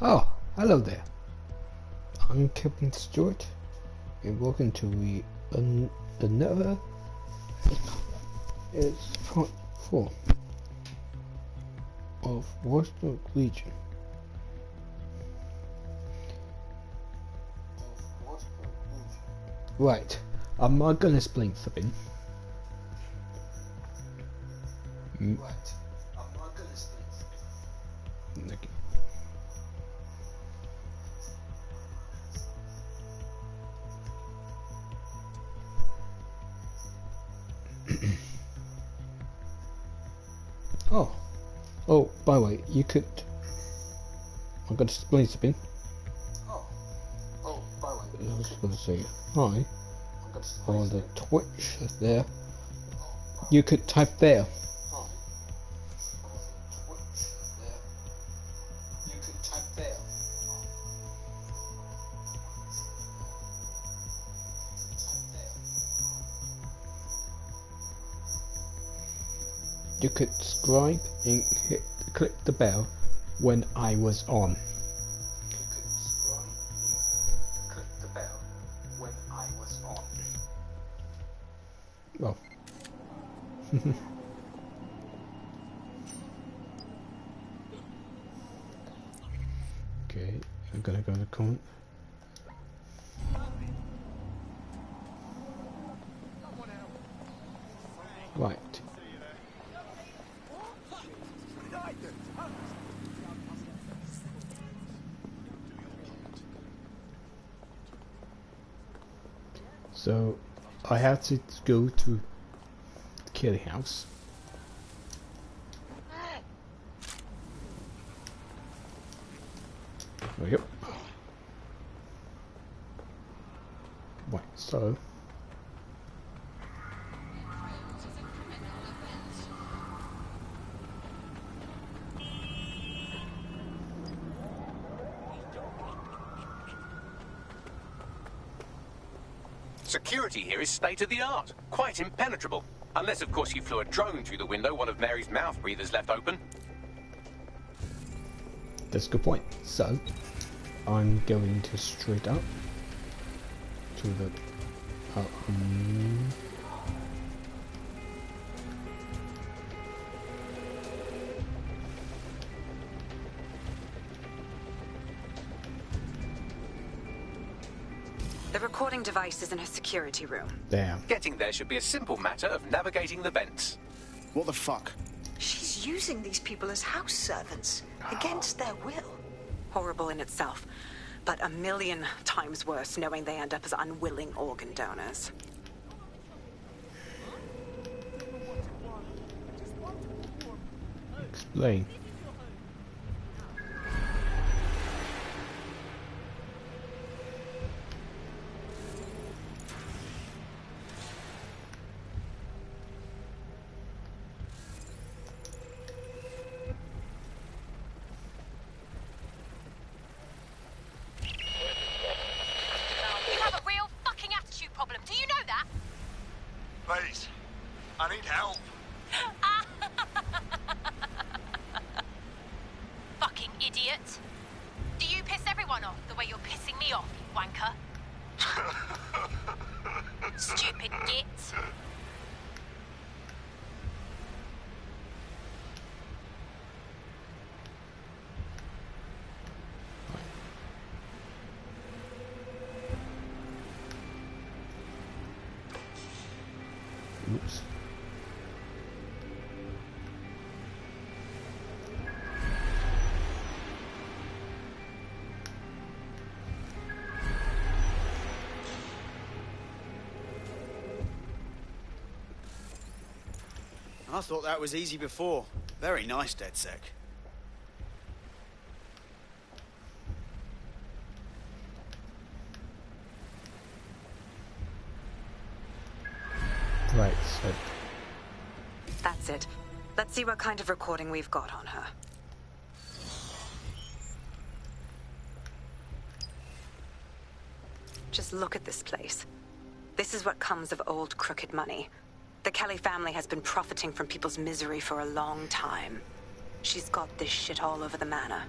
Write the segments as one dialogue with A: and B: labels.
A: Oh, hello there. I'm Captain Stewart, and welcome to another. It's part 4 of watchdog Legion. Right, I'm not gonna explain something. Right, I'm not gonna explain something. Okay. Oh, by the way, you could. I'm going to explain something. By the way, I was going to say hi on the Twitch there. You could type there. You could subscribe and click the bell when I was on. Well. Okay, I'm gonna go to comment. Right. So I have to go to the Kelly house. Oh, yep. Right, so
B: security here is state-of-the-art, quite impenetrable. Unless, of course, you flew a drone through the window one of Mary's mouth breathers left open.
A: that's a good point. So I'm going to straight up to the
C: The recording device is in her security room.
A: there.
B: Getting there should be a simple matter of navigating the vents.
D: What the fuck?
E: She's using these people as house servants, against their will.
C: Horrible in itself, but a million times worse knowing they end up as unwilling organ donors.
A: Explain.
F: You have a real fucking attitude problem. Do you know that?
D: Please, I need help.
F: Fucking idiot. Do you piss everyone off the way you're pissing me off, you wanker? Stupid git.
A: Oops.
D: I thought that was easy before. Very nice, DedSec.
A: Right, so
C: That's it. Let's see what kind of recording we've got on her. Just look at this place. This is what comes of old crooked money. The Kelly family has been profiting from people's misery for a long time. She's got this shit all over the manor.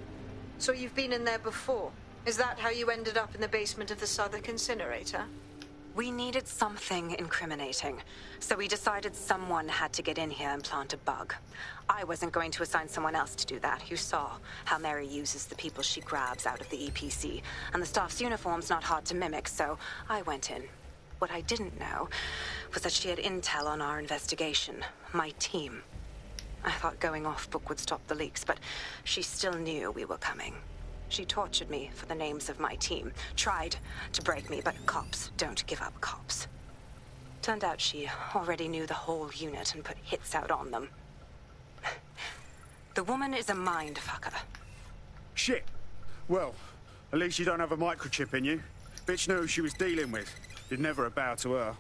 E: So you've been in there before? Is that how you ended up in the basement of the Southwark incinerator?
C: We needed something incriminating, so we decided someone had to get in here and plant a bug. I wasn't going to assign someone else to do that. You saw how Mary uses the people she grabs out of the EPC, and the staff's uniform's not hard to mimic, so I went in. What I didn't know was that she had intel on our investigation, my team. I thought going off book would stop the leaks, but she still knew we were coming. She tortured me for the names of my team, tried to break me, but cops don't give up cops. Turned out she already knew the whole unit and put hits out on them. The woman is a mind-fucker.
G: Shit. Well, at least you don't have a microchip in you. Bitch knew who she was dealing with. You'd never bow to her.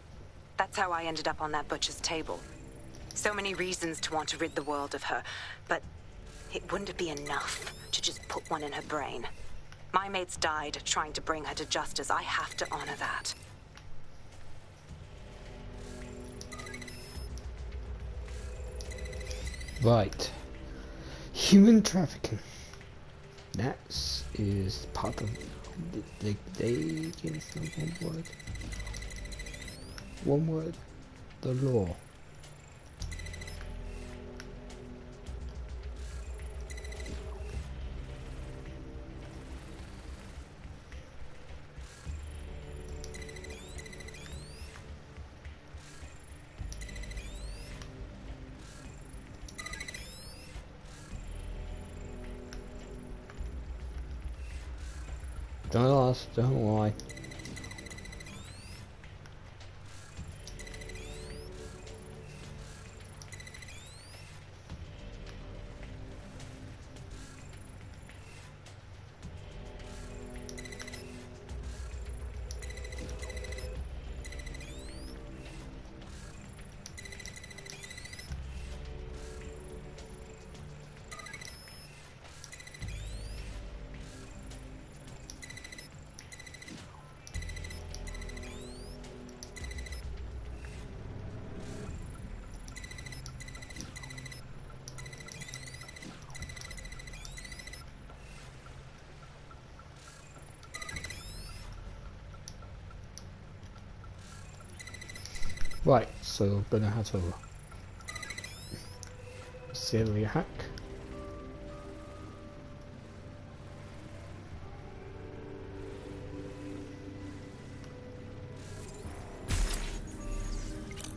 C: That's how I ended up on that butcher's table. So many reasons to want to rid the world of her, but it wouldn't be enough to just put one in her brain. My mates died trying to bring her to justice. I have to honor that.
A: Right. Human trafficking. That is part of the one word. One word. The law. Don't ask, don't lie. Right, so I'm gonna have to silly hack.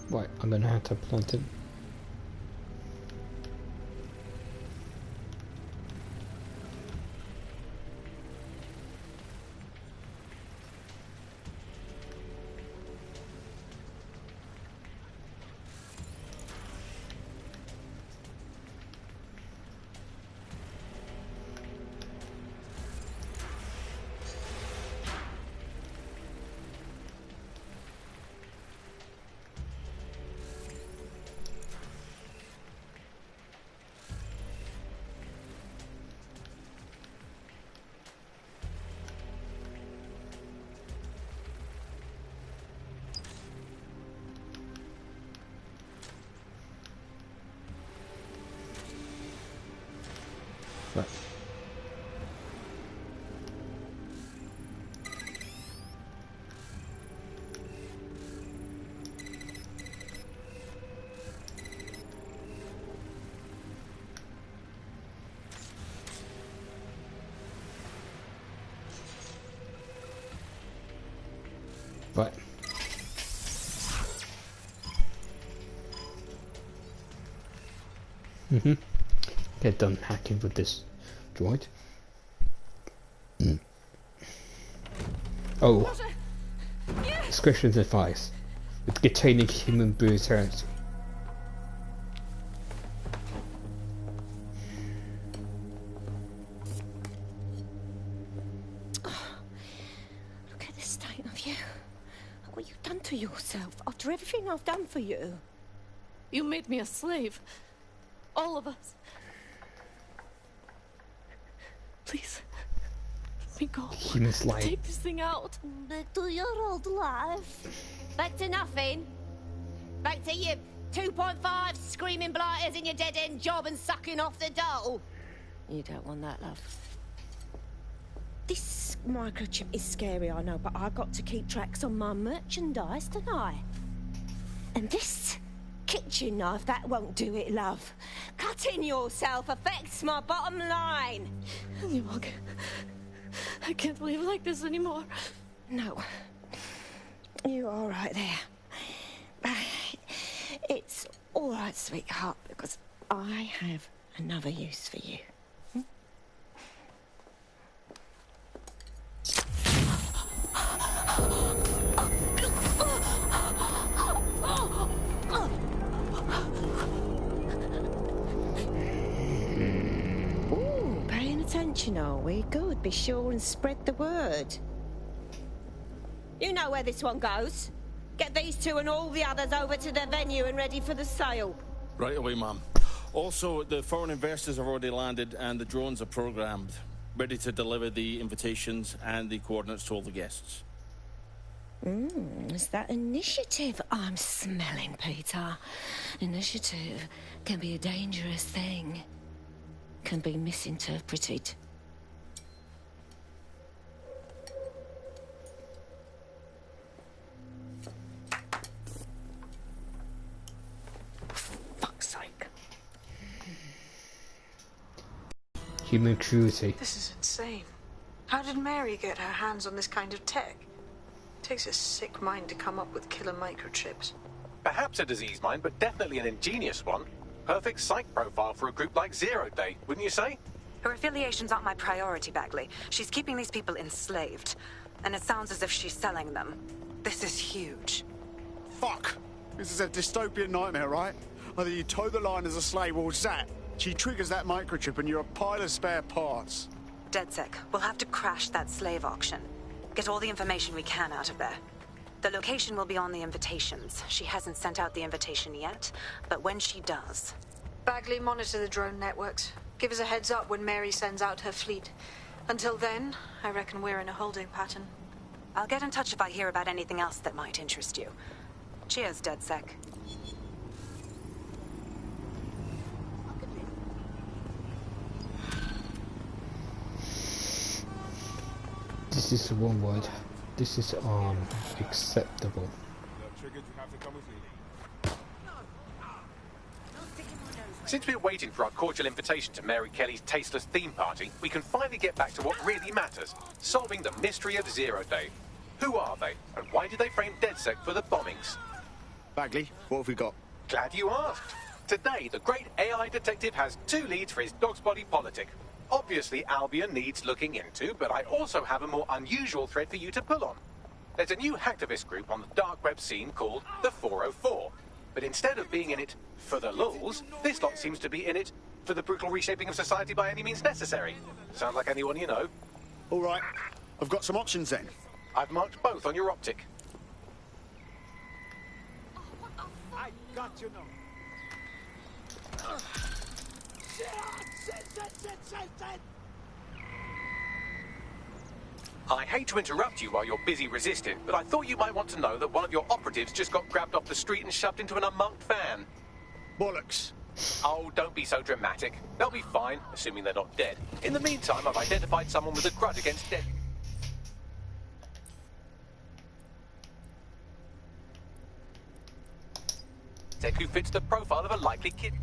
A: Right, I'm gonna have to plant it. Right. Right. Get done hacking with this droid. Oh, discretion's advice with containing human brutality.
H: Look at the state of you. What you've done to yourself after everything I've done for you.
I: You made me a slave. All of us. Please, let me go. Take this thing out.
H: Back to your old life. Back to nothing. Back to you 2.5 screaming blighters in your dead-end job and sucking off the dole. You don't want that, love. This microchip is scary, I know, but I got to keep tracks on my merchandise, don't I? And this kitchen knife, that won't do it, love. Cutting yourself affects my bottom line.
I: Look, I can't live like this anymore.
H: No. You're all right there. It's all right, sweetheart, because I have another use for you. Ooh, paying attention, are we? Good. Be sure and spread the word. You know where this one goes. Get these two and all the others over to the venue and ready for the sale.
J: Right away, ma'am. Also, the foreign investors have already landed and the drones are programmed, ready to deliver the invitations and the coordinates to all the guests.
H: Is that initiative I'm smelling, Peter? Initiative can be a dangerous thing. Can be misinterpreted. Fuck's sake.
A: Human cruelty.
E: This is insane. How did Mary get her hands on this kind of tech? It takes a sick mind to come up with killer microchips.
B: Perhaps a disease mind, but definitely an ingenious one. Perfect psych profile for a group like Zero Day, wouldn't you say?
C: Her affiliations aren't my priority, Bagley. She's keeping these people enslaved. And it sounds as if she's selling them. This is huge.
G: Fuck! This is a dystopian nightmare, right? Either you toe the line as a slave or zap. She triggers that microchip and you're a pile of spare parts.
C: DedSec, we'll have to crash that slave auction. Get all the information we can out of there. The location will be on the invitations. She hasn't sent out the invitation yet, but when she does...
E: Bagley, monitor the drone networks. Give us a heads up when Mary sends out her fleet. Until then, I reckon we're in a holding pattern.
C: I'll get in touch if I hear about anything else that might interest you. Cheers, DedSec.
A: This is one word. This is acceptable.
B: Since we're waiting for our cordial invitation to Mary Kelly's tasteless theme party, we can finally get back to what really matters, solving the mystery of Zero Day. Who are they, and why did they frame DedSec for the bombings?
G: Bagley, what have we got?
B: Glad you asked. Today, the great AI detective has 2 leads for his dog's body politic. Obviously, Albion needs looking into, but I also have a more unusual thread for you to pull on. There's a new hacktivist group on the dark web scene called the 404. But instead of being in it for the lulz, this lot seems to be in it for the brutal reshaping of society by any means necessary. Sound like anyone you know?
G: All right, I've got some options then.
B: I've marked both on your optic.
G: I got you now.
B: I hate to interrupt you while you're busy resisting, but I thought you might want to know that one of your operatives just got grabbed off the street and shoved into an unmarked van.
G: Bollocks.
B: Oh, don't be so dramatic. They'll be fine, assuming they're not dead. In the meantime, I've identified someone with a grudge against dead. Tech who fits the profile of a likely kid.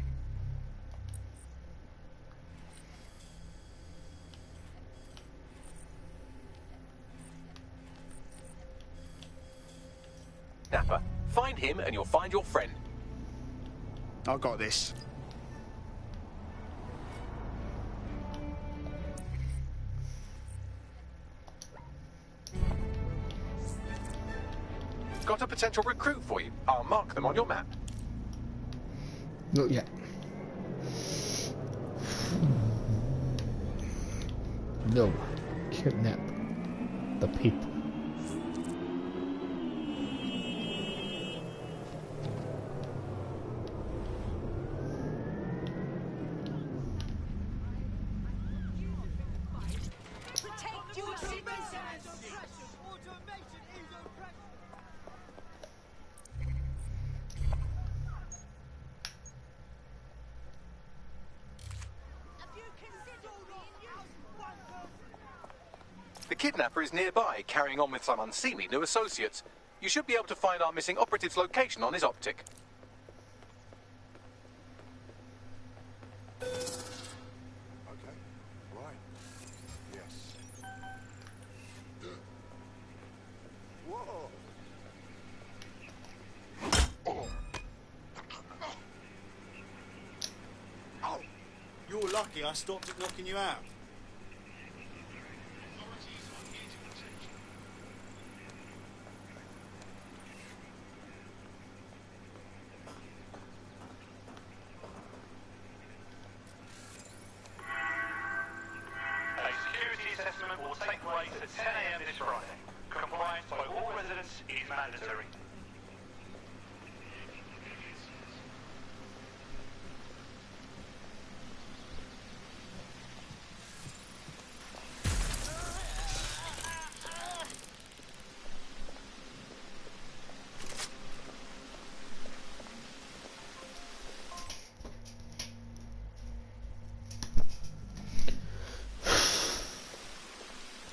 B: Napper. Find him and you'll find your friend.
G: I got this.
B: Got a potential recruit for you. I'll mark them on your map.
A: Not yet. No. Kidnap the people.
B: The kidnapper is nearby, carrying on with some unseemly new associates. You should be able to find our missing operative's location on his optic.
K: Okay. Right. Yes. Whoa.
D: Oh. You're lucky I stopped it knocking you out.
L: Will take place at 10 a.m. this Friday. Compliance by all residents is mandatory.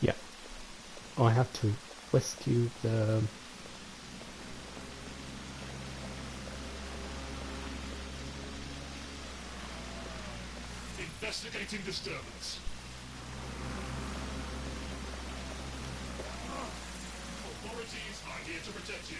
A: Yeah, I have to rescue the
M: investigating disturbance. Authorities are here to protect you.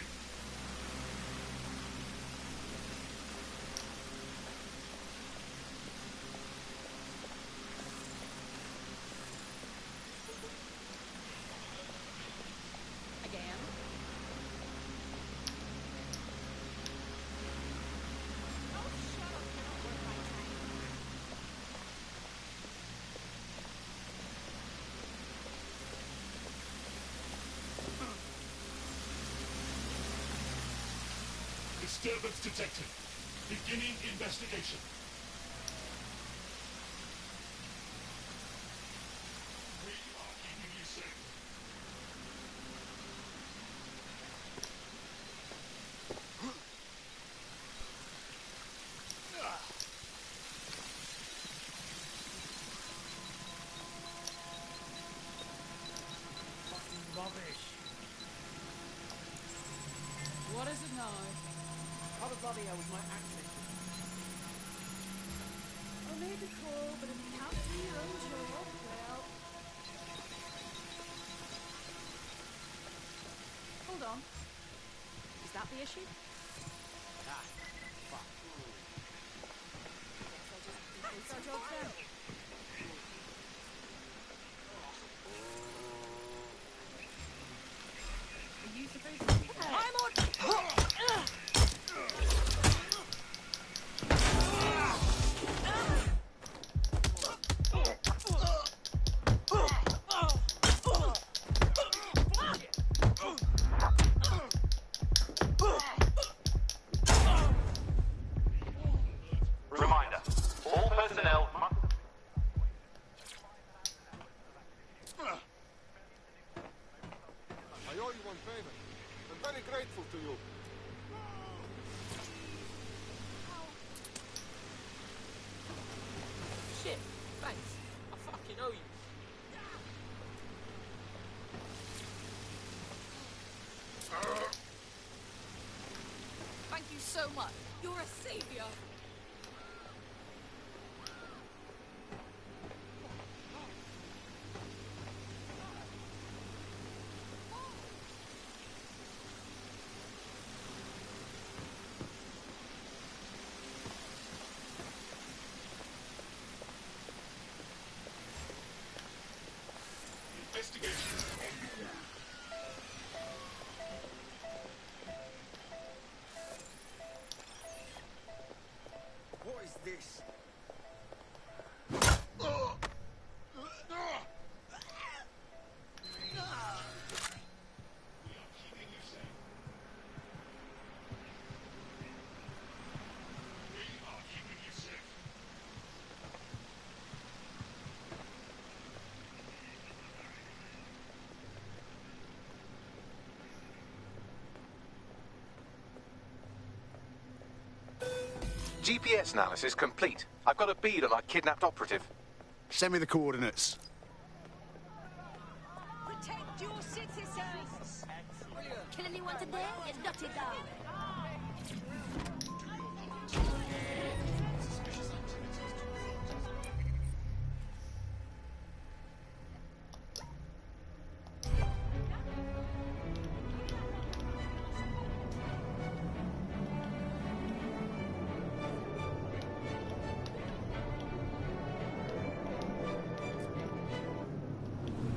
M: Disturbance detected. Beginning investigation. We are keeping you safe.
N: Fucking rubbish. What is it now? How the bloody hell was my accent? Oh, maybe cool, but if you can't do your own job, well... Hold on. Is that the issue? Ah, fuck. Guess I'll just increase our jobs then. Are you supposed to be there? I'm on...
L: Reminder, all personnel must...
K: I owe you one favor. I'm very grateful to you.
N: Shit, thanks. I fucking owe you. Thank you so much. You're a savior.
M: Investigation.
D: What is this?
B: GPS analysis complete. I've got a bead on our kidnapped operative.
G: Send me the coordinates.
H: citizens! Kill anyone today? It's dirty dog.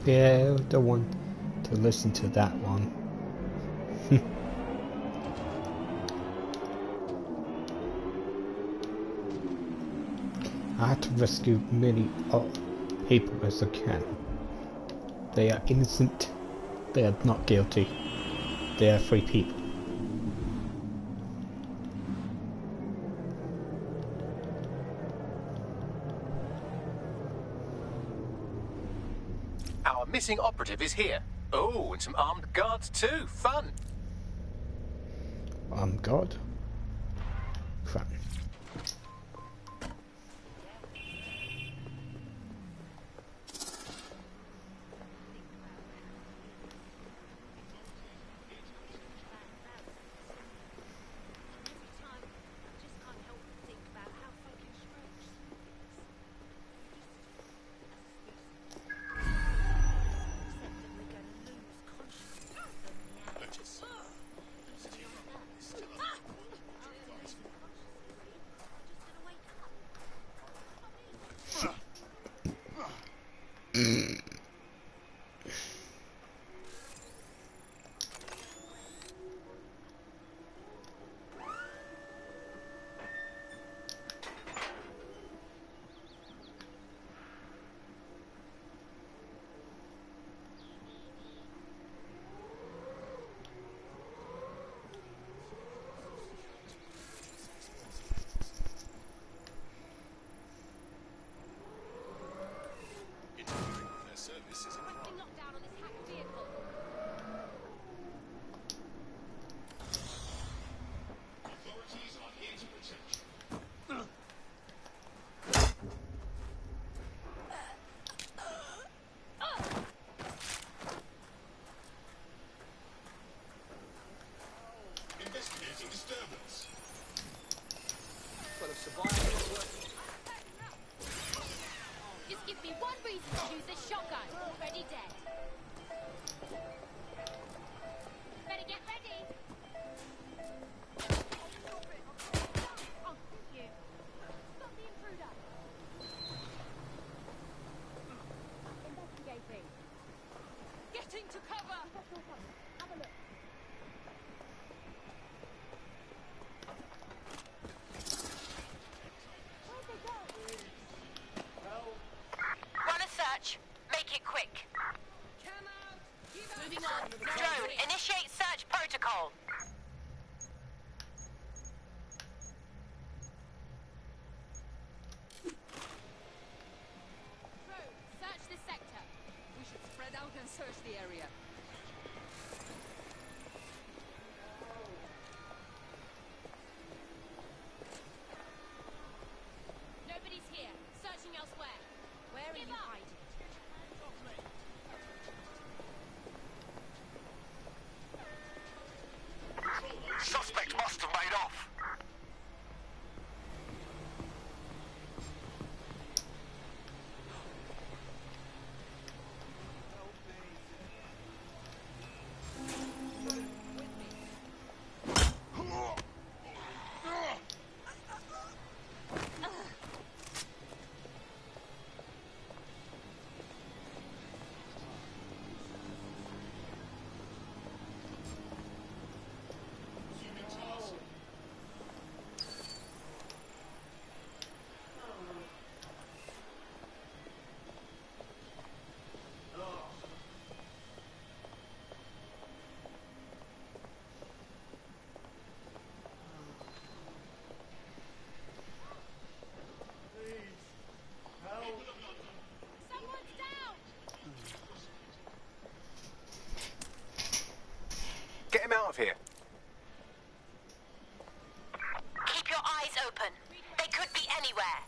A: Yeah, I don't want to listen to that one. I had to rescue many people as I can. They are innocent. They are not guilty. They are free people.
B: Our missing operative is here. Oh, and some armed guards too. Fun.
A: Armed guard? Fun.
F: Just give me one reason to use this shotgun. Already dead. Better get ready. Oh, you. Stop the intruder. Investigating. Getting to cover. Have a look.
O: Run a search. Make it quick.
F: Moving on.
O: Drone, initiate search protocol.
F: Drone, search this sector. We should spread out and search the area. Nobody's here. Searching elsewhere. Where are you hiding?
L: Suspect must have made off.
F: Someone's down!
B: Get him out of here.
O: Keep your eyes open. They could be anywhere.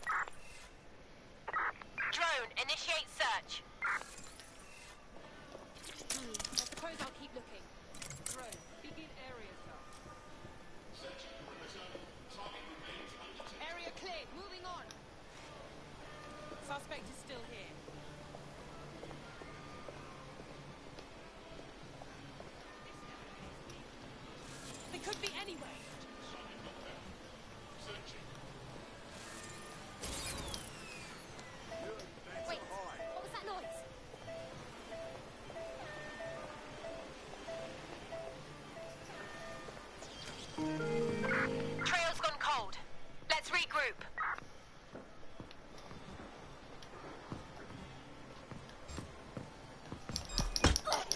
O: Drone, initiate search.
F: I suppose
N: suppose I'll keep looking. Drone, begin area search. Area cleared. Moving on. Suspect is still here. They could be anywhere. Wait, what was that noise?
O: Trail's gone cold. Let's regroup.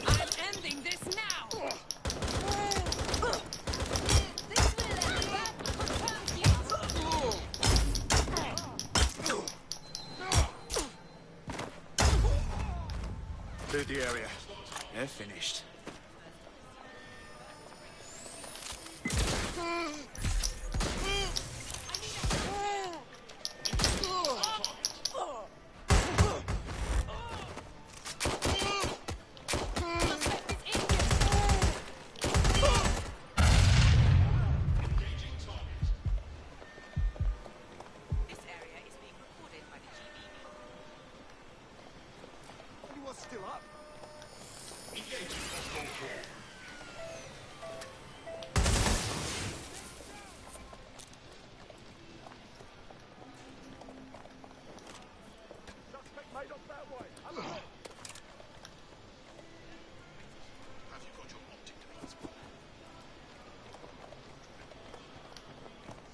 N: I'm ending this now!
G: Cleared the area. They're finished.
N: This area is being recorded by the GBB.
G: Anyone's still up? Suspect made off that way. Have you got your optic device?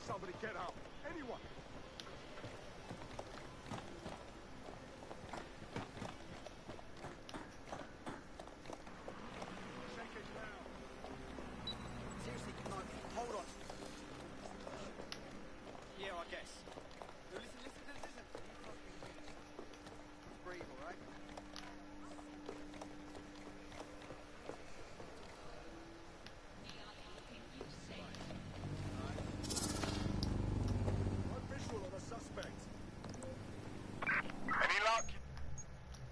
G: Somebody get up. Anyone.
D: Seriously, come on. Hold on. Yeah, I guess. No, listen. Breathe, all right?
G: No visual on a suspect.
K: Any luck?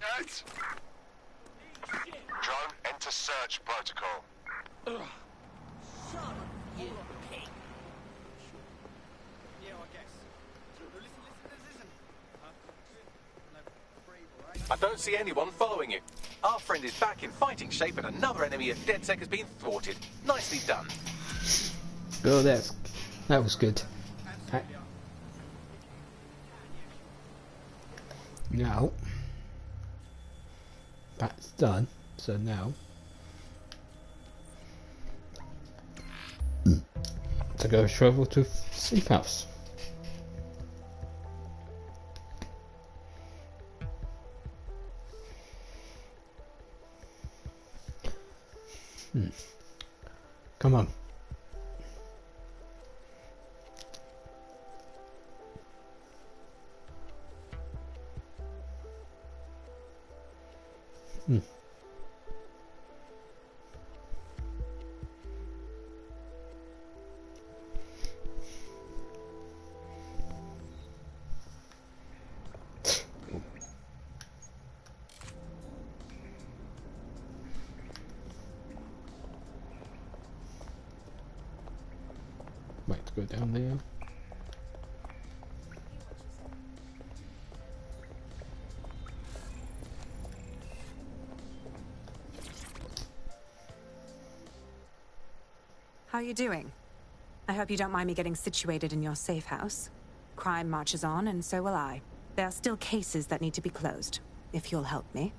K: Yes. Drone, enter search protocol.
D: Son of you pig. Yeah, I guess. No, listen. Huh? No, breathe, all right?
B: I don't see anyone following you. Our friend is back in fighting shape and another enemy at DedSec has been thwarted. Nicely done.
A: Oh, that was good. Now that's done. So now to go travel to safe house. Come on. Right, to go down there.
C: How are you doing? I hope you don't mind me getting situated in your safe house. Crime marches on, and so will I. There are still cases that need to be closed, if you'll help me.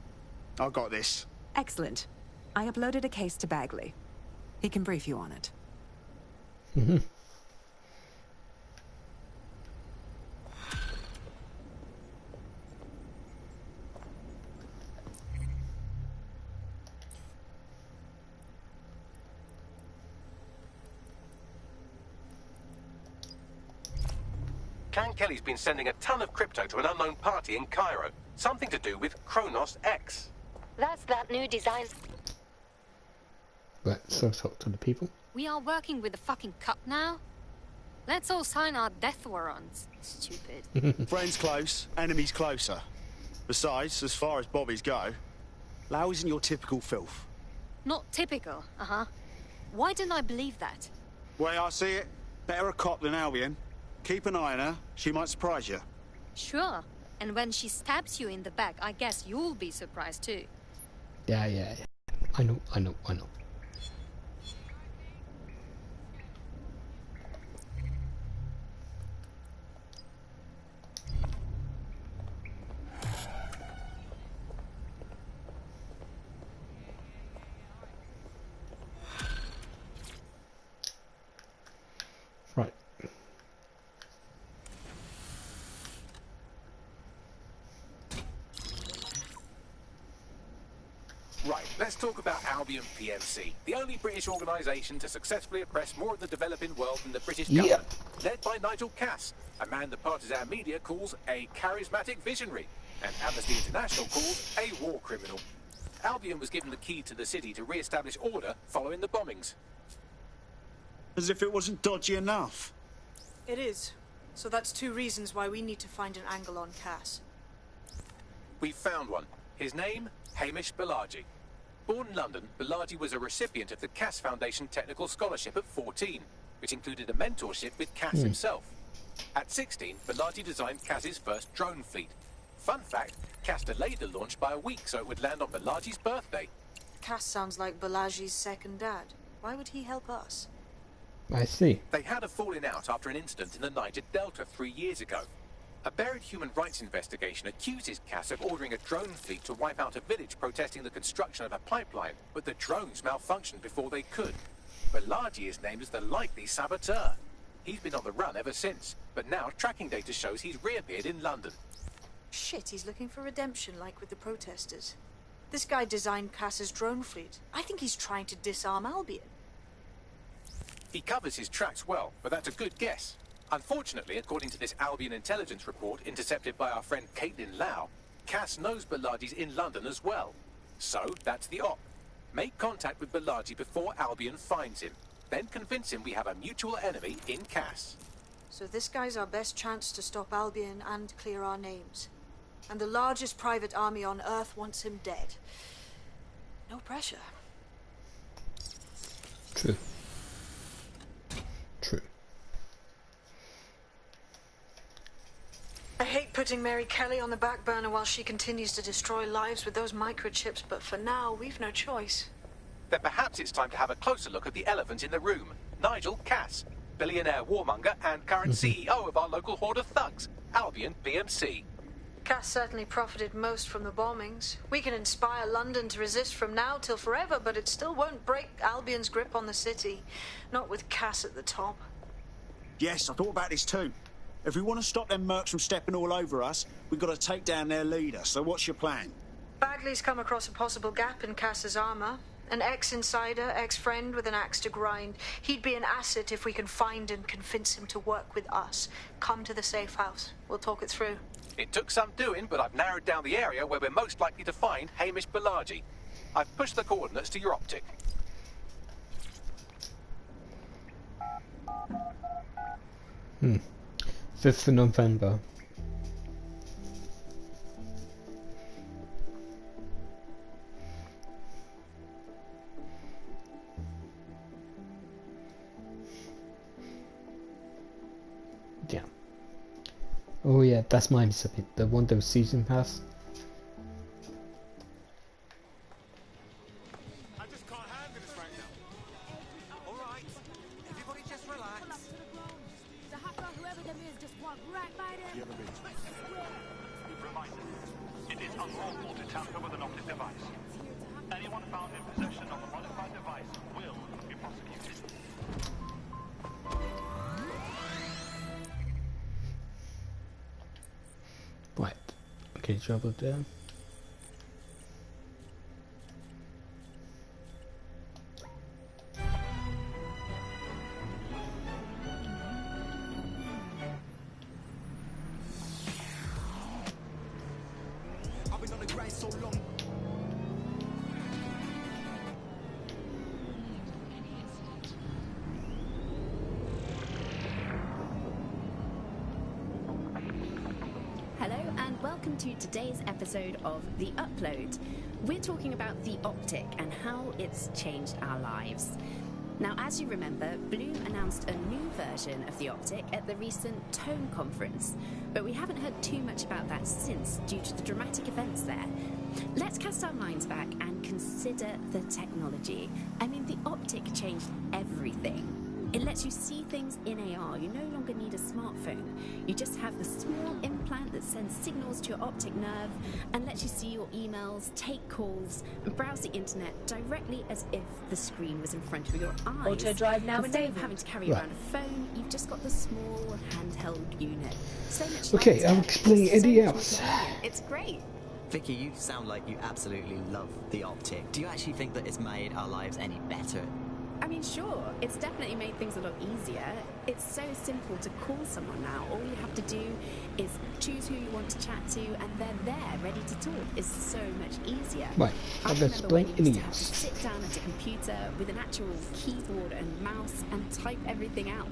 G: I got this.
C: Excellent. I uploaded a case to Bagley. He can brief you on it.
B: Can Kelly's been sending a ton of crypto to an unknown party in Cairo. Something to do with Kronos X.
O: That's that new design.
A: Right, so talk to the people.
P: We are working with the fucking cup now? Let's all sign our death warrants. Stupid.
G: Friends close, enemies closer. Besides, as far as bobbies go, Lau isn't your typical filth.
P: Not typical, Why didn't I believe that?
G: Way I see it, better a cop than Albion. Keep an eye on her. She might surprise you.
P: Sure. And when she stabs you in the back, I guess you'll be surprised too.
A: Yeah. I know. Right.
B: Right, let's talk about Albion PMC, the only British organisation to successfully oppress more of the developing world than the British government, led by Nigel Cass, a man the partisan media calls a charismatic visionary, and Amnesty International calls a war criminal. Albion was given the key to the city to re-establish order following the bombings.
G: As if it wasn't dodgy enough.
E: It is. So that's 2 reasons why we need to find an angle on Cass.
B: We've found one. His name, Hamish Balaji. Born in London, Balaji was a recipient of the Cass Foundation Technical Scholarship at 14, which included a mentorship with Cass himself. At 16, Balaji designed Cass's first drone fleet. Fun fact, Cass delayed the launch by a week so it would land on Balaji's birthday.
E: Cass sounds like Balaji's second dad. Why would he help us?
A: I see.
B: They had a falling out after an incident in the Niger Delta 3 years ago. A buried human rights investigation accuses Cass of ordering a drone fleet to wipe out a village protesting the construction of a pipeline, but the drones malfunctioned before they could. Balaji is named as the likely saboteur. He's been on the run ever since, but now tracking data shows he's reappeared in London.
E: Shit, he's looking for redemption like with the protesters. This guy designed Cass's drone fleet. I think he's trying to disarm Albion.
B: He covers his tracks well, but that's a good guess. Unfortunately, according to this Albion intelligence report intercepted by our friend Caitlin Lau, Cass knows Balaji's in London as well. So, that's the op. Make contact with Balaji before Albion finds him. Then convince him we have a mutual enemy in Cass.
E: So this guy's our best chance to stop Albion and clear our names. And the largest private army on Earth wants him dead. No pressure.
A: True.
E: I hate putting Mary Kelly on the back burner while she continues to destroy lives with those microchips, but for now, we've no choice.
B: Then perhaps it's time to have a closer look at the elephant in the room. Nigel Cass, billionaire warmonger and current CEO of our local horde of thugs, Albion PMC.
E: Cass certainly profited most from the bombings. We can inspire London to resist from now till forever, but it still won't break Albion's grip on the city. Not with Cass at the top.
G: Yes, I thought about this too. If we want to stop them mercs from stepping all over us, we've got to take down their leader. So what's your plan?
E: Bagley's come across a possible gap in Cass's armor. An ex-insider, ex-friend with an axe to grind. He'd be an asset if we can find and convince him to work with us. Come to the safe house. We'll talk it through.
B: It took some doing, but I've narrowed down the area where we're most likely to find Hamish Balaji. I've pushed the coordinates to your optic.
A: Hmm. 5th of November. Yeah. Oh yeah, that's my submit. The Windows Season Pass.
D: I just can't handle this right now. All right, everybody just relax.
L: Reminder, it is unlawful to tamper with an optic device. Anyone found in possession of a modified device will be prosecuted.
A: Right. Okay, trouble down.
D: I've been on the grind so long.
Q: Hello and welcome to today's episode of The Upload. We're talking about the Optic and how it's changed our lives. Now, as you remember, Bloom announced a new version of the Optic at the recent Tone conference, but we haven't heard too much about that since due to the dramatic events there. Let's cast our minds back and consider the technology. I mean, the Optic changed everything. It lets you see things in AR. You no longer need a smartphone. You just have the small implant that sends signals to your optic nerve and lets you see your emails, take calls, and browse the internet directly as if the screen was in front of your eyes.
R: Auto drive now
Q: Instead
R: enabled.
Q: of having to carry around a phone, you've just got the small handheld unit. So much
A: Okay, I'll
Q: lighter,
A: explain
Q: so
A: anything
Q: much
A: else.
Q: more convenient. It's great.
S: Vicky, you sound like you absolutely love the Optic. Do you actually think that it's made our lives any better?
Q: I mean, sure, it's definitely made things a lot easier. It's so simple to call someone now. All you have to do is choose who you want to chat to, and they're there, ready to talk. It's so much easier.
A: Right,
Q: I
A: I'll
Q: remember
A: explain
Q: when you used to
A: anything
Q: have to
A: else.
Q: sit down at a computer with an actual keyboard and mouse and type everything out.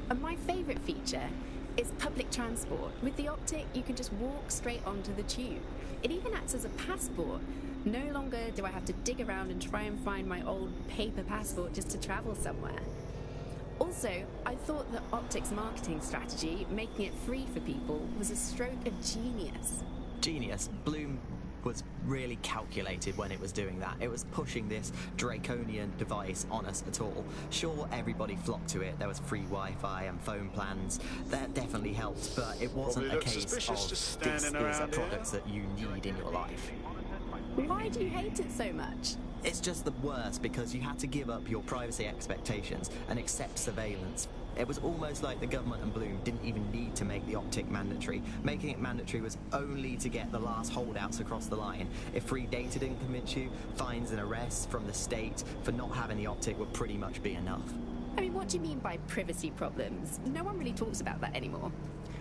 Q: And my favourite feature is public transport. With the Optic, you can just walk straight onto the tube. It even acts as a passport. No longer do I have to dig around and try and find my old paper passport just to travel somewhere. Also, I thought that Optic's marketing strategy, making it free for people, was a stroke of genius.
S: Genius. Bloom was really calculated when it was doing that. It was pushing this draconian device on us at all. Sure, everybody flocked to it. There was free Wi-Fi and phone plans. That definitely helped, but it wasn't
G: Probably
S: a
G: looks
S: case
G: suspicious
S: of
G: just
S: this is
G: standing
S: a
G: around here.
S: product that you need in your life.
Q: Why do you hate it so much?
S: It's just the worst because you had to give up your privacy expectations and accept surveillance. It was almost like the government and Bloom didn't even need to make the Optic mandatory. Making it mandatory was only to get the last holdouts across the line. If free data didn't convince you, fines and arrests from the state for not having the Optic would pretty much be enough.
Q: I mean, what do you mean by privacy problems? No one really talks about that anymore.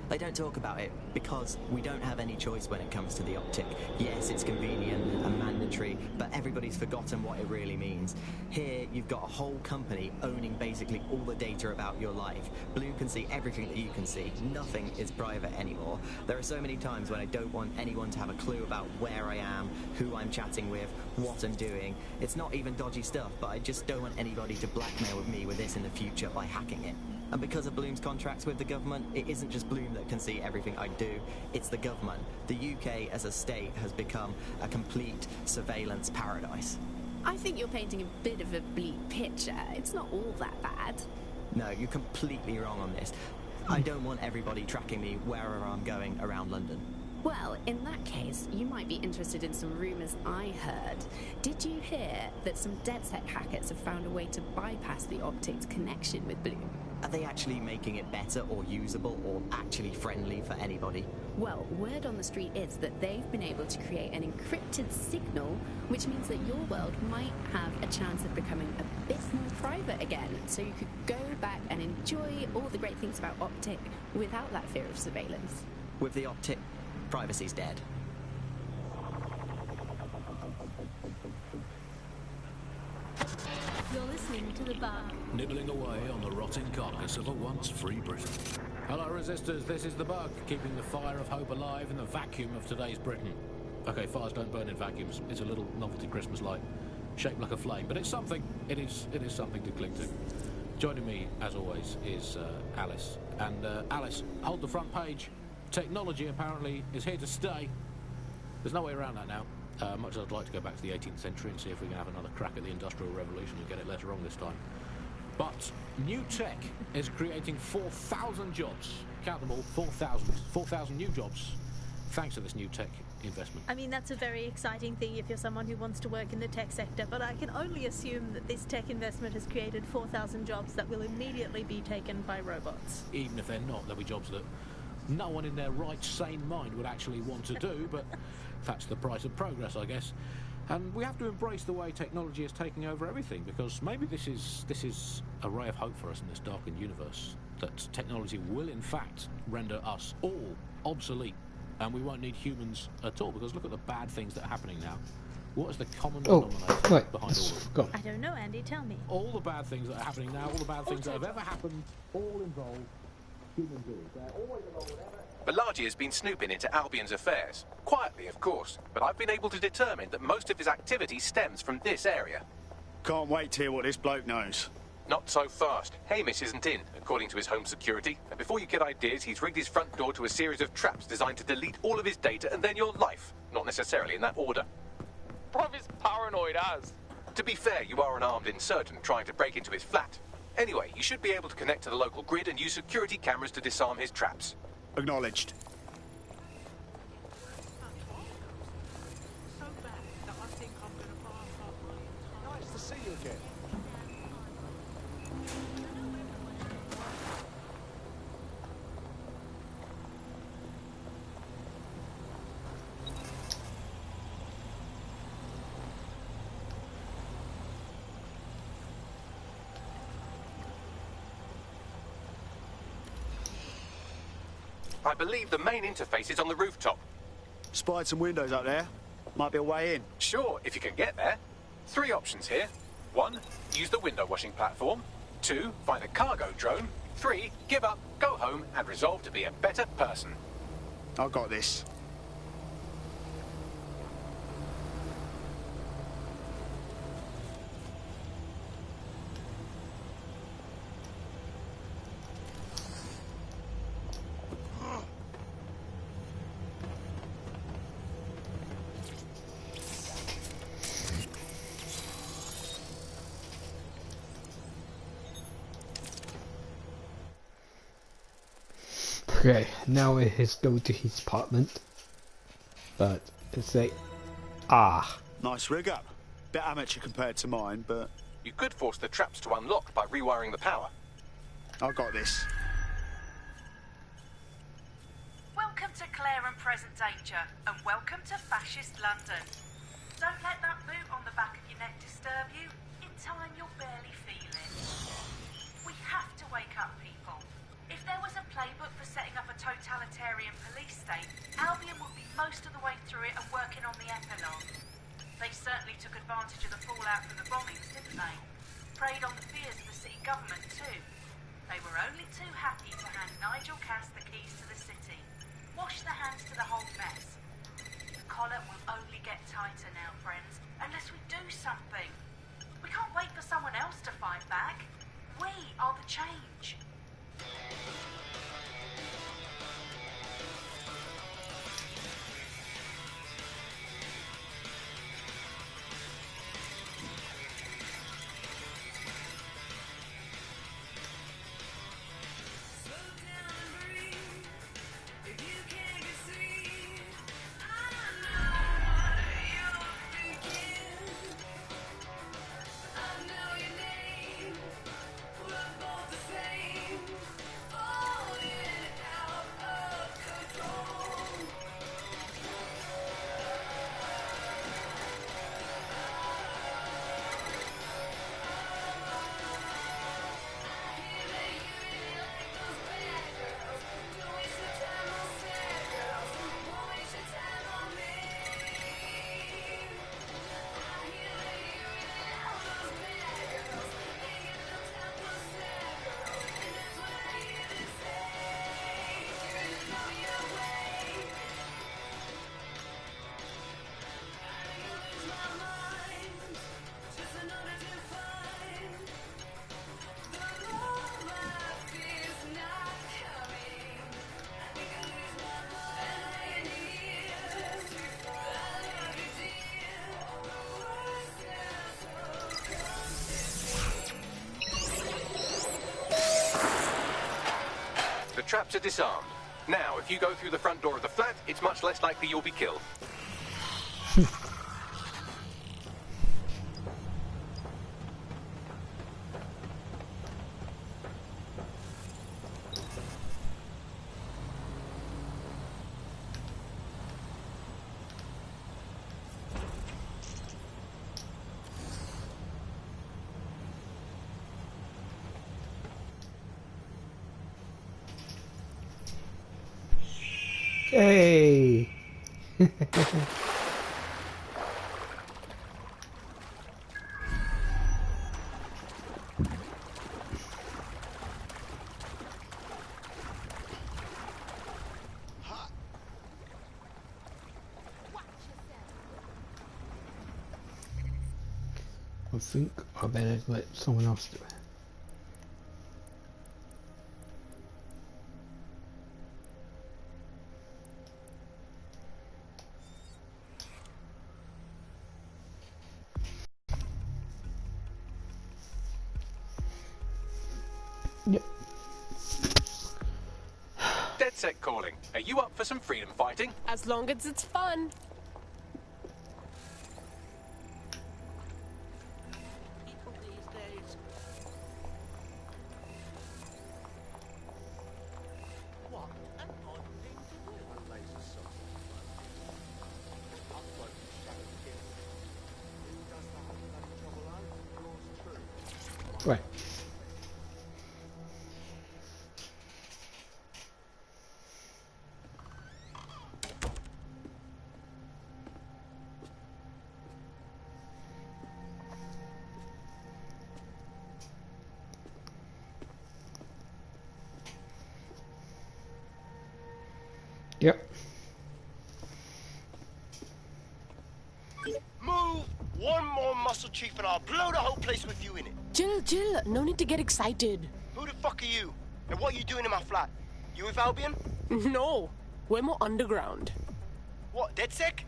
S: They don't talk about it because we don't have any choice when it comes to the Optic. Yes, it's convenient and mandatory, but everybody's forgotten what it really means. Here, you've got a whole company owning basically all the data about your life. Bloom can see everything that you can see. Nothing is private anymore. There are so many times when I don't want anyone to have a clue about where I am, who I'm chatting with, what I'm doing. It's not even dodgy stuff, but I just don't want anybody to blackmail me with this in the future by hacking it. And because of Bloom's contracts with the government, it isn't just Bloom that can see everything I do, it's the government. The UK as a state has become a complete surveillance paradise.
Q: I think you're painting a bit of a bleak picture. It's not all that bad.
S: No, you're completely wrong on this. I don't want everybody tracking me wherever I'm going around London.
Q: Well, in that case, you might be interested in some rumours I heard. Did you hear that some DedSec hackers have found a way to bypass the Optic's connection with Bloom?
S: Are they actually making it better or usable or actually friendly for anybody?
Q: Well, word on the street is that they've been able to create an encrypted signal, which means that your world might have a chance of becoming a bit more private again, so you could go back and enjoy all the great things about Optic without that fear of surveillance.
S: With the Optic, privacy's dead.
R: You're listening to The Bug.
T: Nibbling away on the rotting carcass of a once free Britain.
J: Hello, resistors. This is the Bug, keeping the fire of hope alive in the vacuum of today's Britain. Okay, fires don't burn in vacuums. It's a little novelty Christmas light, shaped like a flame, but it's something. It is something to cling to. Joining me, as always, is Alice. And Alice, hold the front page. Technology apparently is here to stay. There's no way around that now. Much as I'd like to go back to the 18th century and see if we can have another crack at the Industrial Revolution and get it later on this time. But new tech is creating 4,000 jobs. Count them all, 4,000. 4,000 new jobs thanks to this new tech investment.
R: I mean, that's a very exciting thing if you're someone who wants to work in the tech sector, but I can only assume that this tech investment has created 4,000 jobs that will immediately be taken by robots.
J: Even if they're not, there'll be jobs that no one in their right sane mind would actually want to do, but that's the price of progress, I guess. And we have to embrace the way technology is taking over everything, because maybe this is a ray of hope for us in this darkened universe, that technology will in fact render us all obsolete, and we won't need humans at all, because look at the bad things that are happening now. What is the common denominator behind all of them?
R: I don't know, Andy, tell me.
J: All the bad things that are happening now, all the bad things that have ever happened, all involve
B: Bellagio has been snooping into Albion's affairs. Quietly, of course, but I've been able to determine that most of his activity stems from this area.
G: Can't wait to hear what this bloke knows.
B: Not so fast. Hamish isn't in, according to his home security. And before you get ideas, he's rigged his front door to a series of traps designed to delete all of his data and then your life. Not necessarily in that order.
U: Bruv is paranoid as.
B: To be fair, you are an armed insurgent trying to break into his flat. Anyway, you should be able to connect to the local grid and use security cameras to disarm his traps.
G: Acknowledged. Nice to see you again.
B: I believe the main interface is on the rooftop.
G: Spied some windows up there. Might be a way in.
B: Sure, if you can get there. 3 options here. 1, use the window washing platform. 2, find a cargo drone. 3, give up, go home, and resolve to be a better person.
G: I got this.
A: Okay, now it is go to his apartment. But it's a
G: Nice rig up. Bit amateur compared to mine, but
B: you could force the traps to unlock by rewiring the power.
G: I got this.
V: Welcome to Claire and Present Danger, and welcome to Fascist London. Don't let that boot on the back of your neck disturb you. In time, you'll barely feel it. We have to wake up, people. If there was a playbook for setting up a totalitarian police state, Albion would be most of the way through it and working on the epilogue. They certainly took advantage of the fallout from the bombings, didn't they? Preyed on the fears of the city government, too. They were only too happy to hand Nigel Cass the keys to the city. Wash the hands to the whole mess. The collar will only get tighter now, friends, unless we do something. We can't wait for someone else to fight back. We are the change.
B: The traps are disarmed. Now, if you go through the front door of the flat, it's much less likely you'll be killed.
A: Hey! think I better let someone else do it. Yep.
B: DedSec calling. Are you up for some freedom fighting?
N: As long as it's fun.
A: Right. Yep.
I: Move one more muscle chief and I'll blow the whole place with you in it.
N: Chill. No need to get excited.
I: Who the fuck are you? And what are you doing in my flat? You with Albion?
N: No, we're more underground.
I: What, DedSec?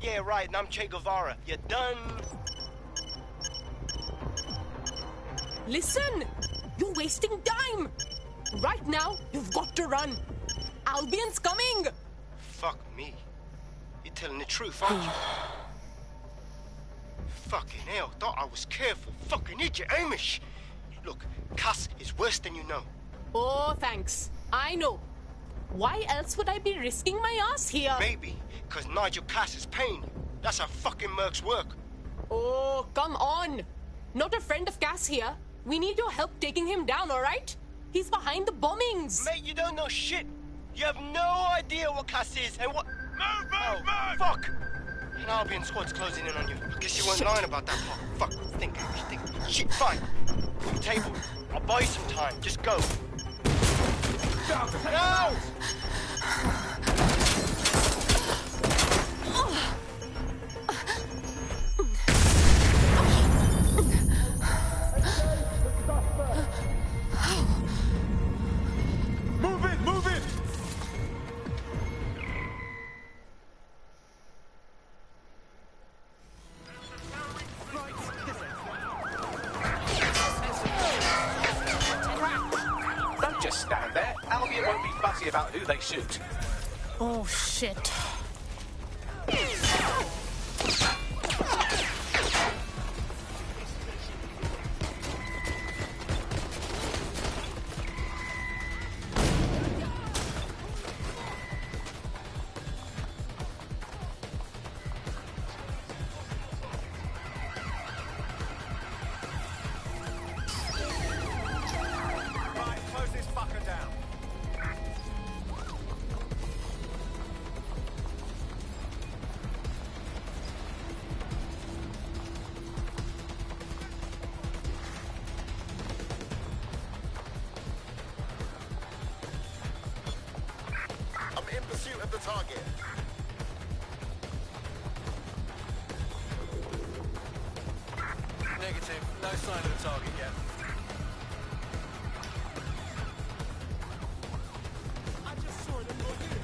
I: Yeah, right, and I'm Che Guevara. You done?
N: Listen! You're wasting time! Right now, you've got to run. Albion's coming!
I: Fuck me. You're telling the truth, aren't you? Fucking hell, thought I was careful. Fucking idiot, Amish. Look, Cass is worse than you know.
N: Oh, thanks. I know. Why else would I be risking my ass here?
I: Maybe, because Nigel Cass is paying you. That's how fucking mercs work.
N: Oh, come on. Not a friend of Cass here. We need your help taking him down, all right? He's behind the bombings.
I: Mate, you don't know shit. You have no idea what Cass is and what... Move! Fuck! An Albion squad's closing in on you. I guess you weren't lying about that part. Fuck, think. Shit, fine. Table, I'll buy you some time. Just go. No!
B: Move it! Don't just stand there. Albion won't be fussy about who they shoot.
N: Oh, shit.
I: In pursuit of the target.
D: Negative. No sign of the target yet. I just saw them look in.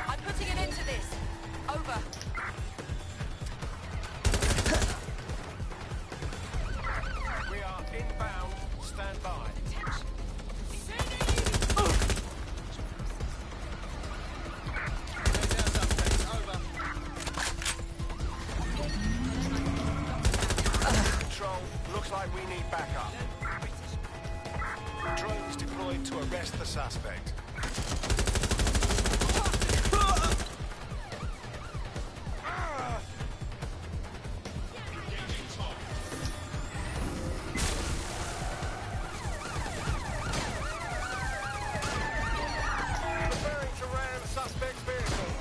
F: I'm putting an end to this. Over.
B: We are inbound. Stand by.
I: Control, looks like we need backup. Drones deployed to arrest the suspect. Preparing to ram suspect's vehicle.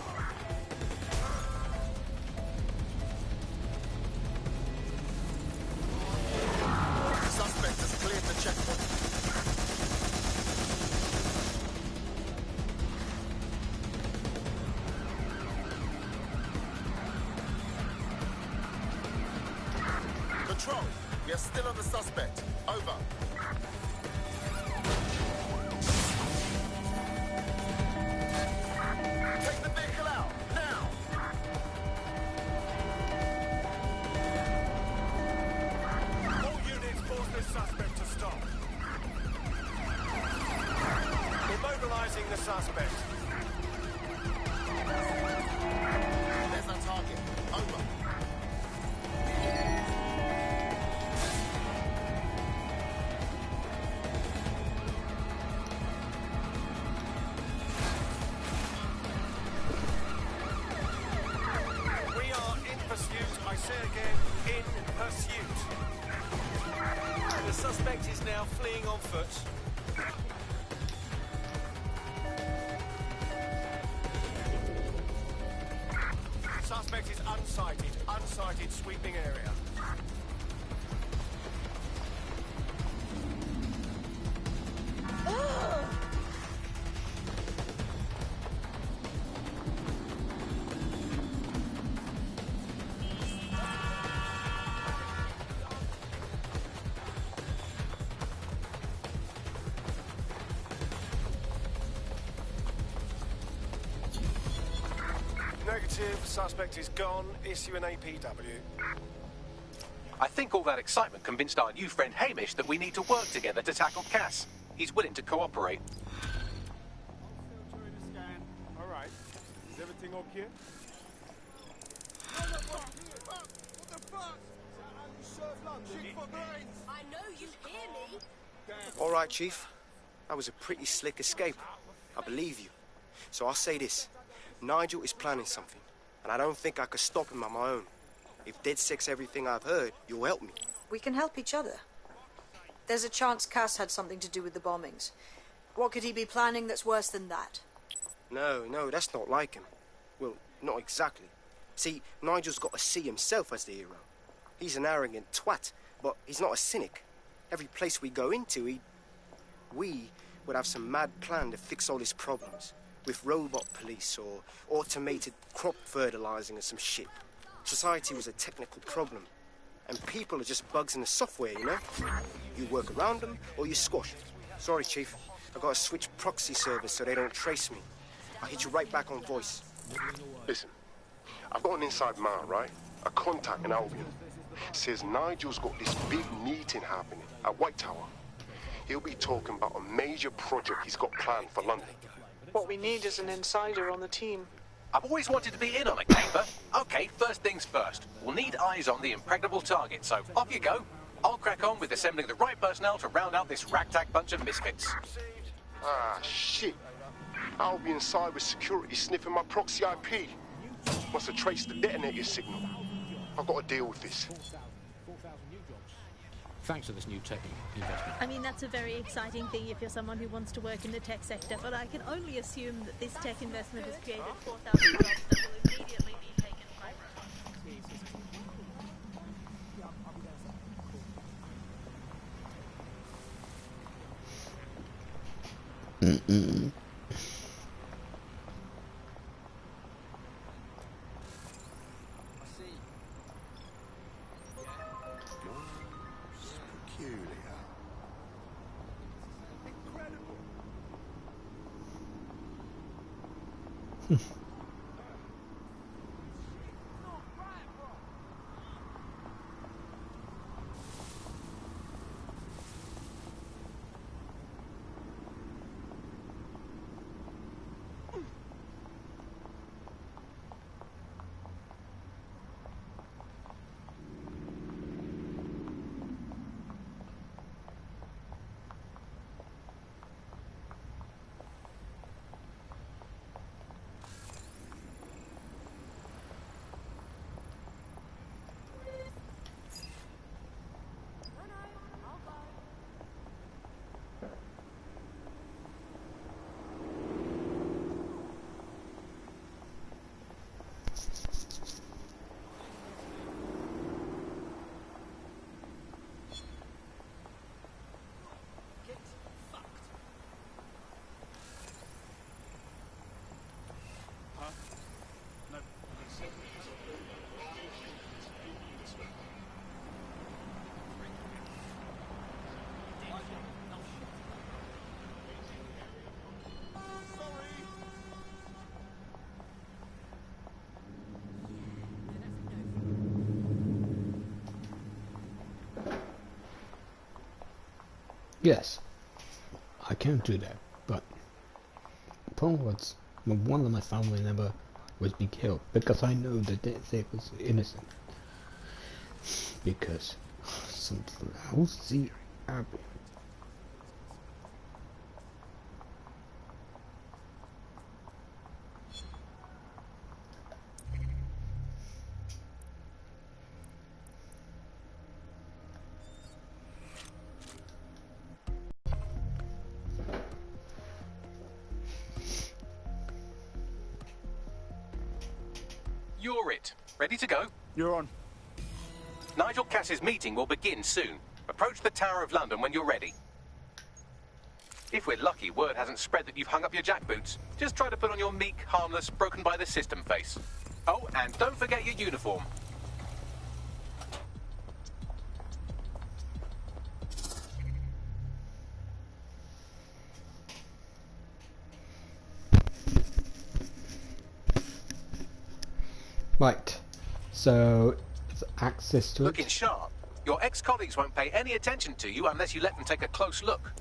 I: Suspect has cleared the checkpoint.
H: Control, we are still on the suspect. Over. Take the vehicle out, now!
M: All units force this suspect to stop. Immobilizing the suspect.
H: There's our target. Over.
M: We are in pursuit. I say again, in pursuit. The suspect is now fleeing on foot. Suspect is unsighted. Unsighted sweeping area. Negative. Suspect is gone. Issue an APW.
B: I think all that excitement convinced our new friend Hamish that we need to work together to tackle Cass. He's willing to cooperate.
M: All right. Is everything okay?
I: I know you hear me. All right, Chief. That was a pretty slick escape. I believe you. So I'll say this. Nigel is planning something, and I don't think I could stop him on my own. If DedSec's everything I've heard, you'll help me.
E: We can help each other. There's a chance Cass had something to do with the bombings. What could he be planning that's worse than that?
I: No, that's not like him. Well, not exactly. See, Nigel's got to see himself as the hero. He's an arrogant twat, but he's not a cynic. Every place we go into, we would have some mad plan to fix all his problems. With robot police or automated crop fertilizing or some shit. Society was a technical problem. And people are just bugs in the software, you know? You work around them or you squash them. Sorry, Chief. I've got to switch proxy servers so they don't trace me. I'll hit you right back on voice.
K: Listen, I've got an inside man, right? A contact in Albion. Says Nigel's got this big meeting happening at White Tower. He'll be talking about a major project he's got planned for London.
W: What we need is an insider on the team.
B: I've always wanted to be in on a caper. Okay, first things first. We'll need eyes on the impregnable target, so off you go. I'll crack on with assembling the right personnel to round out this ragtag bunch of misfits.
K: Ah, shit. Albion cyber security sniffing my proxy IP. Must have traced the detonator signal. I've got to deal with this.
J: Thanks to this new tech investment.
R: I mean, that's a very exciting thing if you're someone who wants to work in the tech sector, but I can only assume that this tech investment has created 4,000 jobs that will immediately be taken by
A: Mm-mm. Yes, I can do that, but the problem was when one of my family member was being killed because I know that they was innocent. Because some lousy Abby.
B: You're it. Ready to go?
G: You're on.
B: Nigel Cass's meeting will begin soon. Approach the Tower of London when you're ready. If we're lucky, word hasn't spread that you've hung up your jackboots. Just try to put on your meek, harmless, broken by the system face. Oh, and don't forget your uniform.
A: Right, so access to
B: Looking
A: it.
B: sharp. Your ex-colleagues won't pay any attention to you unless you let them take a close look.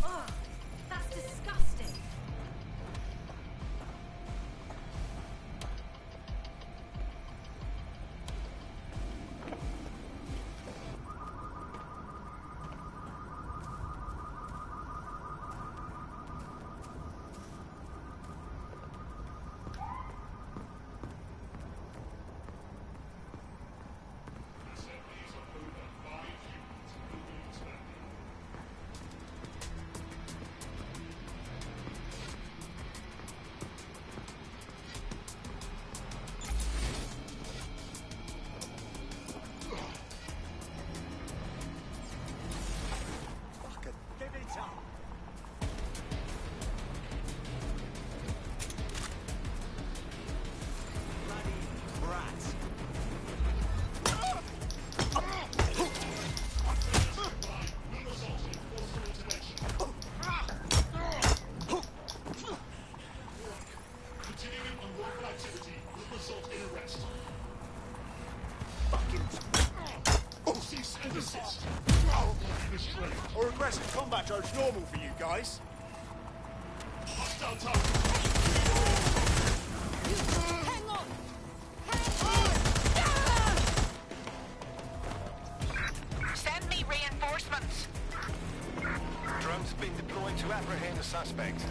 C: Oh, that's disgusting.
G: Or aggressive combat drone's normal for you guys.
C: Hang on!
F: Send me reinforcements.
O: Drones have been deployed to apprehend the suspect.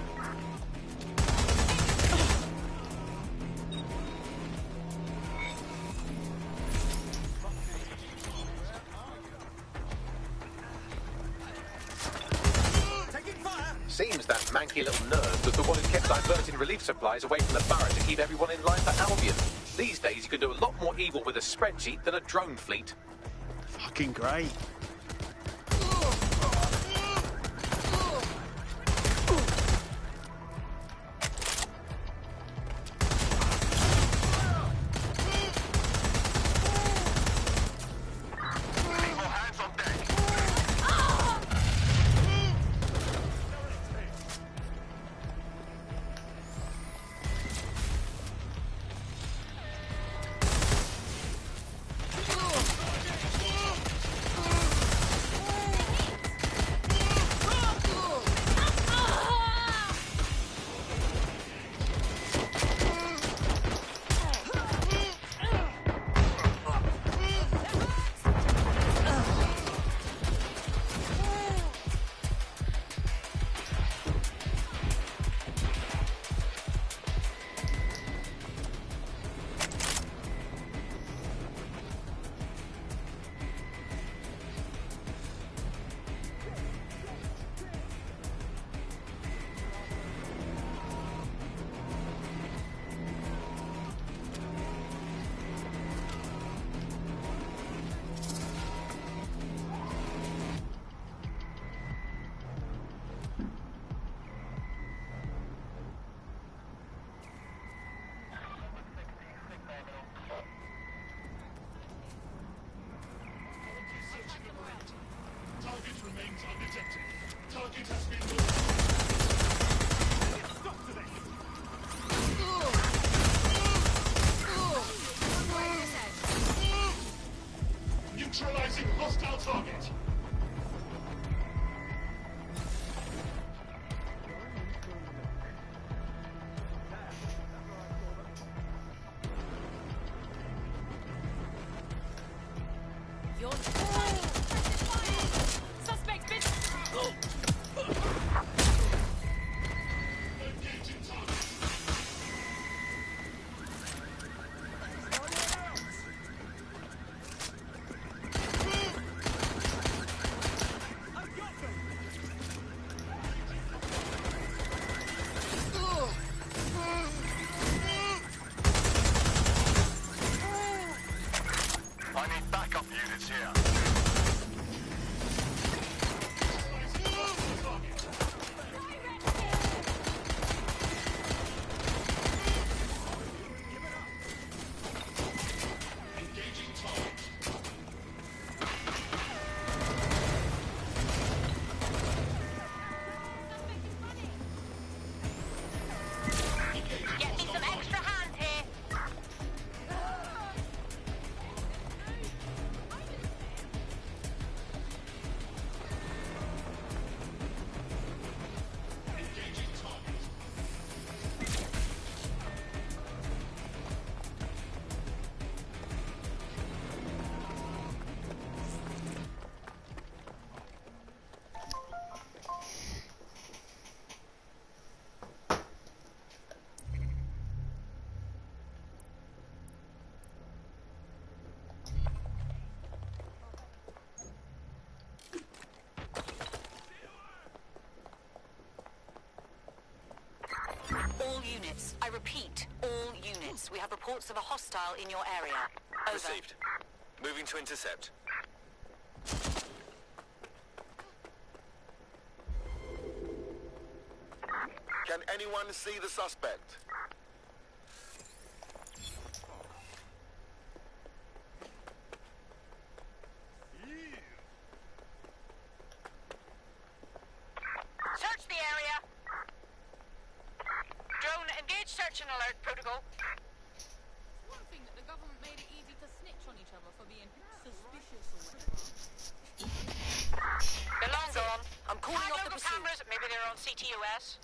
B: Seems that manky little nerd was the one who kept diverting relief supplies away from the barracks to keep everyone in line for Albion. These days you can do a lot more evil with a spreadsheet than a drone fleet.
G: Fucking great.
L: units. I repeat, all units. We have reports of a hostile in your area. Over.
O: Received. Moving to intercept.
H: Can anyone see the suspect?
L: Search the area. Drone, engage search and alert protocol.
C: One thing that the government made it easy to snitch on each other for being suspicious or whatever.
L: They're long gone. I'm calling off the
C: local
L: pursuit. Cameras. Maybe they're on CTUS.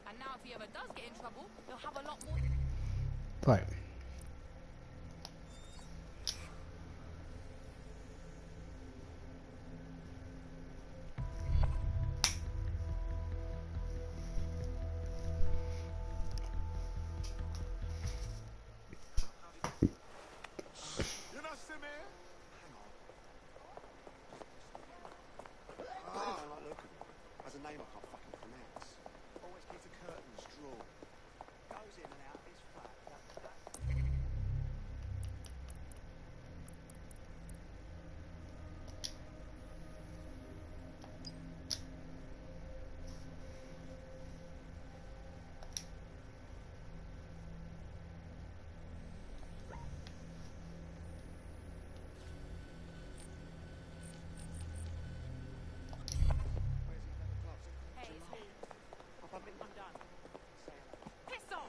C: And now if he ever does get in trouble, he'll have a lot more.
A: Right.
G: You not see me? Hang on. Oh, look. Has a name I can't fucking pronounce. Always keeps the curtains drawn. Goes in and out of his flat.
C: Hey, it's me. I'm done. Piss off!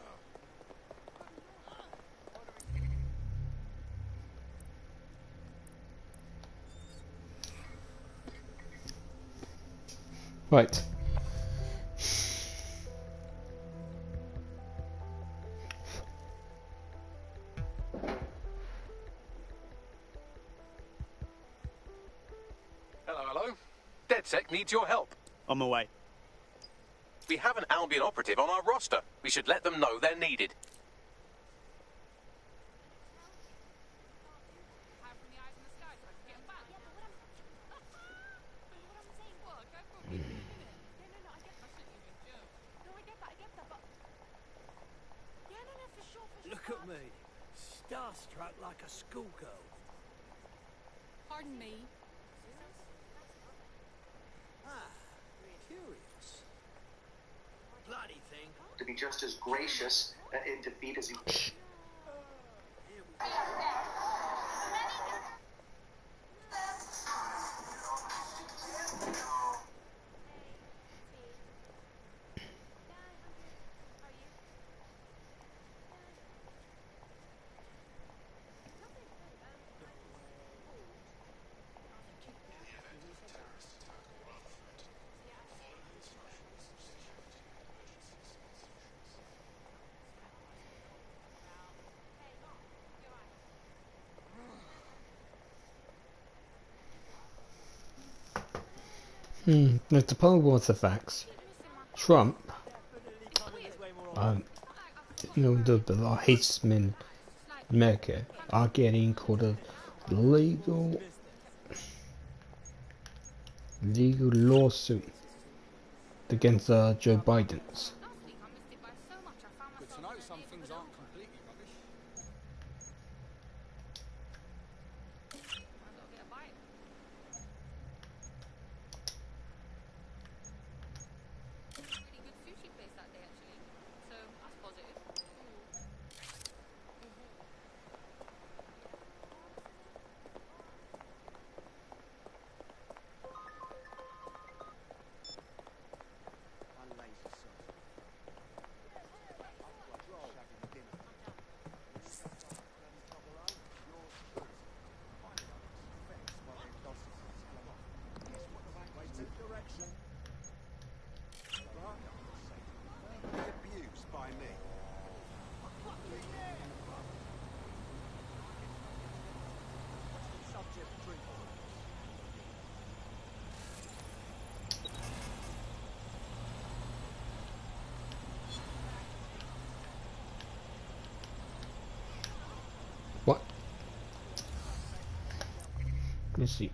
A: Right.
B: Hello. DedSec needs your help.
G: On my way.
B: We have an Albion operative on our roster. We should let them know they're needed.
M: Look at me, starstruck like a schoolgirl.
C: Pardon me.
M: Ah, curious. Bloody thing.
P: To be just as gracious in defeat as he...
A: The poll was the facts. Trump, the largest men in America are getting called a legal lawsuit against Joe Biden's.
D: Good to know some things aren't completely rubbish.
A: me see.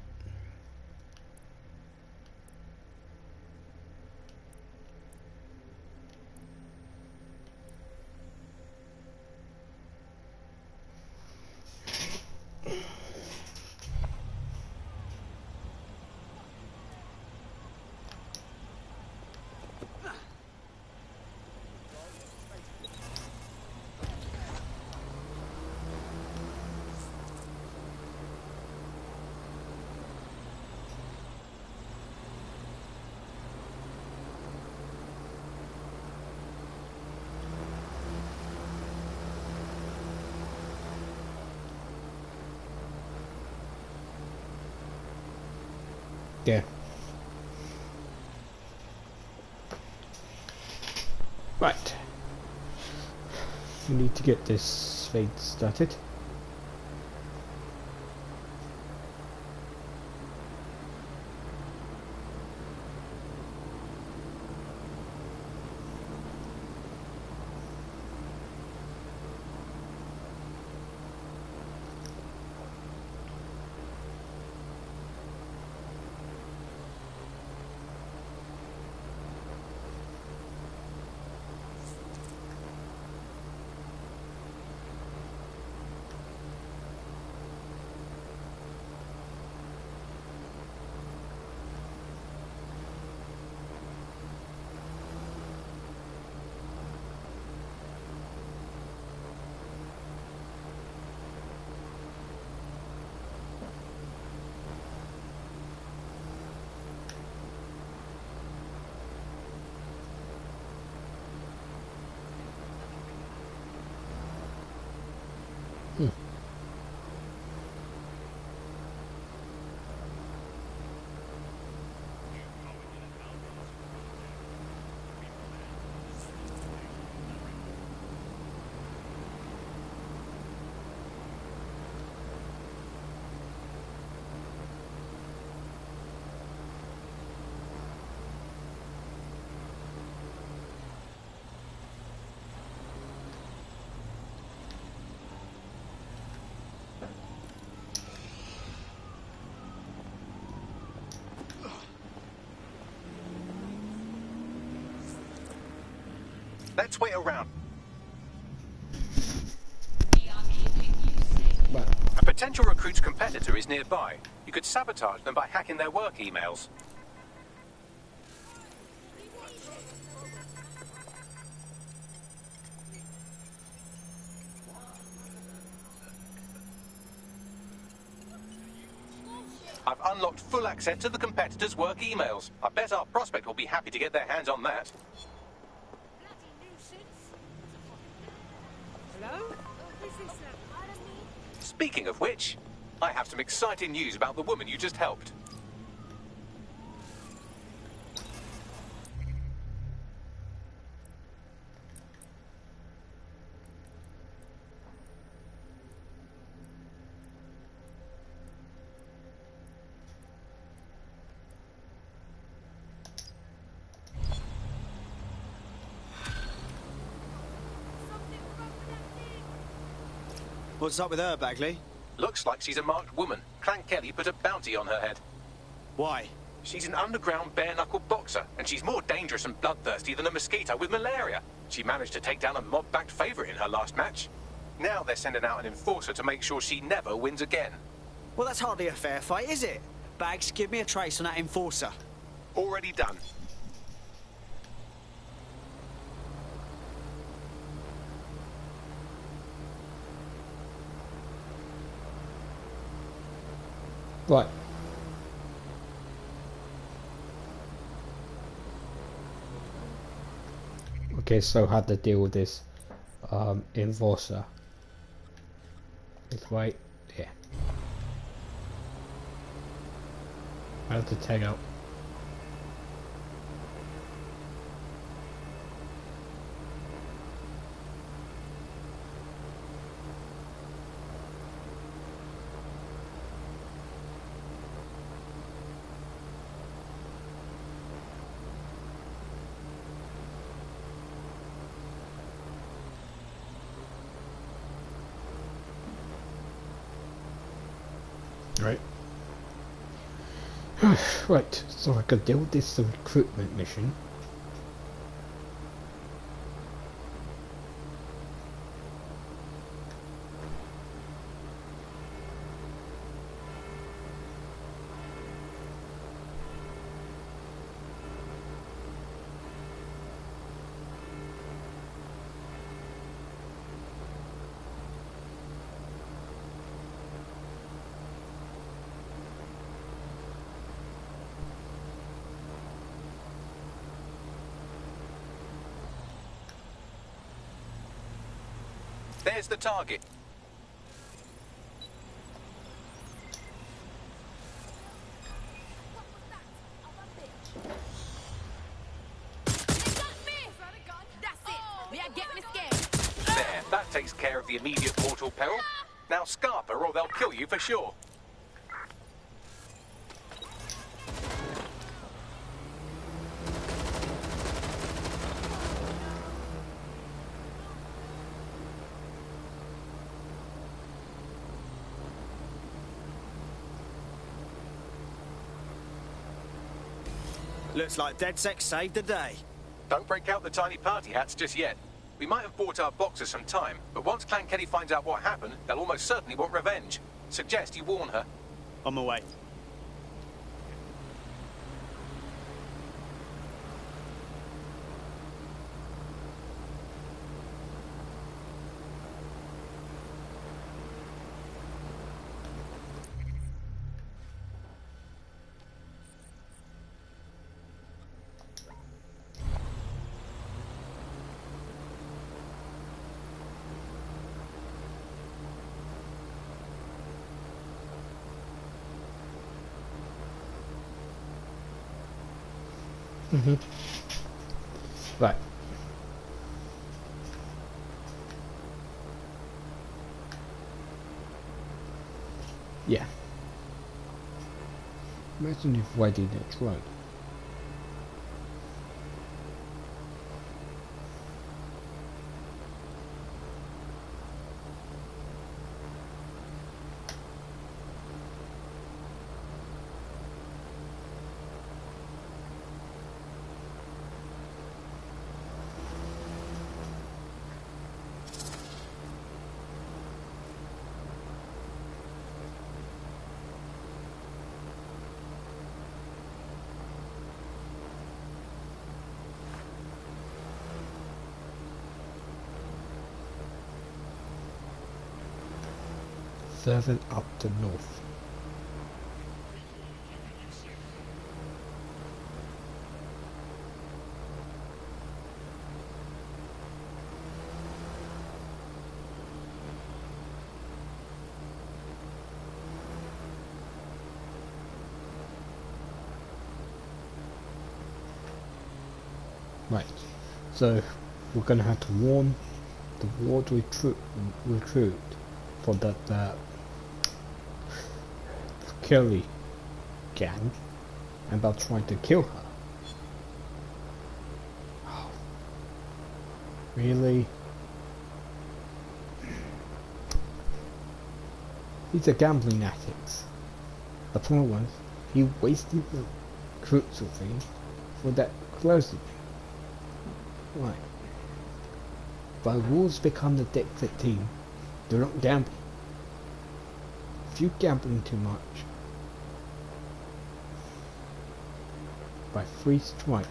A: Yeah. Right. We need to get this fade started.
B: Let's wait around.
A: Well,
B: A potential recruit's competitor is nearby. You could sabotage them by hacking their work emails. I've unlocked full access to the competitor's work emails. I bet our prospect will be happy to get their hands on that.
Q: Hello?
B: Speaking of which, I have some exciting news about the woman you just helped.
D: What's up with her, Bagley?
B: Looks like she's a marked woman. Clank Kelly put a bounty on her head.
D: Why?
B: She's an underground bare-knuckle boxer, and she's more dangerous and bloodthirsty than a mosquito with malaria. She managed to take down a mob-backed favourite in her last match. Now they're sending out an enforcer to make sure she never wins again.
D: Well, that's hardly a fair fight, is it? Bags, give me a trace on that enforcer.
B: Already done.
A: right. Okay, so how to deal with this enforcer? It's right here. How to take out. Right. Right, so I could deal with this recruitment mission.
B: There's the target. There, that takes care of the immediate mortal peril. Now scarper or they'll kill you for sure.
D: Looks like DedSec saved the day.
B: Don't break out the tiny party hats just yet. We might have bought our boxers some time, but once Clan Kenny finds out what happened, they'll almost certainly want revenge. Suggest you warn her.
D: On my way.
A: Right. Yeah. Imagine if I did it right. Further up the north. Right, so we're gonna have to warn the ward recruit for that Kelly gang about trying to kill her. Oh, really? These are gambling addicts. The point was, he wasted the crucial thing for that closing. Right. By rules become the Dixit team, they're not gambling. If you gambling too much, by free strike.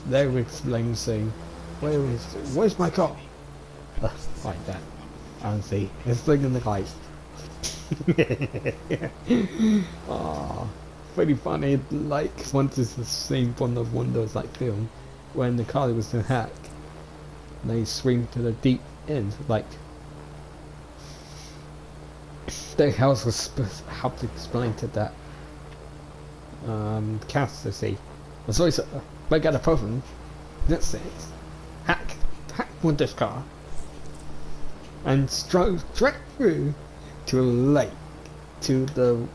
A: They will explain saying, where's my car? Like that. And see, it's thing in the kite. Ah, pretty funny. Like once it's the scene from the Windows like film when the car was in hack, they swing to the deep end. Like the house was supposed to help to explain to that cast to see. So I got a problem. That's it. Hack with this car and drove straight through to a lake, to the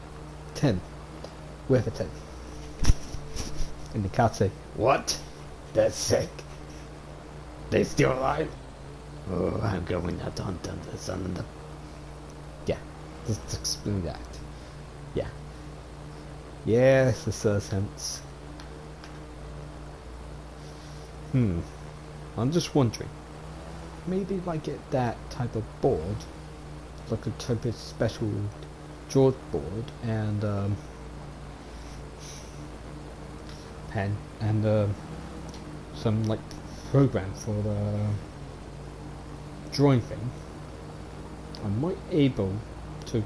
A: tent, with a tent. And the cat say, "What? They're sick. They still alive? Oh, I'm going out to hunt them. The sun and the..." Yeah, just explain that. Yeah. Yes, this makes sense. I'm just wondering, maybe if I get that type of board, like a type of special George board and pen and some like program for the drawing thing, I might able to,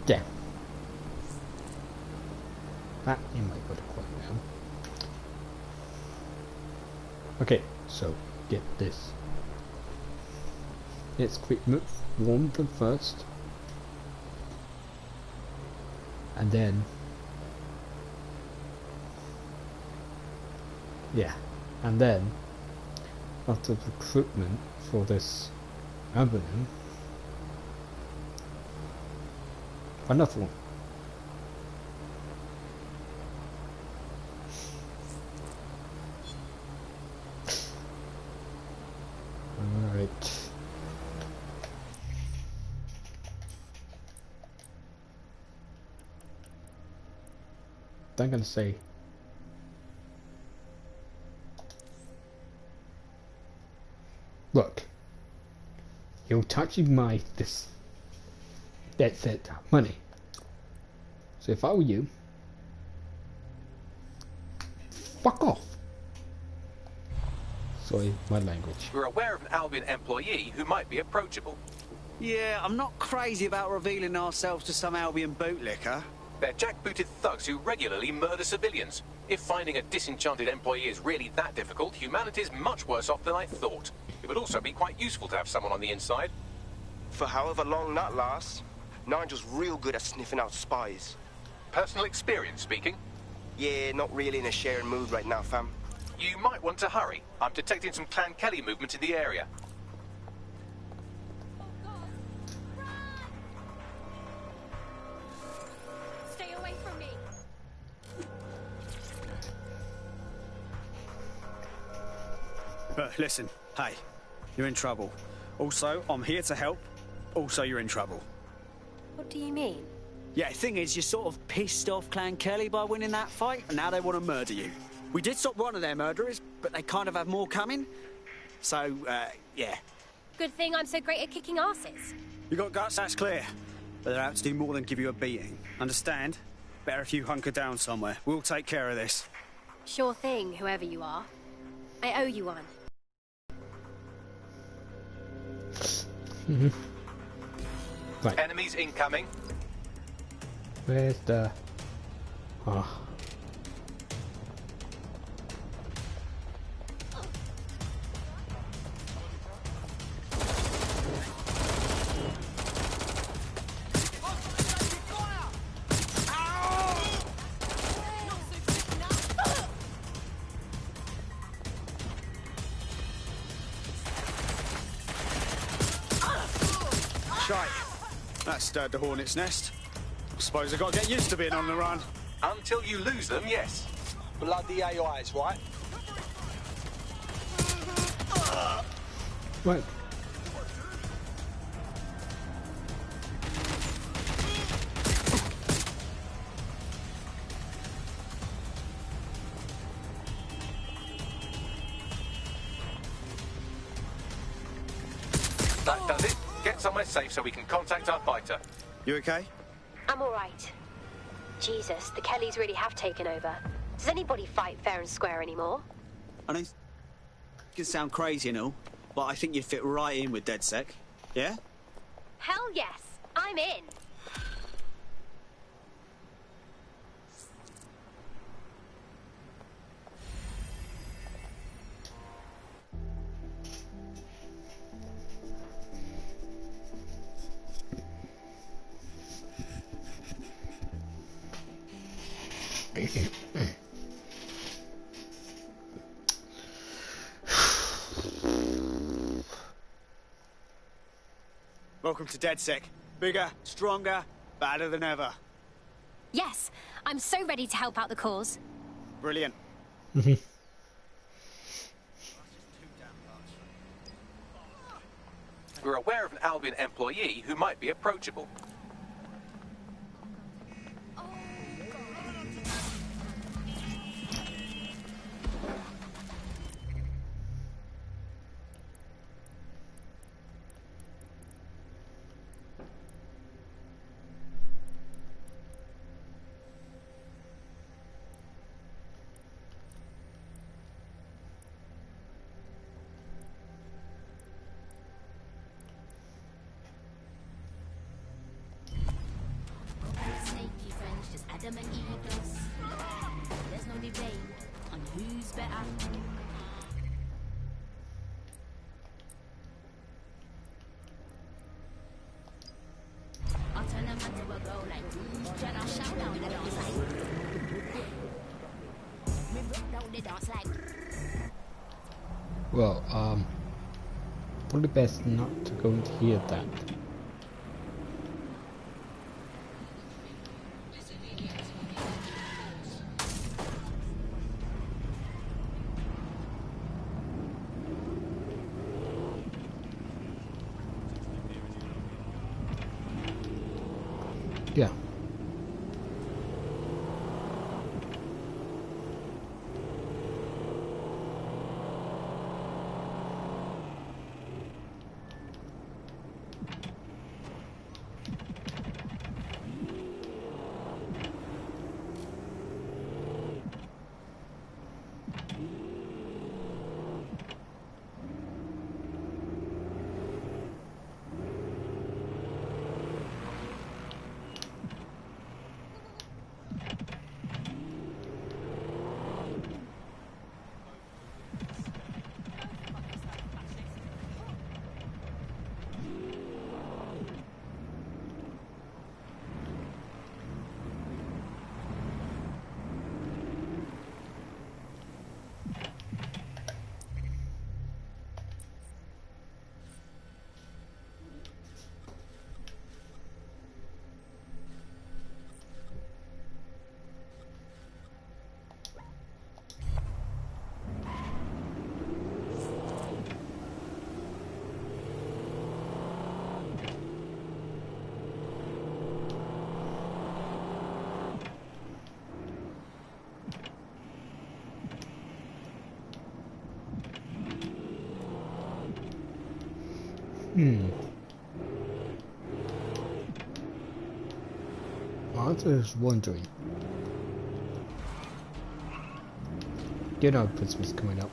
A: yeah, that you might put it quite well. Okay, so get this. Let's quick move warm them first, and then yeah, and then after the recruitment for this avenue, another one. Alright. I'm gonna say look, you're touching my that's it, money. So if I were you, fuck off. Sorry, my language.
B: We're aware of an Albion employee who might be approachable.
D: Yeah, I'm not crazy about revealing ourselves to some Albion bootlicker.
B: They're jackbooted thugs who regularly murder civilians. If finding a disenchanted employee is really that difficult, humanity's much worse off than I thought. It would also be quite useful to have someone on the inside.
I: For however long that lasts, Nigel's real good at sniffing out spies.
B: Personal experience speaking?
I: Yeah, not really in a sharing mood right now, fam.
B: You might want to hurry. I'm detecting some Clan Kelly movement in the area.
F: Stay away from me.
D: But listen, hey, you're in trouble. Also, I'm here to help. Also, you're in trouble.
F: What do you mean?
D: Yeah, thing is, you're sort of pissed off Clan Kelly by winning that fight, and now they want to murder you. We did stop one of their murderers, but they kind of have more coming. So, yeah.
F: Good thing I'm so great at kicking asses.
D: You got guts, that's clear. But they're out to do more than give you a beating. Understand? Better if you hunker down somewhere. We'll take care of this.
F: Sure thing, whoever you are. I owe you one.
A: Right.
B: Enemies incoming.
A: Where's the... Oh.
G: That stirred the hornet's nest. I suppose I got to get used to being on the run.
B: Until you lose them, yes.
I: Bloody AIs, right?
A: Right.
B: That does it. Get somewhere safe so we can contact our fighter.
G: You okay?
F: I'm all right.
Q: Jesus, the Kellys really have taken over. Does anybody fight fair and square anymore?
D: I know it can sound crazy and all, but I think you'd fit right in with DedSec. Yeah?
Q: Hell yes, I'm in.
D: Welcome to DedSec. Bigger, stronger, badder than ever.
Q: Yes, I'm so ready to help out the cause.
D: Brilliant.
B: We're aware of an Albion employee who might be approachable.
S: Snaky friends, just Adam and Eve. There's no debate on who's better. I'll turn them into a girl like Jen, I'll shout down the dance like me broke down the dance like.
A: Well, probably best not to go into hear that. Yeah. I was just wondering. You know Christmas coming up.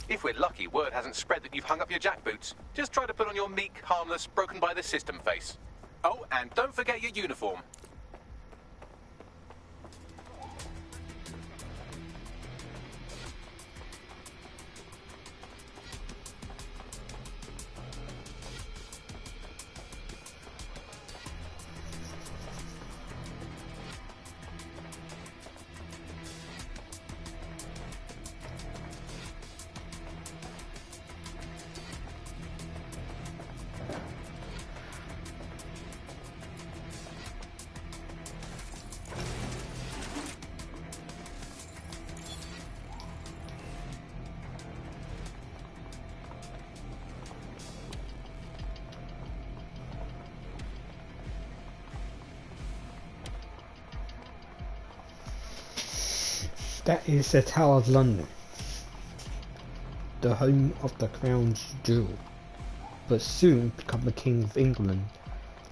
B: If we're lucky, word hasn't spread that you've hung up your jackboots. Just try to put on your meek, harmless, broken by the system face. Oh, and don't forget your uniform.
A: That is the Tower of London, the home of the Crown's jewel, but soon become the King of England.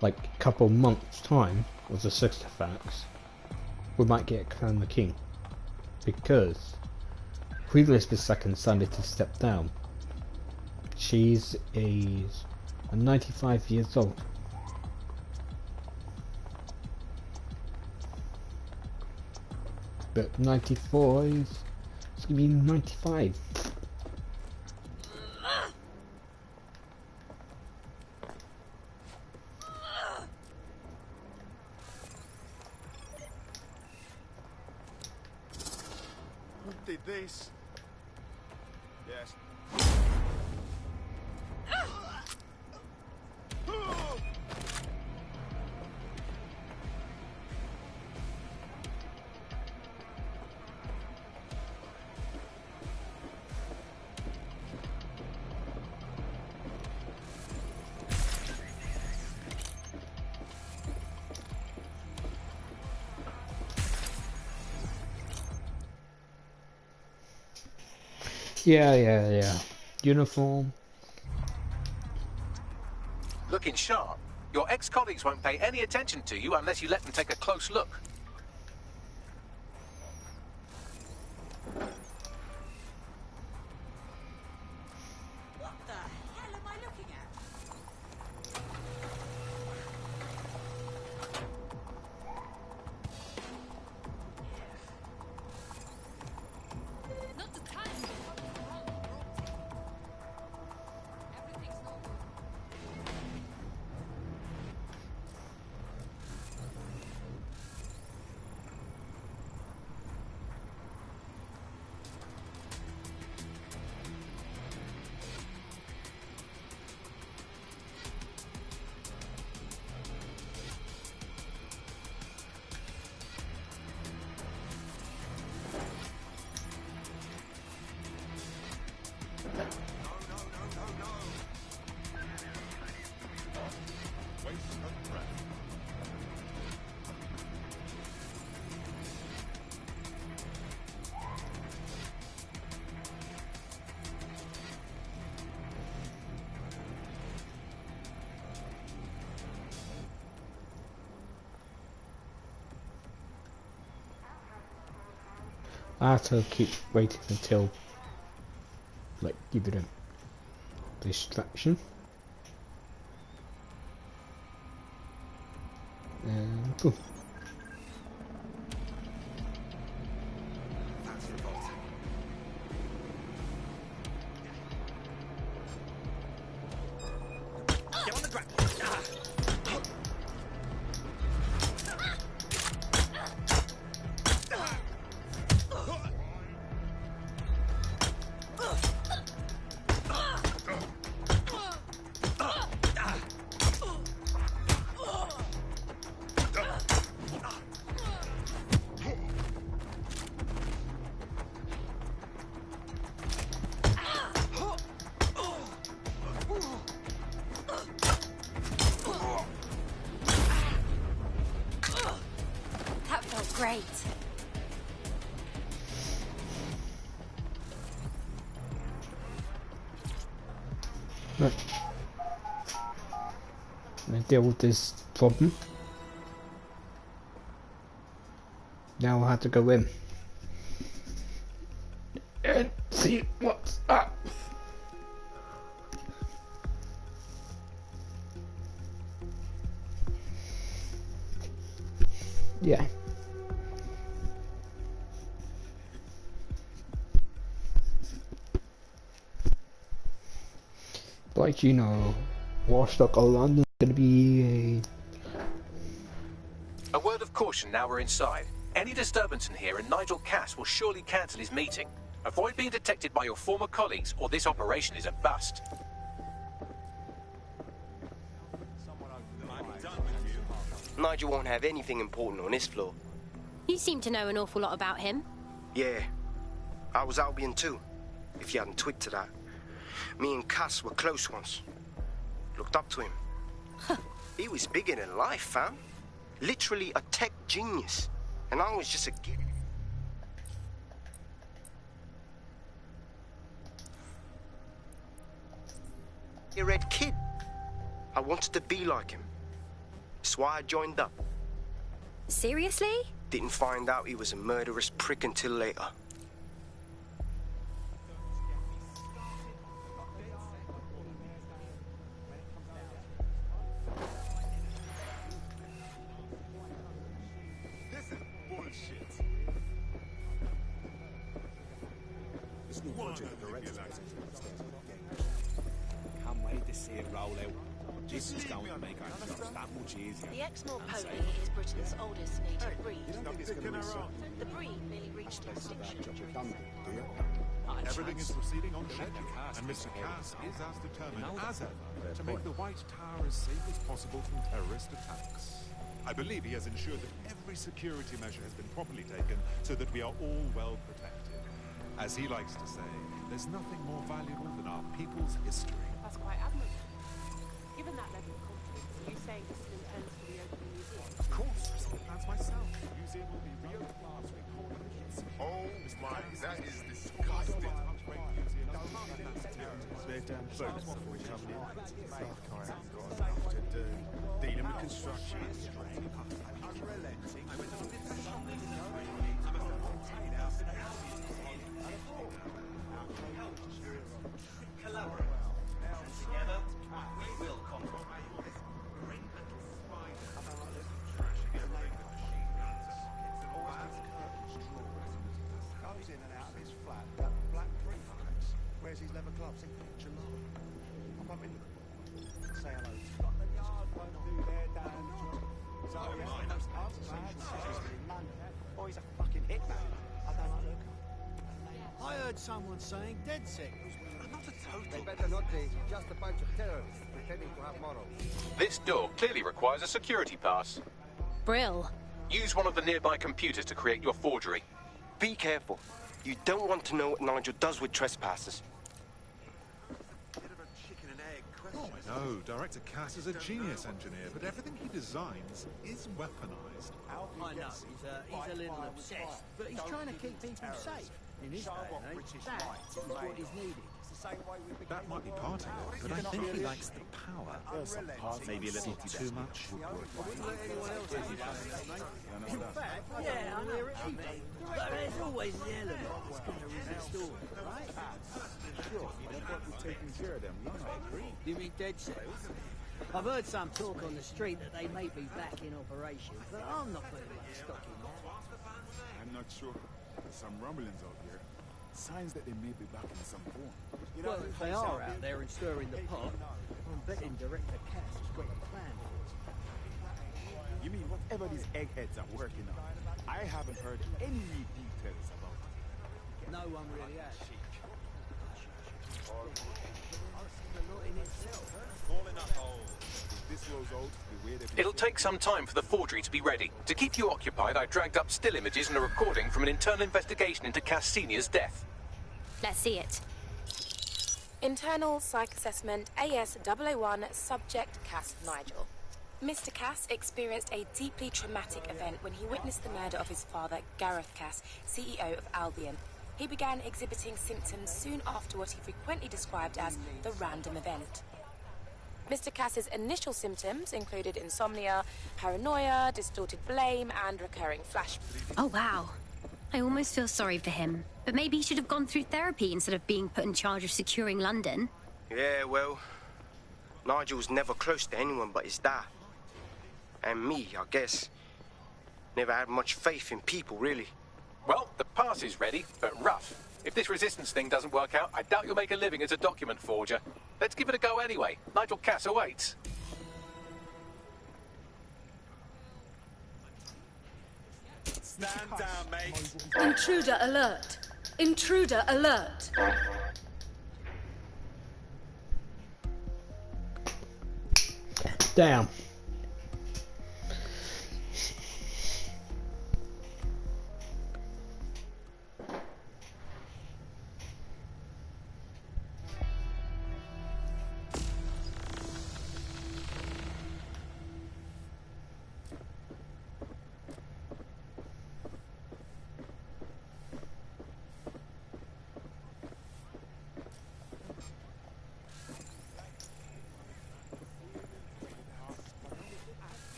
A: Like a couple of months' time, was the sixth facts. We might get crowned the king, because Queen Elizabeth II decided to step down. She's 95 years old. But 94 is, it's gonna be 95.
G: Who did this? Yes.
A: Yeah. Uniform.
B: Looking sharp. Your ex-colleagues won't pay any attention to you unless you let them take a close look.
S: What the hell am I looking at?
C: Not the time. Everything's normal.
A: I have to keep waiting until, like, give it a distraction. And boom.
Q: That felt great.
A: Right. I'm gonna deal with this problem. Now I'll have to go in and see what's up. Yeah. Like you know, Watchdog London is gonna be
B: A word of caution now we're inside. Any disturbance in here and Nigel Cass will surely cancel his meeting. Avoid being detected by your former colleagues or this operation is a bust.
I: Nigel won't have anything important on this floor.
Q: You seem to know an awful lot about him.
I: Yeah, I was Albion too, if you hadn't twigged to that. Me and Cass were close once. Looked up to him. He was bigger than life, fam. Literally a tech genius. And I was just a kid. A red kid. I wanted to be like him. That's why I joined up.
Q: Seriously?
I: Didn't find out he was a murderous prick until later.
T: Can't wait to see it roll out. This is going to make our jobs that much easier.
L: The Exmoor pony is Britain's oldest native breed. The breed nearly reached extinction during
U: Everything is proceeding on schedule, and Mr. Cass is as determined as ever to make the White Tower as safe as possible from terrorist attacks. I believe he has ensured that every security measure has been properly taken so that we are all well protected. As he likes to say, there's nothing more valuable than our people's history.
N: That's quite admirable. Given that level of confidence, are you saying this is intended to reopen the museum?
U: Of course, that's myself. The museum will be reopened last week.
H: Oh my, that is disgusting.
G: They're damn folks before we come in. South Kai hasn't got enough to do. Dealing with construction. Wears his leather gloves in July. I'm up in. Say hello. Scotland Yard won't do their damn job. So yes, the most bad seriously in London. Oh, he's a fucking hitman. I don't like Luca.
V: I heard someone saying dead sick.
H: Not a total.
V: They better not be. Just a bunch of terrorists pretending to have morals.
B: This door clearly requires a security pass.
Q: Brill.
B: Use one of the nearby computers to create your forgery.
I: Be careful. You don't want to know what Nigel does with trespassers.
U: Oh, I know. Director Cass is a genius engineer, but everything he designs is weaponized.
V: I know, he's a little obsessed, but he's trying to keep people safe. In his day and age, that is what is needed.
U: That might be part of it, but I think he likes the power. Maybe a little too much.
V: In fact, yeah, I know it. But there's always the element that's going to resist all, right? Sure, I thought we're taking care of them. You mean dead set? I've heard some talk on the street that they may be back in operation, but I'm not putting much stock in that.
X: I'm not sure. There's some rumblings out here. Signs that they may be back in some form.
V: Well, if they are out there and stirring the pot, I'm betting Director Cass has got a plan for us.
X: You mean whatever these eggheads are working on? I haven't heard any details about it.
V: No one really has.
X: If this rolls out the way that
B: It'll take some time for the forgery to be ready. To keep you occupied, I dragged up still images and a recording from an internal investigation into Cass Sr.'s death.
Q: Let's see it.
E: Internal Psych Assessment AS001 Subject Cass Nigel. Mr. Cass experienced a deeply traumatic event when he witnessed the murder of his father, Gareth Cass, CEO of Albion. He began exhibiting symptoms soon after what he frequently described as the random event. Mr. Cass's initial symptoms included insomnia, paranoia, distorted blame, and recurring flashbacks.
Q: Oh, wow. I almost feel sorry for him. But maybe he should have gone through therapy instead of being put in charge of securing London.
I: Yeah, well, Nigel's never close to anyone but his dad. And me, I guess. Never had much faith in people, really.
B: Well, the pass is ready, but rough. If this resistance thing doesn't work out, I doubt you'll make a living as a document forger. Let's give it a go anyway. Nigel Cass awaits.
X: stand down, mate.
J: Intruder alert. Intruder alert.
A: Damn.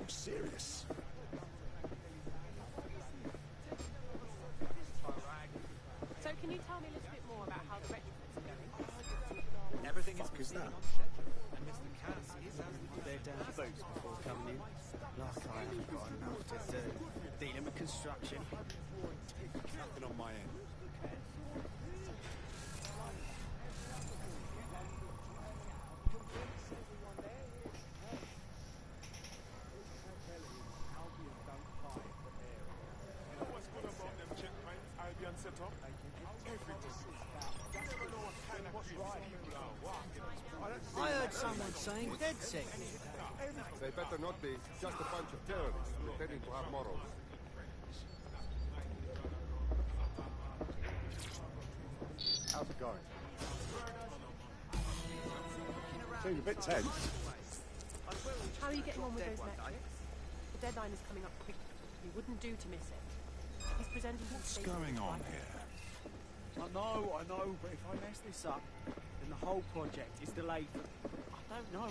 X: Serious.
N: So can you tell me a little bit more about how the retrofits are going?
V: Everything is proceeding on schedule, and Mr. Cass is they're down boots before coming in. Like I haven't got enough to do. Dealing with construction.
X: Nothing on my end.
V: I heard someone saying dead sick.
H: They better not be. Just a bunch of terrorists pretending to have morals. How's it going?
X: Seems a bit tense.
N: How are you getting on with those metrics? The deadline is coming up quickly. You wouldn't do to miss it. He's presenting his
U: What's
N: statement
U: going on
N: twice.
U: here?
V: I know, but if I mess this up, then the whole project is delayed for... I don't know.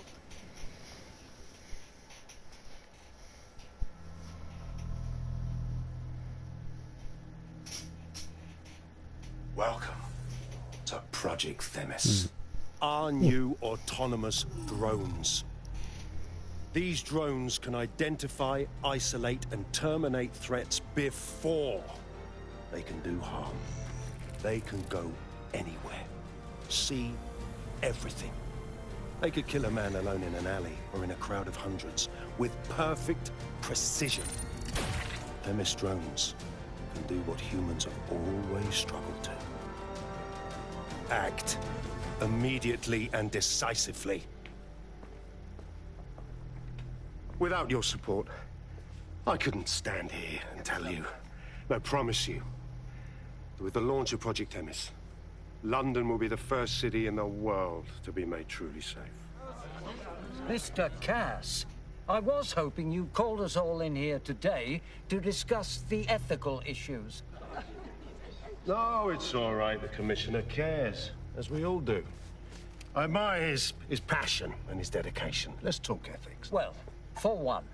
K: Welcome to Project Themis.
W: Our new autonomous drones. These drones can identify, isolate, and terminate threats before they can do harm. They can go anywhere, see everything. They could kill a man alone in an alley or in a crowd of hundreds with perfect precision. Themis drones can do what humans have always struggled to. Act immediately and decisively. Without your support, I couldn't stand here and tell you. I promise you, with the launch of Project Themis, London will be the first city in the world to be made truly safe.
Y: Mr. Cass, I was hoping you called us all in here today to discuss the ethical issues.
W: No, it's all right. The Commissioner cares, as we all do. I admire his passion and his dedication. Let's talk ethics.
Y: Well, for one,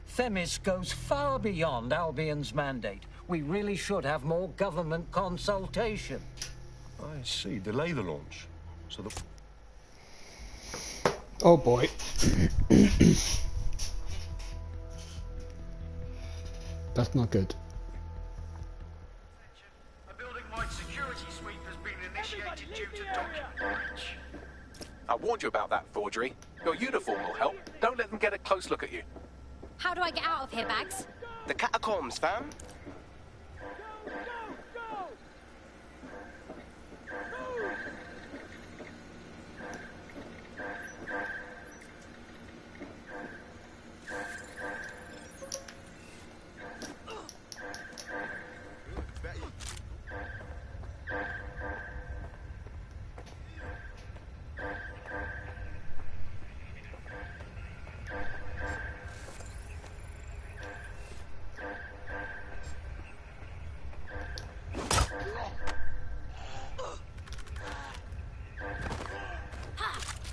Y: Themis goes far beyond Albion's mandate. We really should have more government consultation.
W: I see. Delay the launch, so that...
A: Oh boy. That's not good.
B: warned you about that forgery. Your uniform will help. Don't let them get a close look at you.
Q: How do I get out of here, Bags?
I: The catacombs, fam.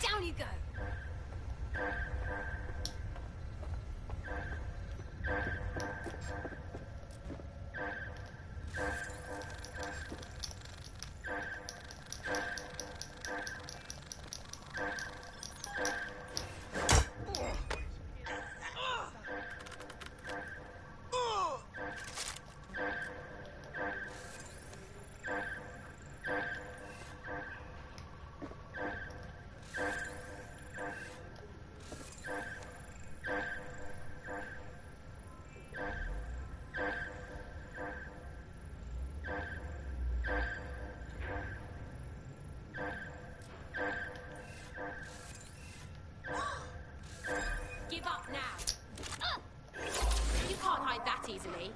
Q: Down you go. Give up now. You can't hide that easily.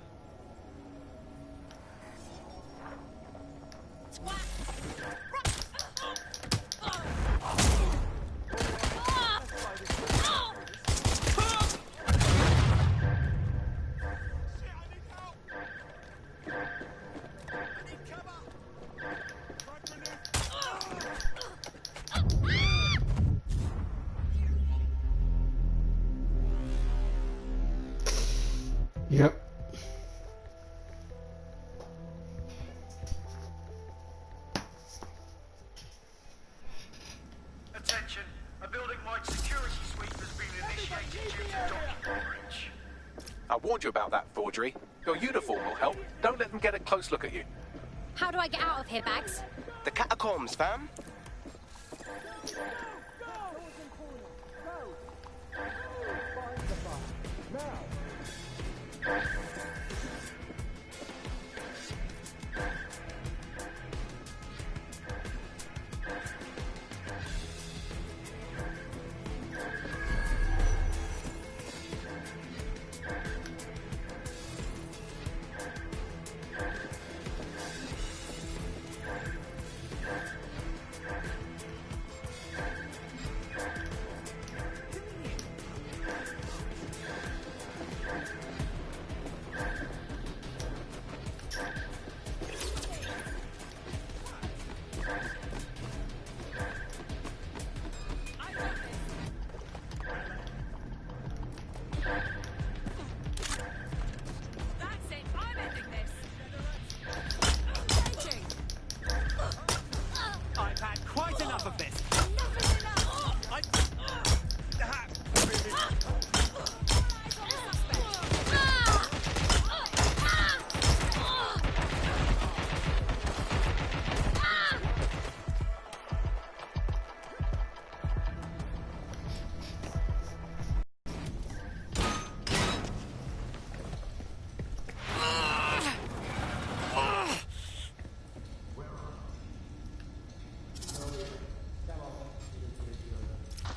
A: Yep.
F: Attention, a building-wide security sweep has been initiated due to document breach.
B: I warned you about that forgery. Your uniform will help. Don't let them get a close look at you.
Q: How do I get out of here, Bags?
I: The catacombs, fam.
T: I've had quite enough of this.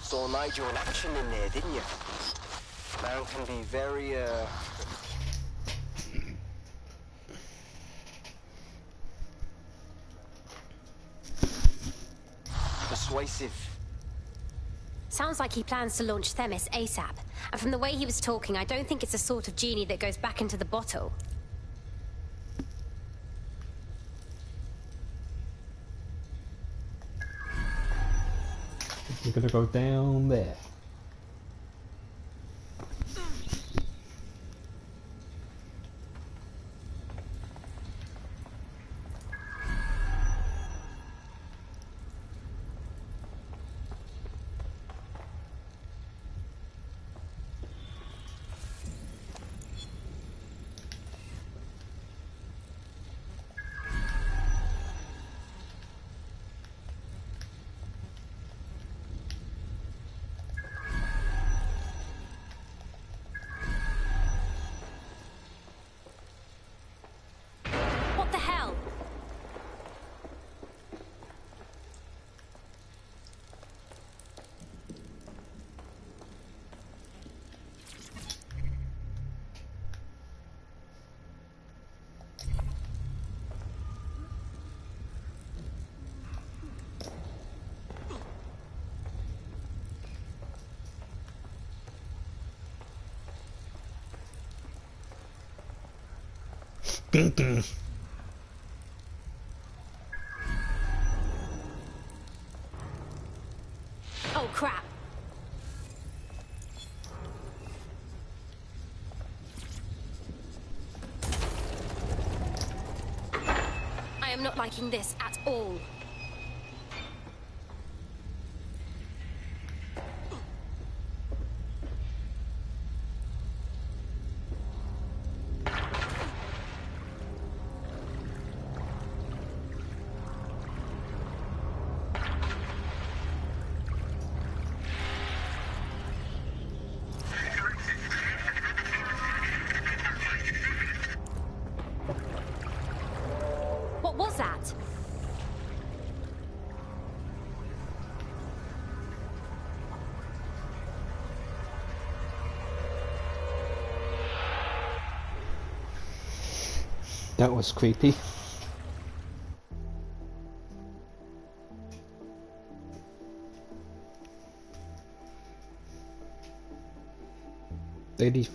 I: Saw Nigel in action in there, didn't you? Man can be very, persuasive.
Q: Sounds like he plans to launch Themis ASAP. And from the way he was talking, I don't think it's the sort of genie that goes back into the bottle.
A: We're gonna go down there.
Q: Oh crap. I am not liking this at all. What was that?
A: That was creepy. Lady.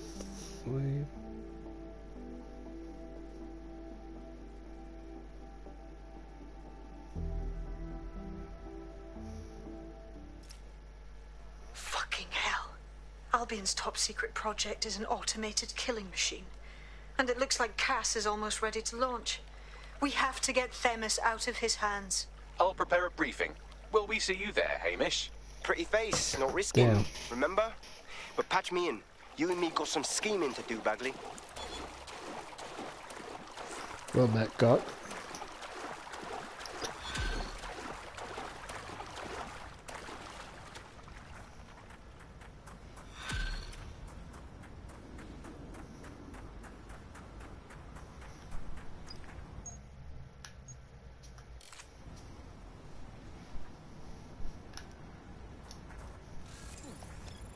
L: Fucking hell. Albion's top secret project is an automated killing machine. And it looks like Cass is almost ready to launch. We have to get Themis out of his hands.
B: I'll prepare a briefing. Will we see you there, Hamish?
I: Pretty face, no risking.
A: Yeah.
I: Remember? But patch me in. You and me got some scheming to do, Bagley.
A: Well met, God.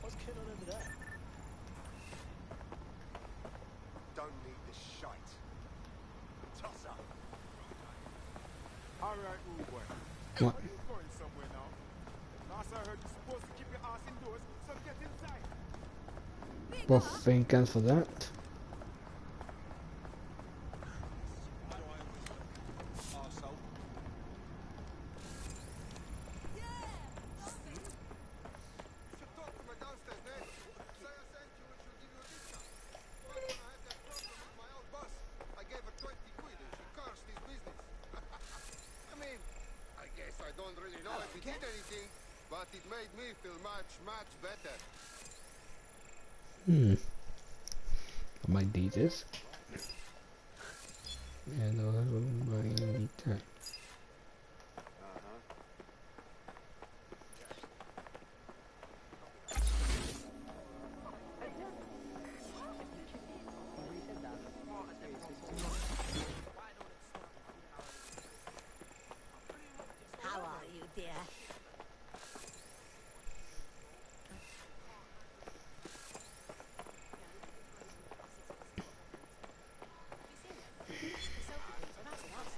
V: What's going on over there?
X: Don't need the shite. Toss up. All right, old boy.
A: What?
X: You're going somewhere now. Last I heard, you're supposed to keep your ass indoors, so get inside.
A: Well, thank God for that. I might need this. And I might need that.
S: How are you, dear?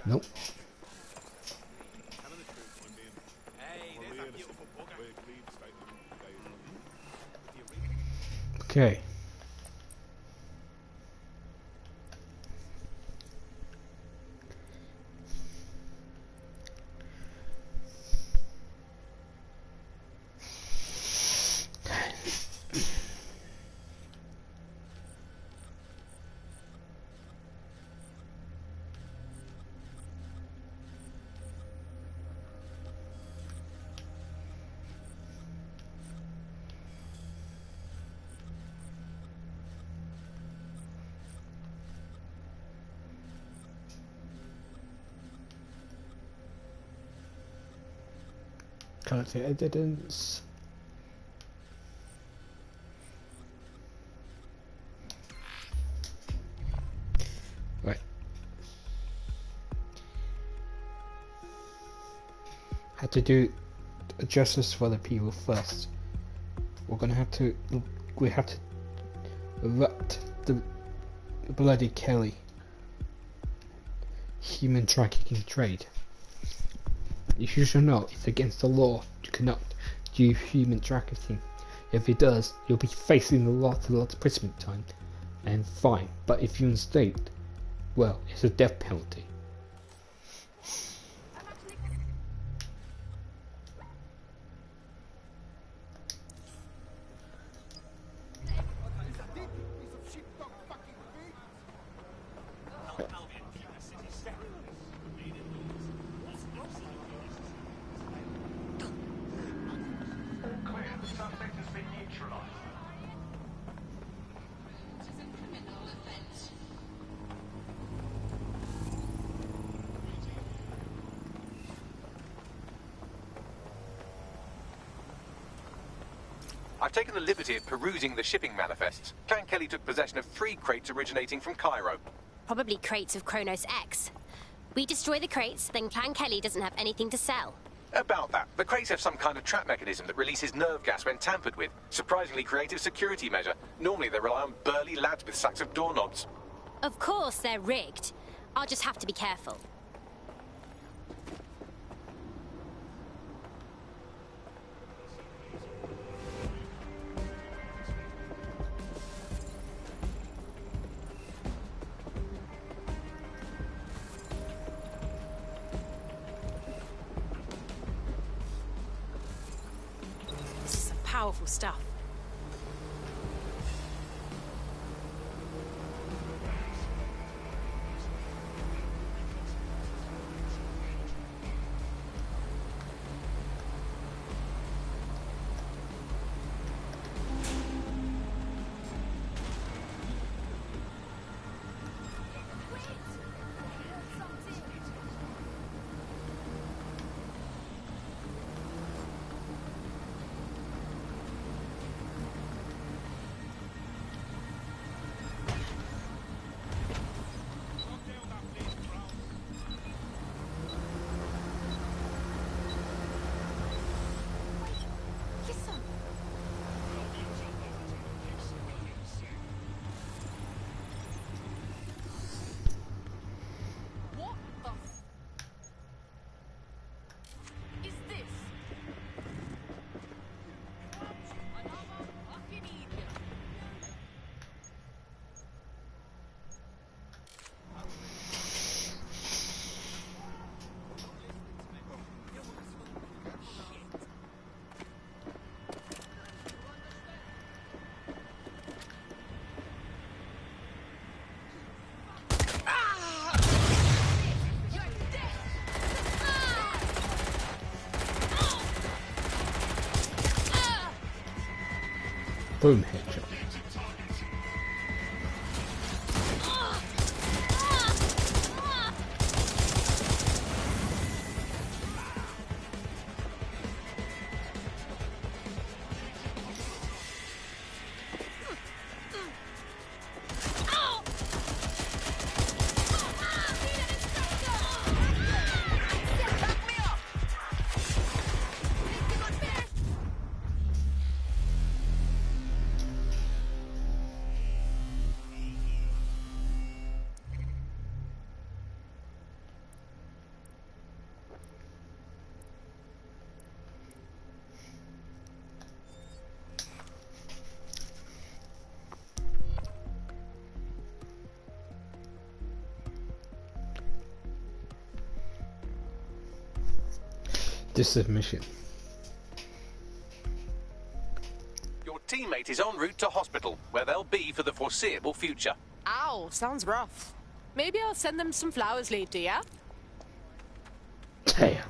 A: Nope. Okay. Can't see evidence. Right. Had to do justice for the people first. We have to erupt the bloody Kelly human trafficking trade. You should know it's against the law to conduct do human trafficking. If it does, you'll be facing a lot of imprisonment time and fine. But if you instate Well, it's a death penalty.
B: I've taken the liberty of perusing the shipping manifests. Clan Kelly took possession of 3 crates originating from Cairo.
Q: Probably crates of Kronos X. We destroy the crates, then Clan Kelly doesn't have anything to sell.
B: About that, the crates have some kind of trap mechanism that releases nerve gas when tampered with. Surprisingly creative security measure. Normally they rely on burly lads with sacks of doorknobs.
Q: Of course they're rigged. I'll just have to be careful.
E: Powerful stuff.
A: Boom, headshot. This is mission.
B: Your teammate is en route to hospital, where they'll be for the foreseeable future.
N: Ow, sounds rough. Maybe I'll send them some flowers later, yeah?
A: Damn.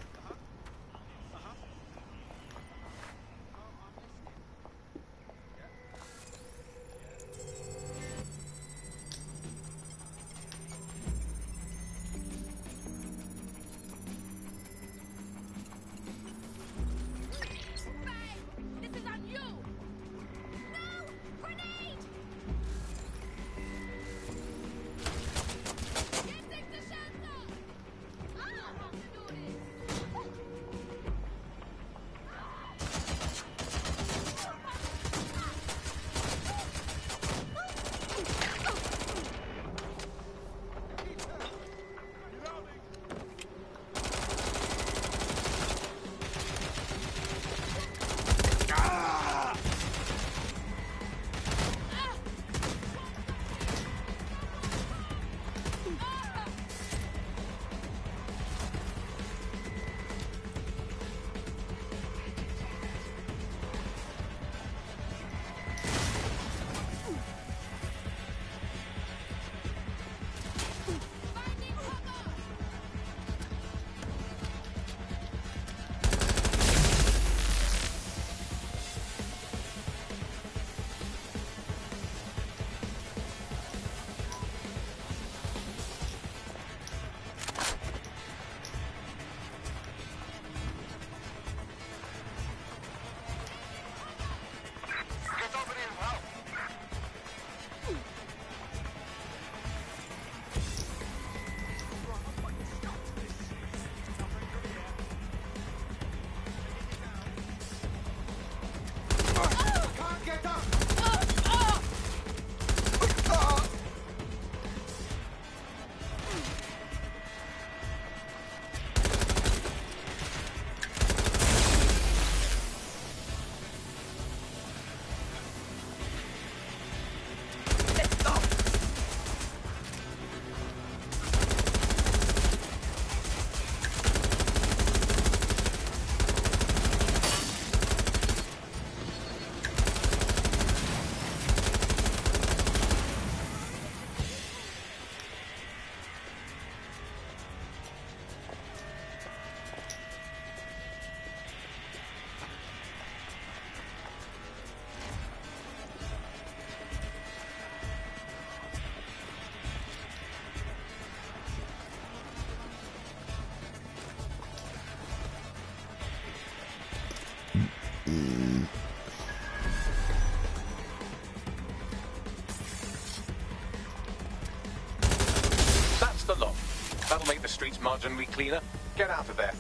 B: streets marginally cleaner. Get out of there.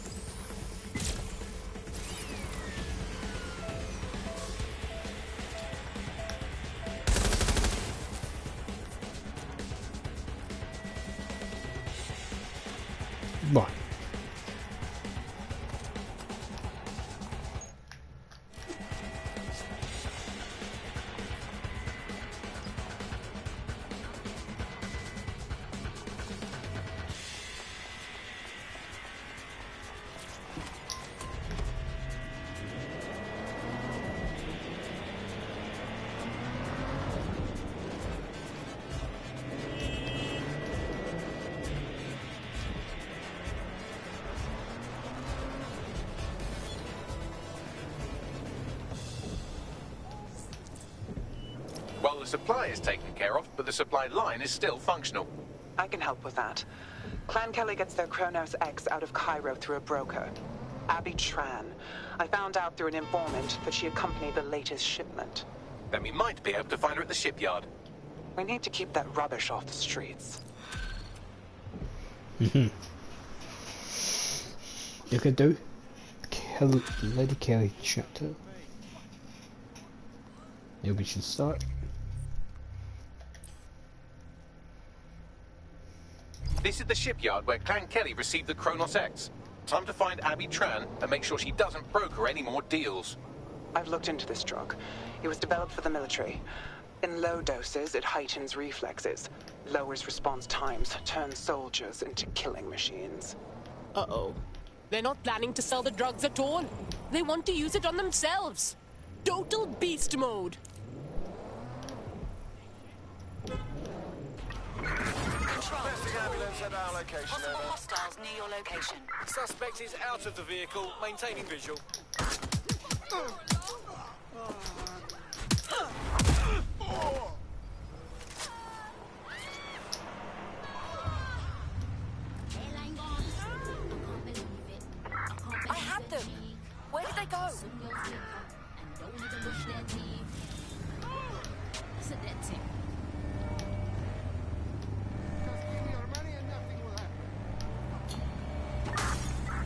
A: Right.
B: Well, the supply is taken care of, but the supply line is still functional.
D: I can help with that. Clan Kelly gets their Kronos X out of Cairo through a broker. Abby Tran. I found out through an informant that she accompanied the latest shipment.
B: Then we might be able to find her at the shipyard.
D: We need to keep that rubbish off the streets.
A: You could do Lady Kelly chapter. Maybe we should start.
B: This is the shipyard where Clan Kelly received the Kronos X. Time to find Abby Tran and make sure she doesn't broker any more deals.
D: I've looked into this drug. It was developed for the military. In low doses, it heightens reflexes, lowers response times, turns soldiers into killing machines.
N: Uh-oh. They're not planning to sell the drugs at all. They want to use it on themselves. Total beast mode.
I: Ambulance at our location.
M: Possible hostiles near your location.
I: Suspect is out of the vehicle, maintaining visual.
M: I had them. Where did they go?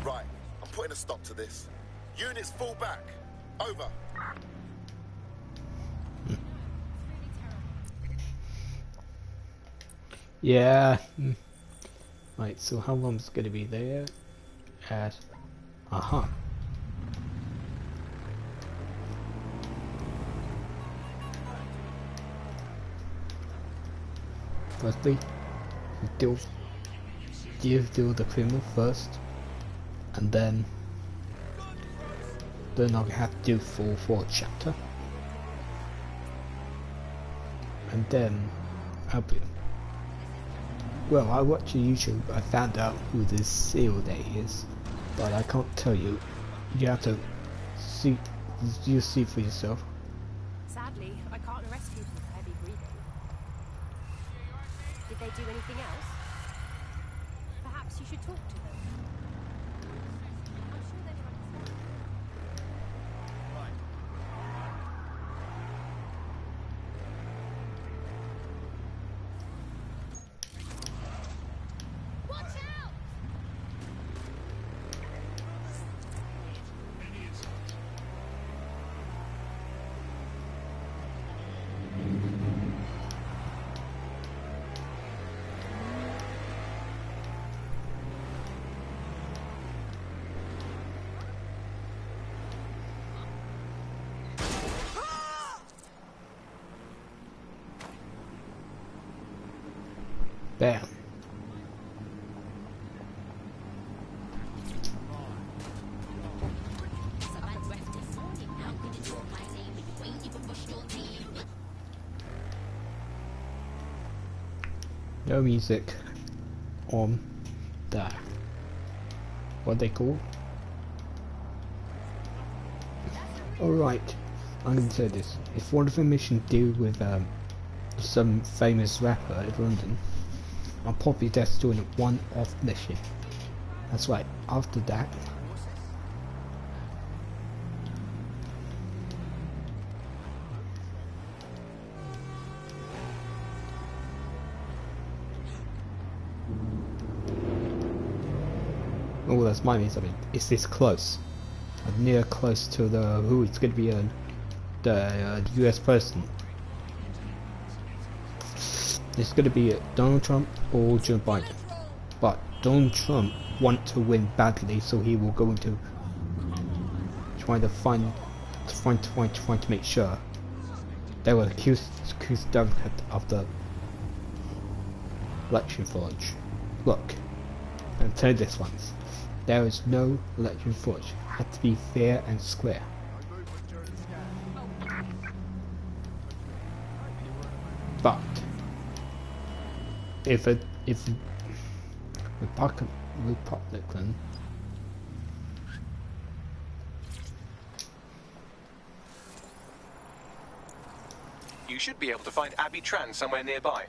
O: Right, I'm putting a stop to this. Units fall back. Over.
A: Yeah. Right, so how long's gonna be there? At Firstly, deal the criminal first, and then I'll have to do full 4th chapter, and then I'll be. Well, I watched YouTube. I found out who this seal day is, but I can't tell you. You have to see. You see for yourself.
Q: Sadly, I can't arrest people for heavy breathing. Did they do anything else? Perhaps you should talk to them. I'm sure they're trying to...
A: Bam. No music on that. What they call? Alright, I'm gonna say this. If one of the missions deal with some famous rapper in London, I'll probably just doing a one-off mission. That's right, after that Oh, that's my means. I mean, it's this close. Near close to the who is going to be the U.S. president. It's going to be Donald Trump or Joe Biden. But Donald Trump wants to win badly, so he will go into trying to make sure they will accuse Democrat of the election fraud. Look, I'll tell you this once. There is no election fraud. It had to be fair and square. But if Republican
B: You should be able to find Abby Tran somewhere nearby.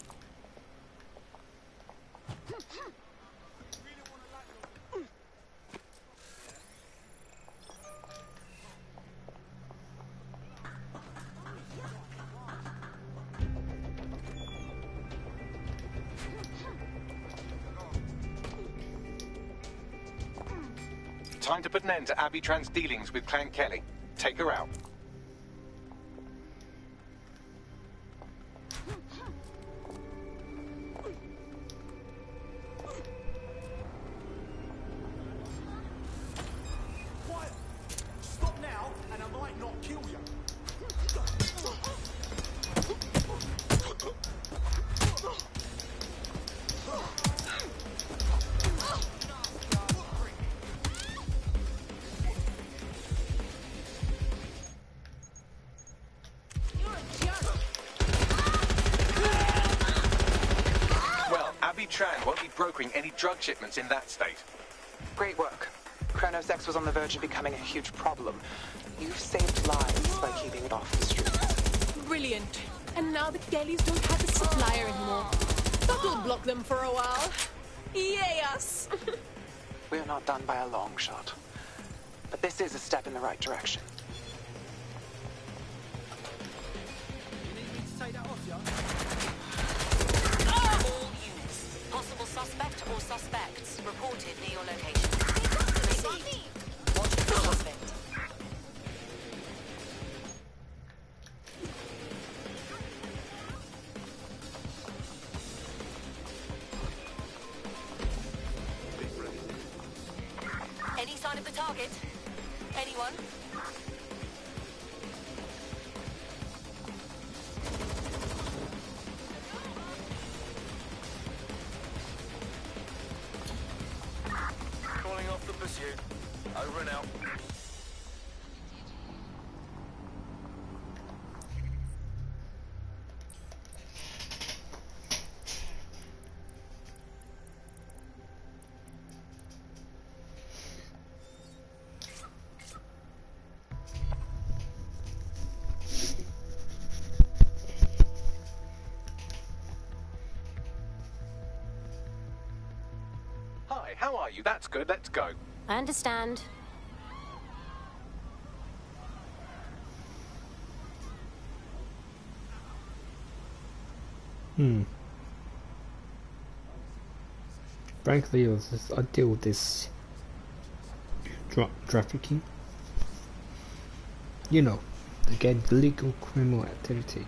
B: Time to put an end to Abby Tran's dealings with Clan Kelly. Take her out.
F: Quiet! Stop now, and I might not kill you.
B: Abby Tran won't be brokering any drug shipments in that state.
D: Great work. Kronos X was on the verge of becoming a huge problem. You've saved lives by keeping it off the street.
N: Brilliant. And now the Kellys don't have a supplier anymore. That'll block them for a while. Yay us!
D: We're not done by a long shot. But this is a step in the right direction.
V: You need me to take that off, yeah?
M: All units. Possible suspect or suspects reported near your location. Received. Watch the suspect. Any sign of the target? Anyone?
F: Calling off the pursuit. Over and out.
B: Hi, how are you? That's good. Let's go.
Q: I understand.
A: Frankly, I deal with this trafficking. You know, again, illegal criminal activity.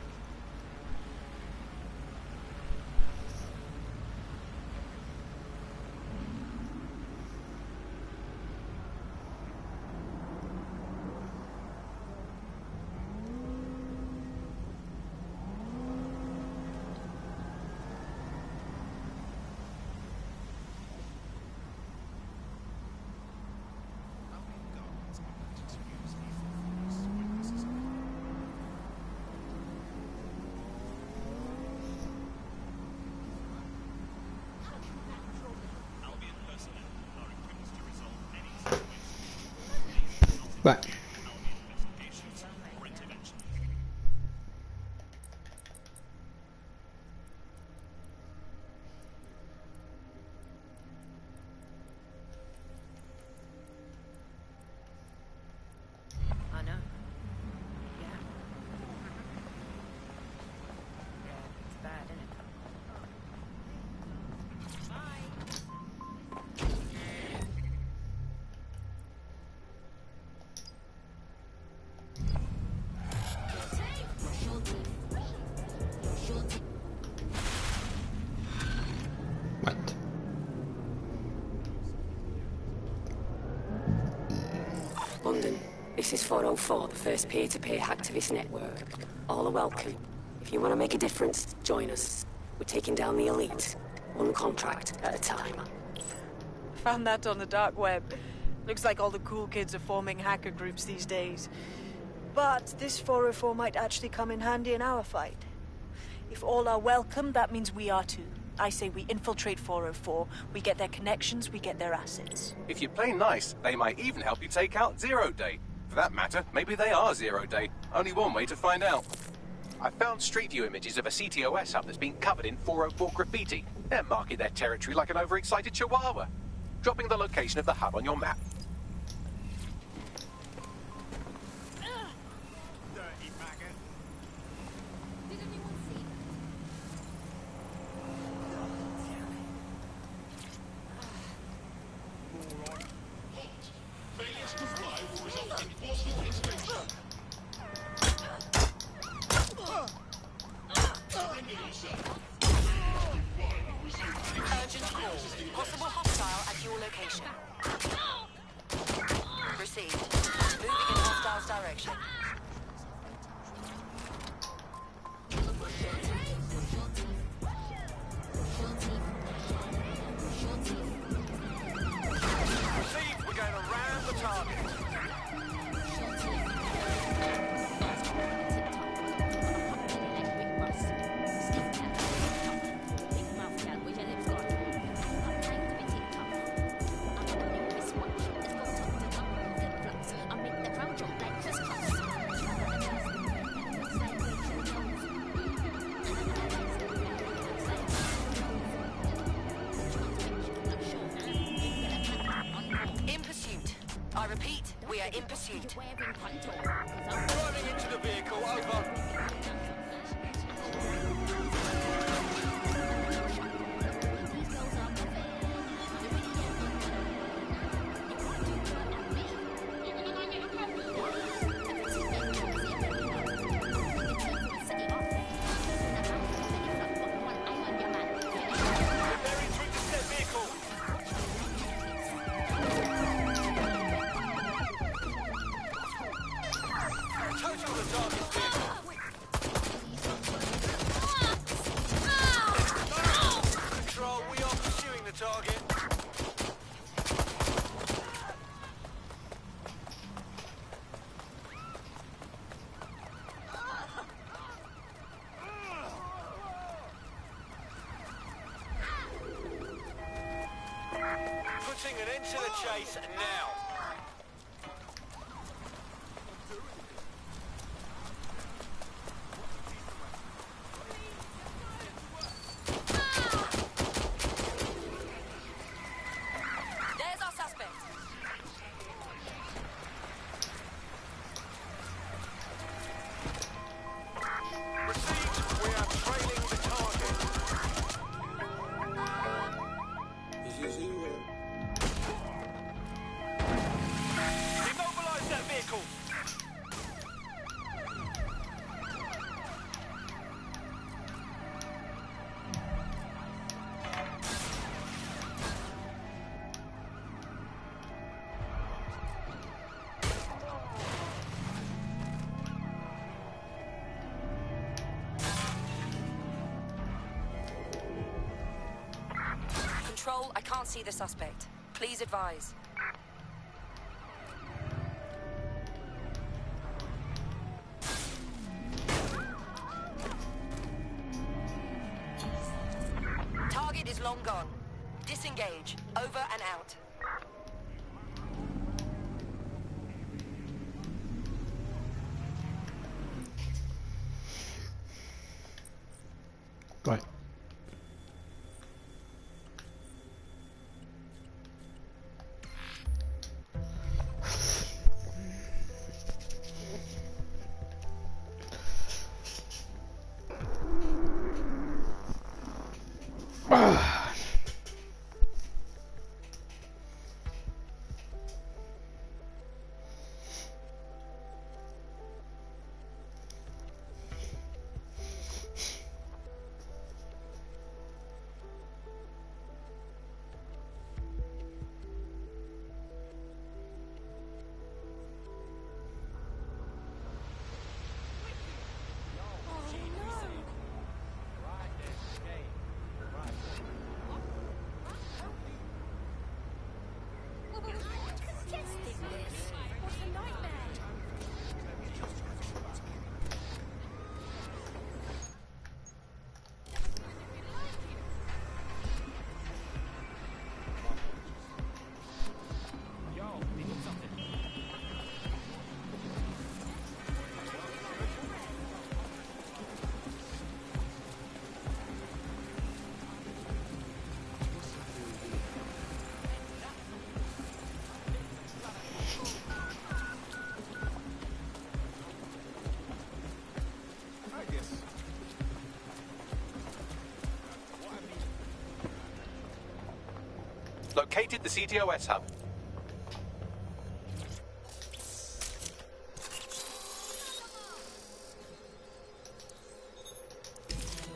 A: Right.
M: I know. Yeah. Yeah, it's bad, isn't it?
C: This is 404, the first peer-to-peer hacktivist network. All are welcome. If you want to make a difference, join us. We're taking down the elite, one contract at a time.
L: Found that on the dark web. Looks like all the cool kids are forming hacker groups these days. But this 404 might actually come in handy in our fight. If all are welcome, that means we are too. I say we infiltrate 404, we get their connections, we get their assets.
B: If you play nice, they might even help you take out Zero Day. For that matter, maybe they are Zero Day. Only one way to find out. I found Street View images of a CTOS hub that's been covered in 404 graffiti. They're marking their territory like an overexcited chihuahua. Dropping the location of the hub on your map.
M: Urgent call. Possible hostile at your location. Received. Moving in hostile's direction.
F: Received. We're going to ram the target.
M: In pursuit. I repeat, we are in pursuit.
F: Driving into the vehicle, over. Preparing to intercept vehicle. Total the target vehicle. Control, we are pursuing the target. Putting an end to the chase now.
M: There's our suspect.
F: Received, we are trailing the target. Immobilize that vehicle.
M: Control, I can't see the suspect. Please advise. Target is long gone. Disengage. Over and out.
A: Right.
B: located the CTOS hub.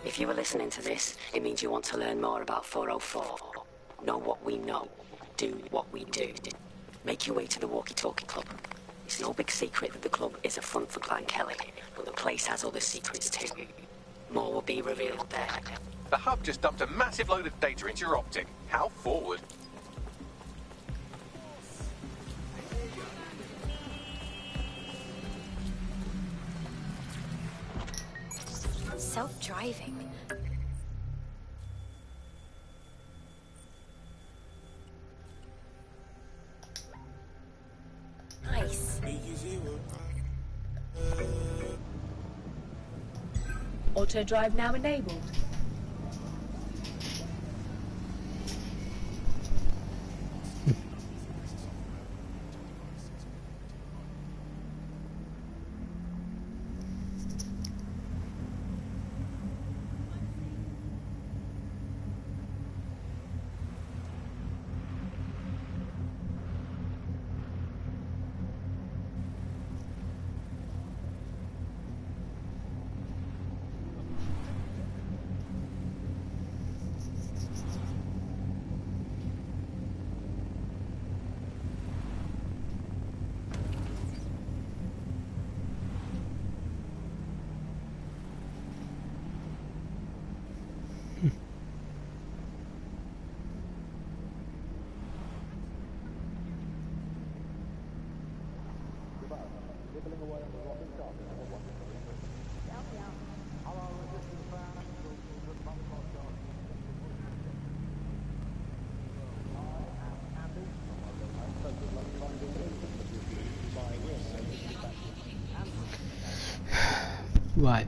C: If you were listening to this, it means you want to learn more about 404. Know what we know. Do what we do. Make your way to the Walkie-Talkie Club. It's no big secret that the club is a front for Clan Kelly, but the place has other secrets too. More will be revealed there.
B: The hub just dumped a massive load of data into your optic. How forward?
E: Self-driving. Nice.
G: Auto drive now enabled.
A: Right.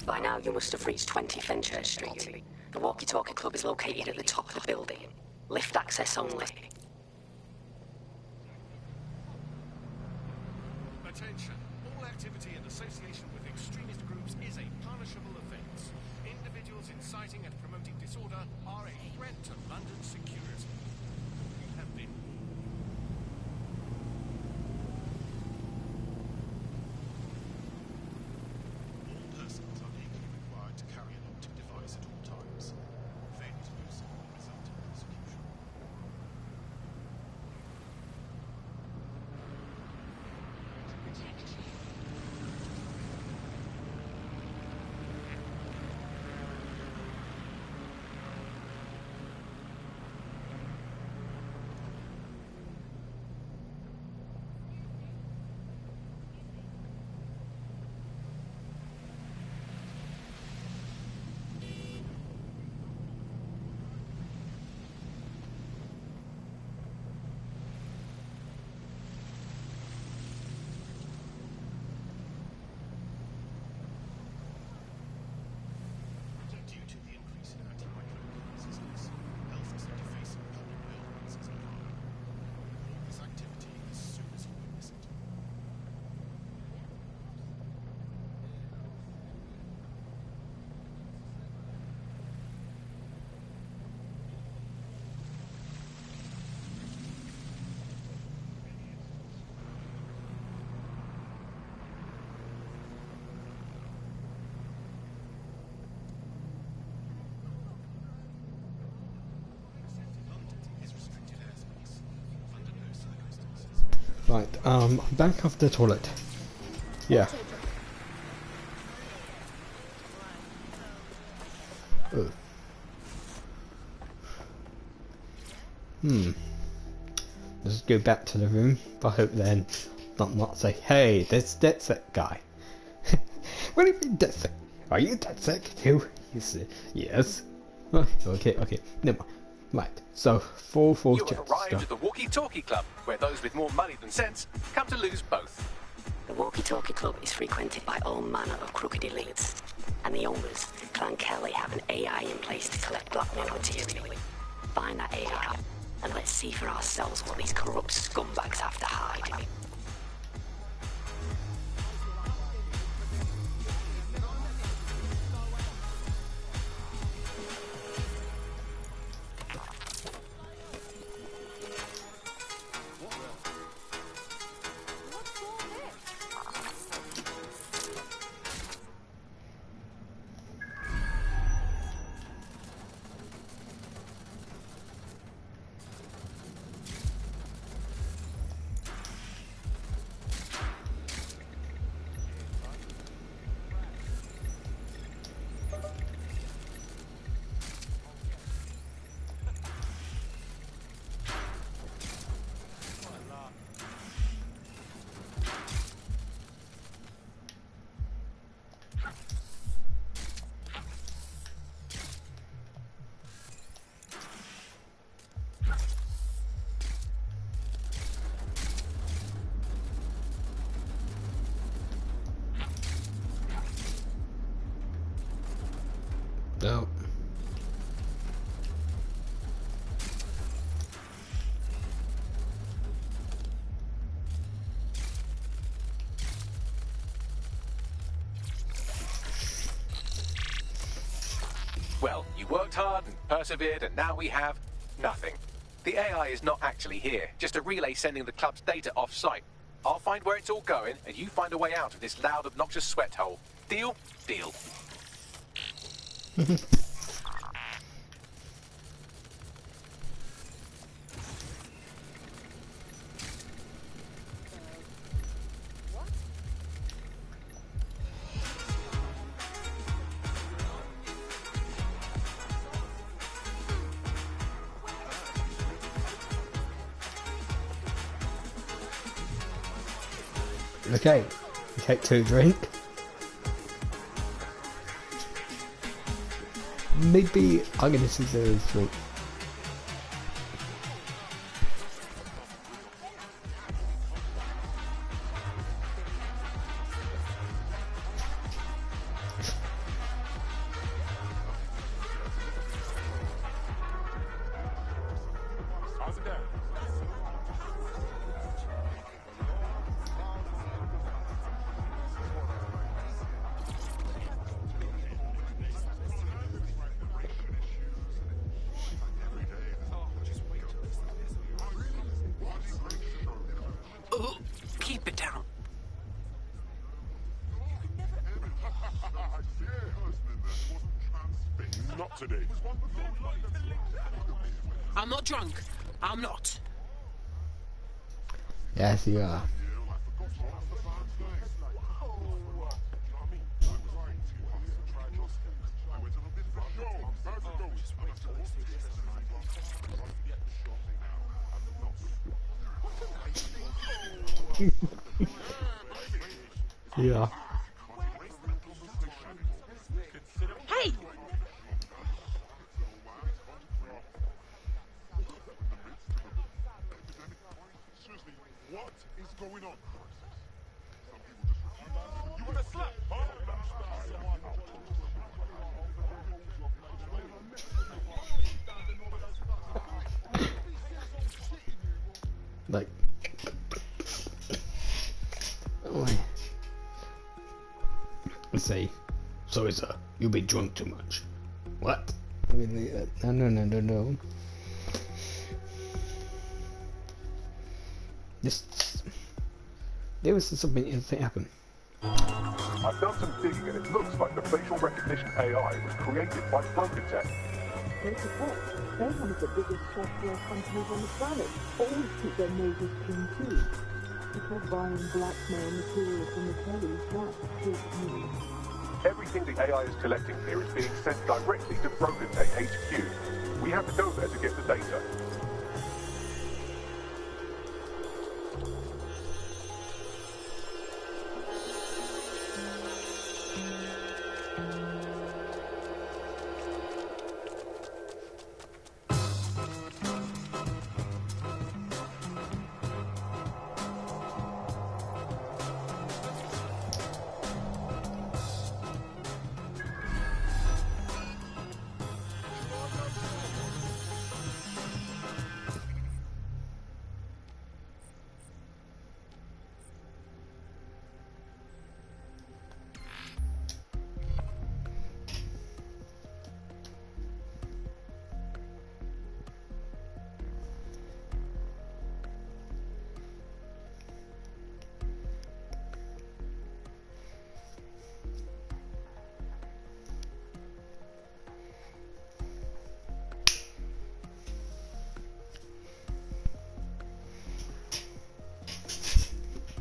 C: By now, you must have reached 20 Fenchurch Street. The walkie-talkie club is located at the top of the building. Lift access only.
H: Attention. All activity in association with extremist groups is a punishable offence. Individuals inciting and promoting disorder are a threat to London security. You have been...
O: All persons are legally required to carry an optic device at all times. Failure to do so will result in prosecution. Due to the increase in antimicrobial resistance, health is defacing public buildings is alarming. Report this activity as soon as you witness it.
A: Right, I'm back off the toilet. Yeah. Oh. Let's go back to the room. I hope then not say, hey, there's DedSec guy. What do you mean DedSec? Are you DedSec too? He said, yes. Oh, okay, never mind. Right, so 4
B: You have arrived
A: stuff.
B: at the Walkie-Talkie Club, where those with more money than sense come to lose both.
C: The walkie-talkie club is frequented by all manner of crooked elites, and the owners, Clan Kelly, have an AI in place to collect blackmail material. Find that AI, and let's see for ourselves what these corrupt scumbags have to hide.
A: No.
B: Well, you worked hard and persevered, and now we have nothing. The AI is not actually here, just a relay sending the club's data off-site. I'll find where it's all going, and you find a way out of this loud, obnoxious sweat hole. Deal? Deal.
A: Okay, take 2 drink. Maybe I'm gonna see those 3.
O: today.
N: I'm not drunk. I'm not.
A: Yes, you are. Yeah.
N: Hey!
O: Seriously, what is going on? You want to slap?
A: Like, oh, I say, sorry sir, you've been drunk too much. What? I mean, no. There was something interesting happen.
J: I've done some digging and it looks like the facial recognition AI was created by Broken Tech.
K: They're one of the biggest software companies on the planet. Always keep their noses clean too. Because buying blackmail material from the Kellys, that's big news.
J: Everything the AI is collecting here is being sent directly to Broken Tech HQ. We have to go there to get the data.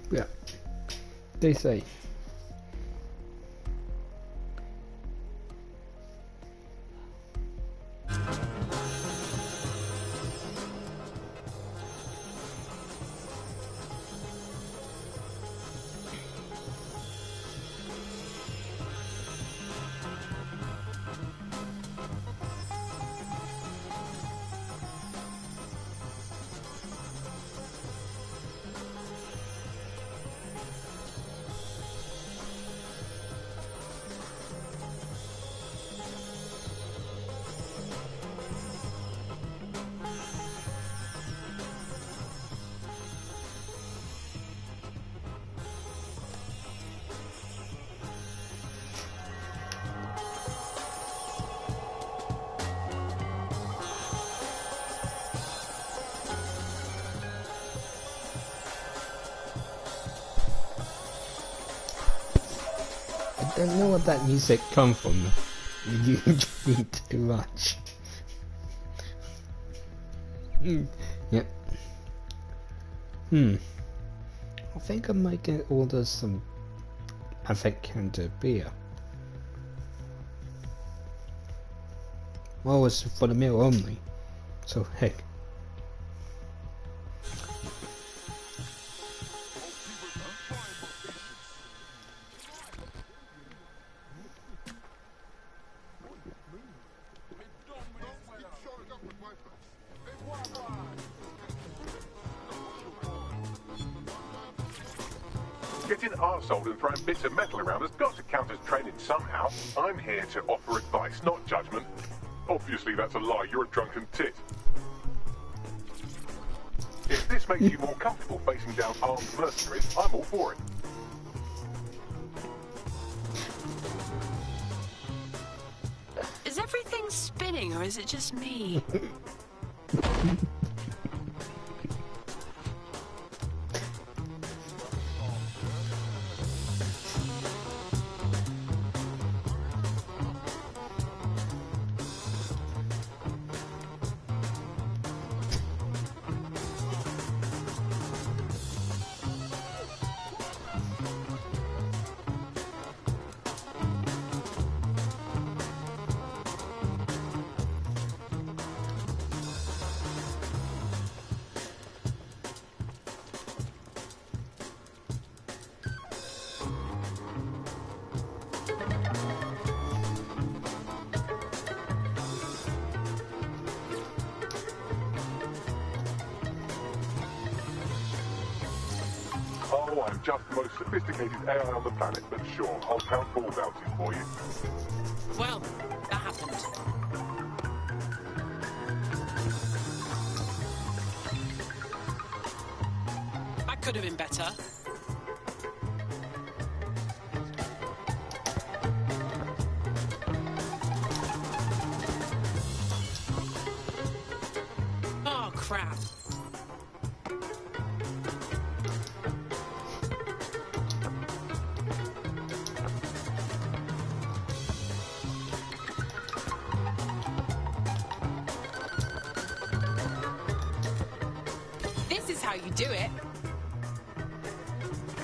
A: Yeah, they say. I don't know what that music come from. You drink too much. Yep. I think I might get order some Canter beer. Well, it's for the meal only. So heck.
J: Getting arseholed and throwing bits of metal around has got to count as training somehow. I'm here to offer advice, not judgment. Obviously that's a lie, you're a drunken tit. If this makes you more comfortable facing down armed mercenaries, I'm all for it.
P: Is everything spinning or is it just me?
J: I'm just the most sophisticated AI on the planet, but sure, I'll count ball bounces for you.
N: Well, that happened. That could have been better. Oh, crap. This is how you do it.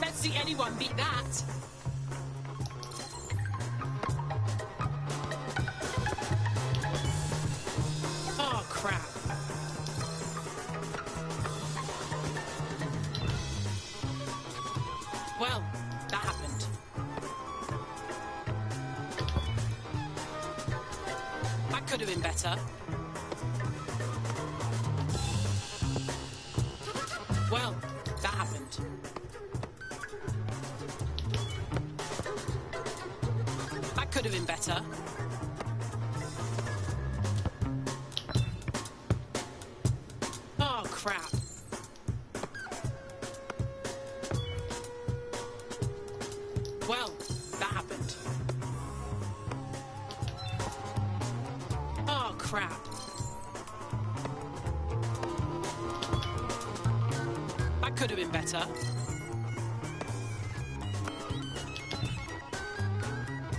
N: Let's see anyone beat that. Oh, crap. Well, that happened. That could have been better. Well, that happened. That could have been better. Oh, crap. Well, that happened. Oh, crap. That could have been better.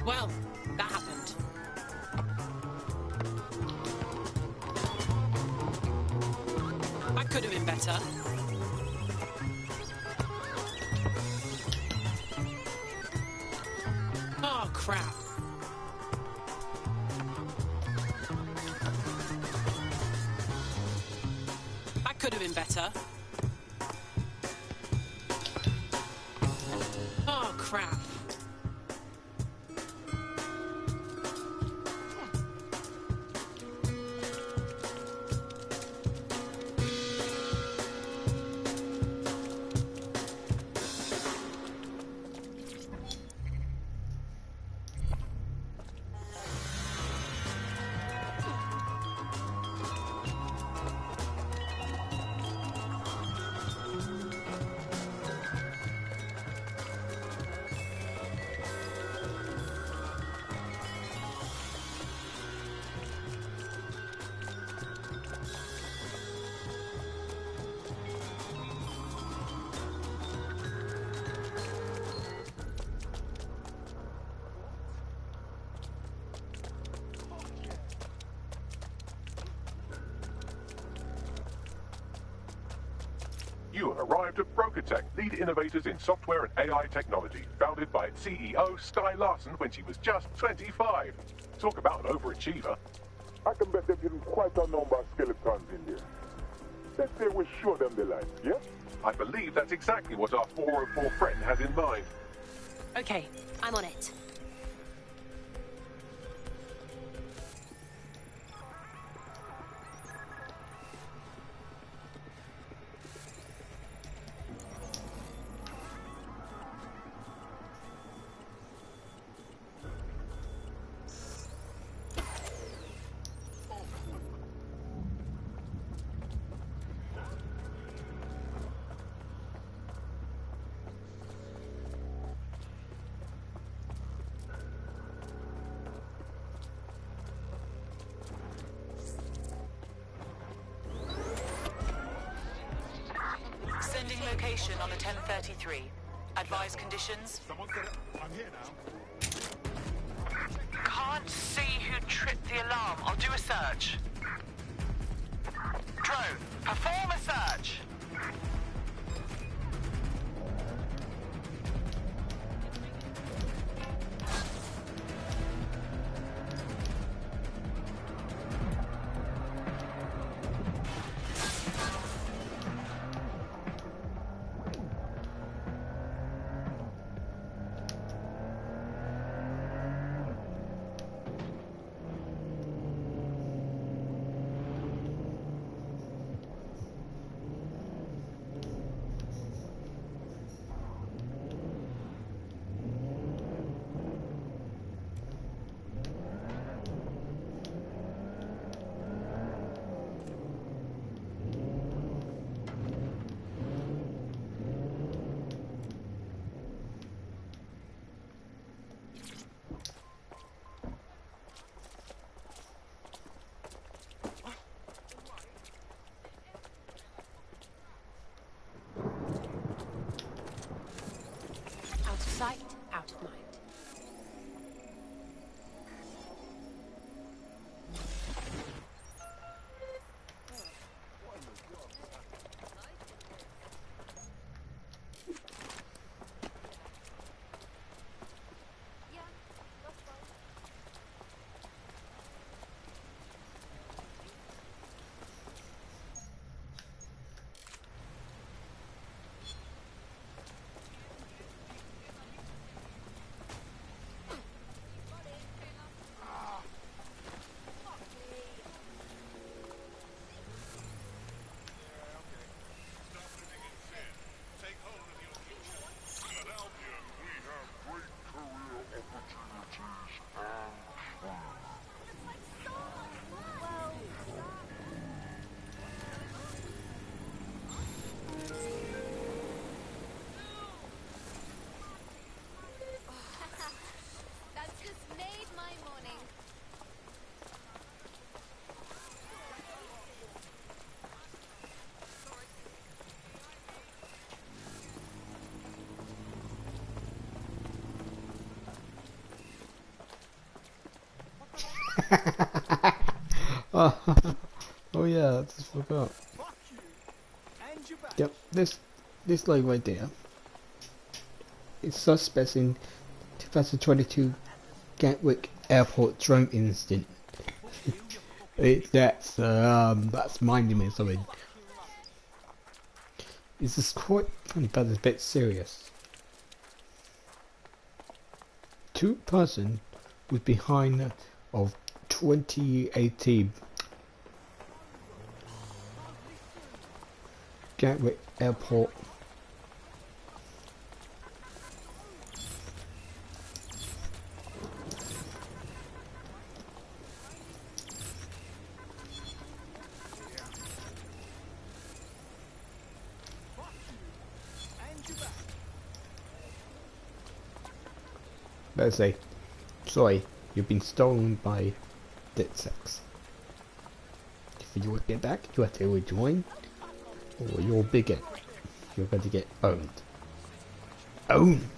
N: Well, that happened. That could have been better. Oh, crap. That could have been better. Oh, crap.
J: You have arrived at BrokerTech, lead innovators in software and AI technology, founded by its CEO, Sky Larson, when she was just 25. Talk about an overachiever.
R: I can bet they're getting quite a number of skeletons in there. Let's say we show them the light, yeah?
J: I believe that's exactly what our 404 friend has in mind.
Q: Okay, I'm on it.
M: Sending location on the 1033. Advise conditions.
X: Someone said it. I'm here now.
F: Can't see who tripped the alarm. I'll do a search. Drone, perform a search.
A: Oh yeah, I just forgot. Yep, this leg right there. It's suspects in 2022 Gatwick Airport drone incident. That's minding me something. This is quite funny, but it's a bit serious. Two person was behind of 2018 Gatwick Airport. Let's say, sorry, you've been stolen by DitSex. If you want to get back, you have to rejoin, or you're bigger. You're going to get owned. Owned!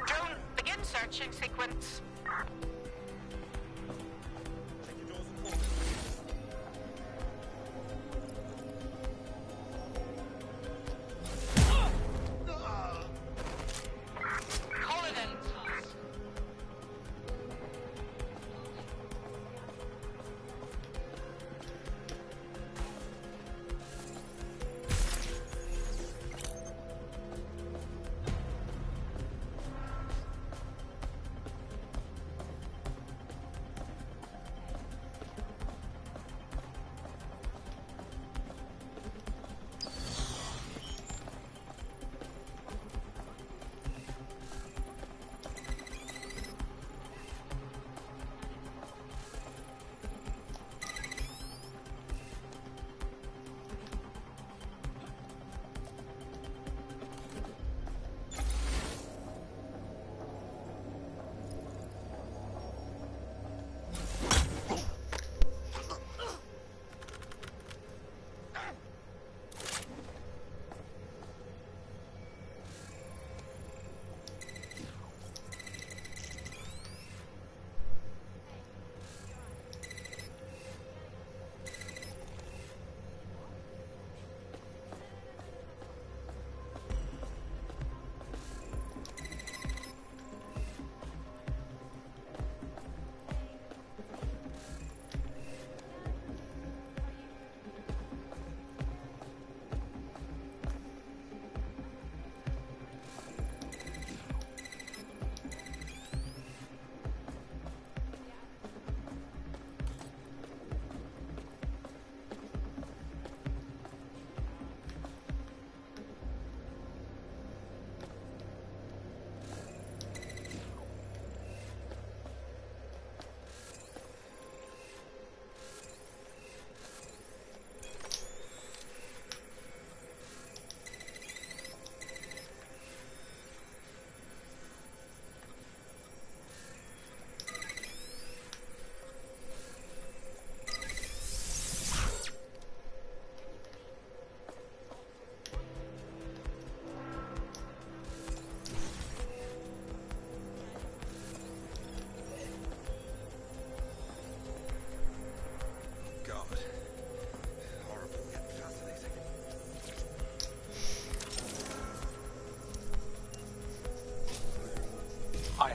M: Drone, begin searching sequence.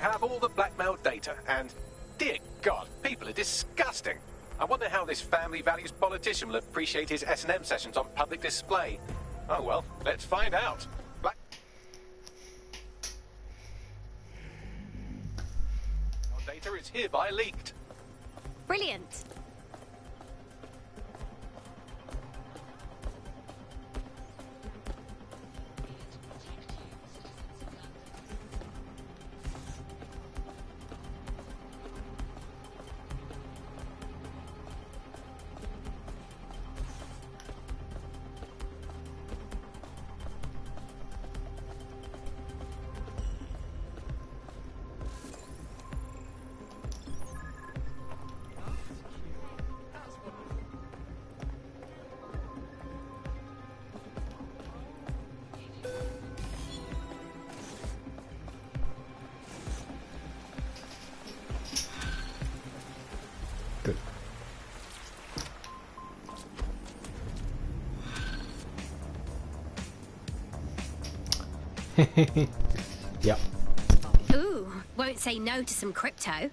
B: have all the blackmail data, and dear God, people are disgusting. I wonder how this family values politician will appreciate his S&M sessions on public display. Oh well, let's find out. Our data is hereby leaked.
Q: Brilliant.
A: Yep.
Q: Ooh, won't say no to some crypto.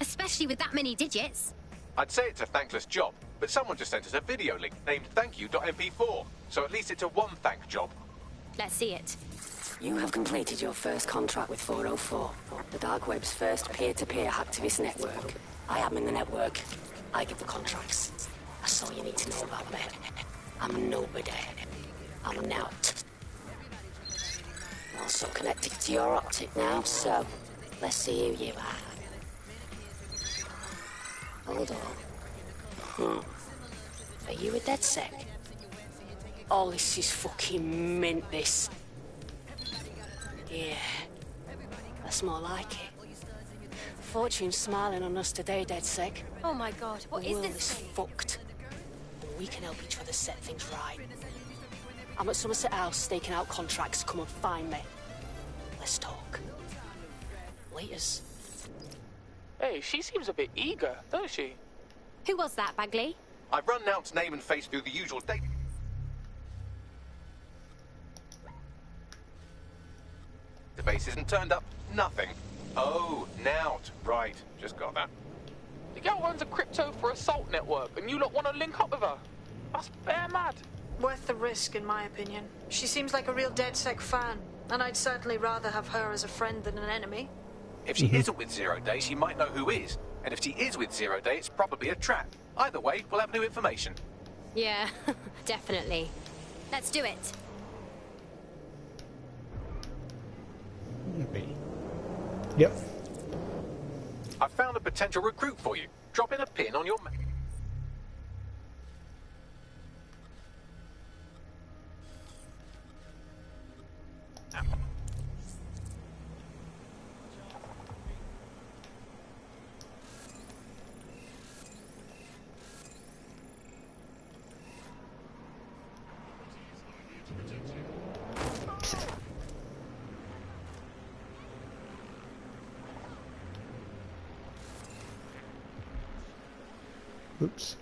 Q: Especially with that many digits.
B: I'd say it's a thankless job, but someone just sent us a video link named thankyou.mp4, so at least it's a one-thank job.
Q: Let's see it.
C: You have completed your first contract with 404, the dark web's first peer-to-peer hacktivist network. I am in the network. I give the contracts. That's all you need to know about me. I'm nobody. I'm an out. Also connected to your optic now, so let's see who you are. Hold on. Are you a DedSec? Oh, this is fucking mint, this. Yeah, that's more like it. Fortune's smiling on us today, DedSec.
Q: Oh my god, what is
C: The world
Q: this
C: is
Q: thing?
C: fucked. But we can help each other set things right. I'm at Somerset House staking out contracts. Come and find me. Let's talk. Laters.
S: Hey, she seems a bit eager, doesn't she?
Q: Who was that, Bagley?
B: I've run Nout's name and face through the usual databases and turned up nothing. Oh, Nout. Right, just got that.
S: The girl runs a crypto for assault network, and you lot want to link up with her? That's bare mad.
L: Worth the risk, in my opinion. She seems like a real DedSec fan, and I'd certainly rather have her as a friend than an enemy.
B: If she isn't with Zero Day, she might know who is. And if she is with Zero Day, it's probably a trap. Either way, we'll have new information.
Q: Yeah, definitely. Let's do it.
A: Yep.
B: I found a potential recruit for you. Drop in a pin on your map.
A: Oops.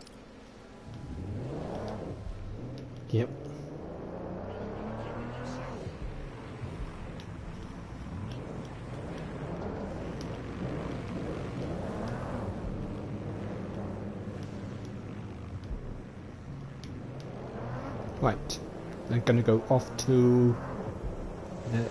A: Yep. Right. They're gonna go off to the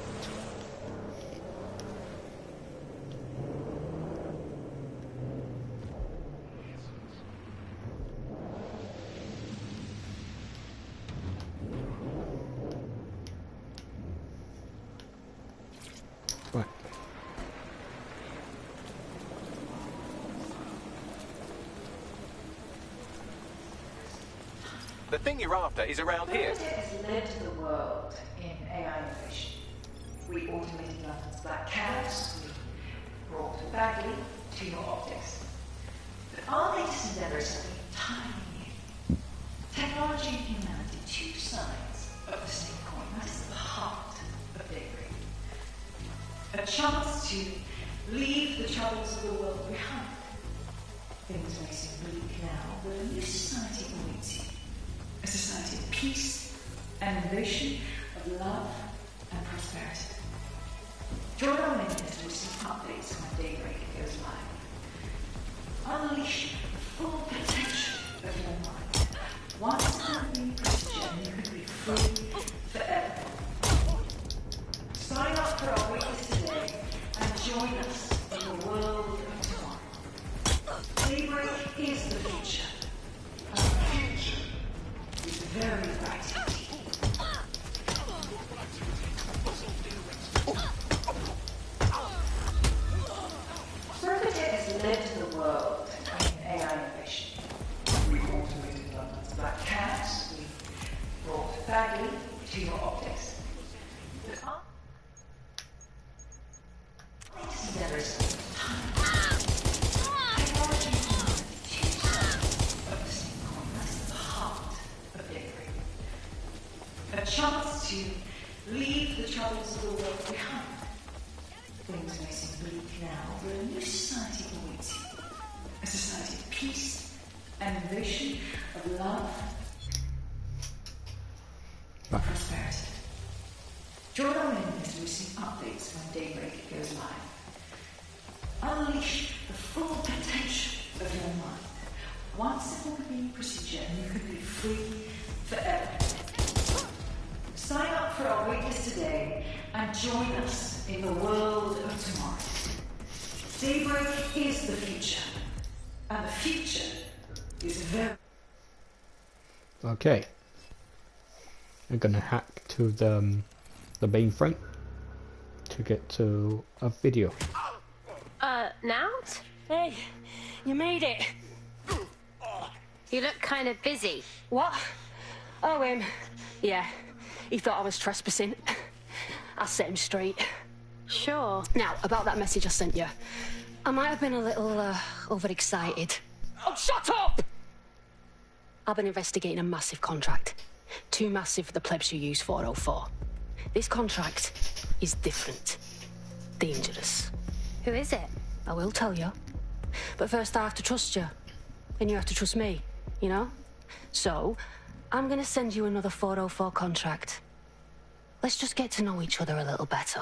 A: right.
B: The thing you're after is around here.
T: Has led the world in AI innovation. We automated London's black cabs, we brought Bagley to your optics. But our latest endeavors are entirely new. Technology and humanity, two sides of the same coin. That is the heart of daybreak. A chance to leave the troubles of the world behind. Things may seem bleak now, but a new society awaits you. A society of peace and innovation, of love and prosperity. Join our members to receive updates when daybreak goes live. Unleash the full potential of your mind. Once you Christian, you can be free forever. Sign up for our witness today and join us in the world of tomorrow. Daybreak is the future. And the future is very bright indeed. Brokotech has led the world in AI innovation. We automated London's black cats, we brought Bagley to your optics. But our latest endeavors technology is two sides of the same coin. That's the heart of daybreak. A chance to leave the troubles of the world behind. Things may seem bleak now, but a new society awaits you. A society of peace and innovation, of love and prosperity. Join our members to receive updates when daybreak goes live. Unleash the full potential of your mind. One simple convenient procedure and you can be free forever. Sign up for our waitlist today and join us in the world of tomorrow. Daybreak is the future, and the future is very...
A: Okay. I'm gonna hack to the mainframe to get to a video.
Q: Now?
L: Hey, you made it.
Q: You look kind of busy.
L: What? Oh, yeah. He thought I was trespassing. I set him straight.
Q: Sure.
L: Now, about that message I sent you. I might have been a little, overexcited. Oh, shut up! I've been investigating a massive contract. Too massive for the plebs who use 404. This contract is different. Dangerous.
Q: Who is it?
L: I will tell you. But first I have to trust you. And you have to trust me, you know? So, I'm gonna send you another 404 contract. Let's just get to know each other a little better.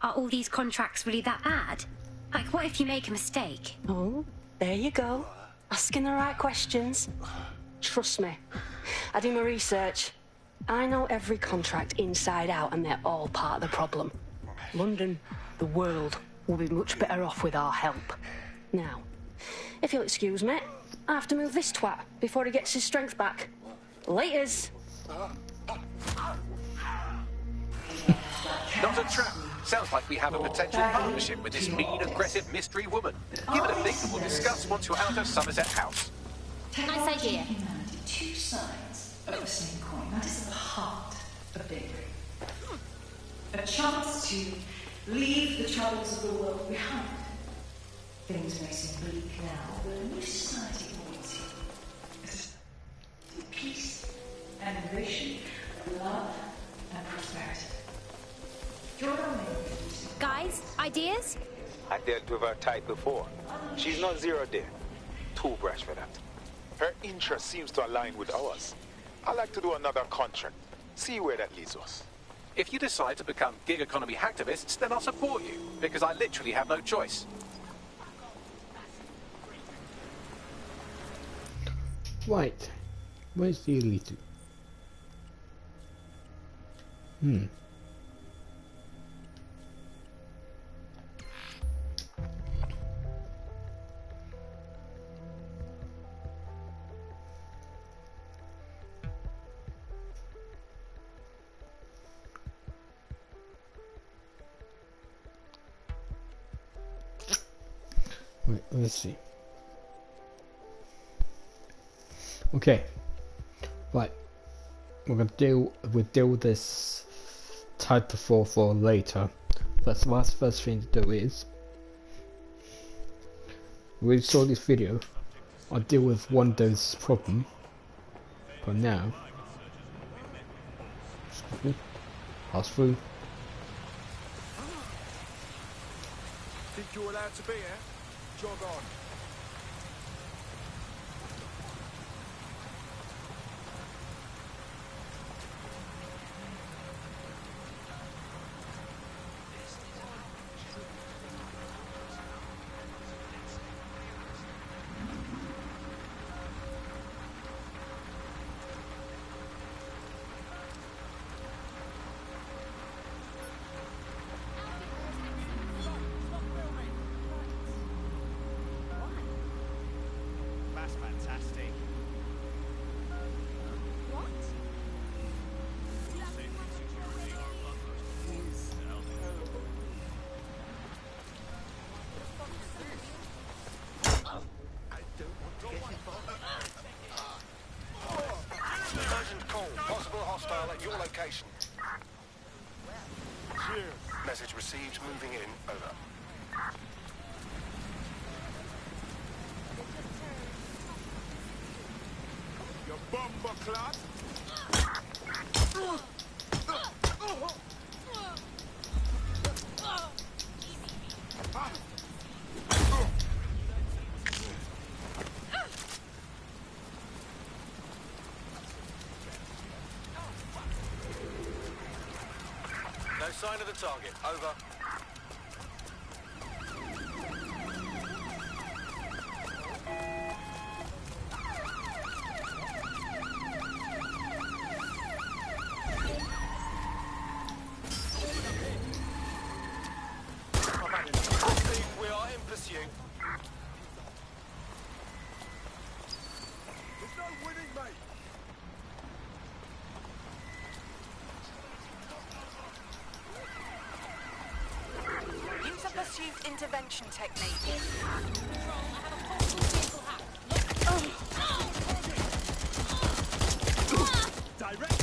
Q: Are all these contracts really that bad? Like, what if you make a mistake?
L: Oh, there you go. Asking the right questions. Trust me. I do my research. I know every contract inside out and they're all part of the problem. London, the world, will be much better off with our help. Now, if you'll excuse me, I have to move this twat before he gets his strength back. Laters.
B: Not a trap. Sounds like we have a potential partnership with this mean, aggressive mystery woman. Give it a think and we'll discuss once you're out of Somerset House.
Q: Nice idea.
T: Two sides of the same coin. That is the heart of daybreak. A chance to leave the troubles of the world behind. Things may seem bleak now, but a new society awaits you. A society of peace and innovation, of love and prosperity. Join our members.
Q: Guys, ideas?
D: I dealt with her type before. She's not zero there. Too brash for that. Her interest seems to align with ours. I'd like to do another contract. See where that leads us.
B: If you decide to become gig economy hacktivists, then I'll support you, because I literally have no choice.
A: Right. Where's the elite? Wait, let's see. Okay. Right. We're gonna deal with this type of 4 later. That's the first thing to do is we saw this video. I'll deal with Windows problem. But now pass through.
X: Think you're allowed to be here? Jog on. Fantastic.
G: What?
H: Safety and security are utmost.
I: Urgent call. Possible hostile at your location.
X: Cheers.
I: Message received. Moving in. Over.
X: Your bumper clot.
I: No sign of the target. Over. We are in pursuit.
X: There's no winning, mate.
M: Use a pursuit intervention technique.
X: Direct.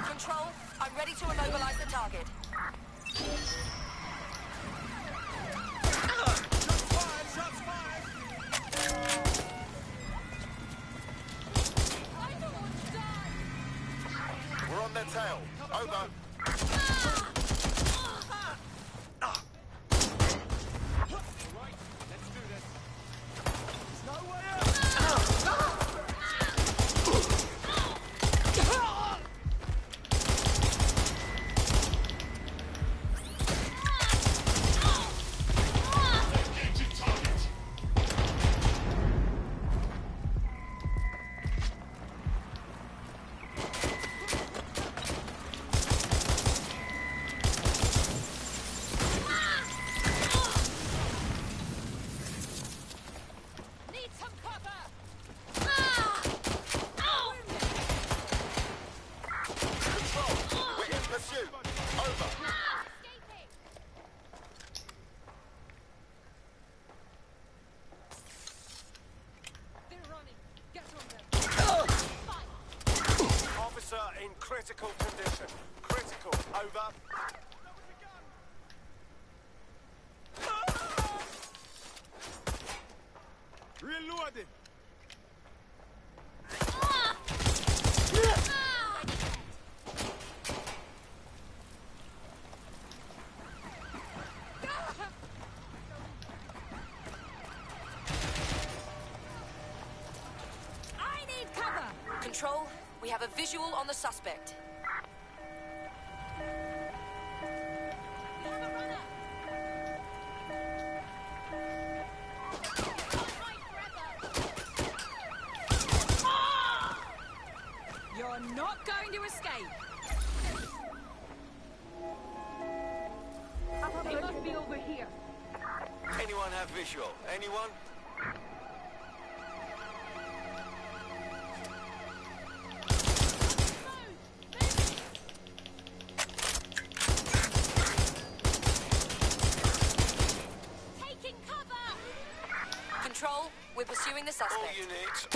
M: Control, I'm ready to immobilize the target.
X: Shots fired.
I: We're on their tail. Over.
X: Right, let's do this. There's no way out.
I: In critical condition. Critical. Over.
X: Reloading.
M: I need cover! Control, we have a visual on the suspect.
L: You're not going to escape.
K: They must be over here.
I: Anyone have visual? Anyone?
M: Taking cover! Control, we're pursuing the suspect.
I: All units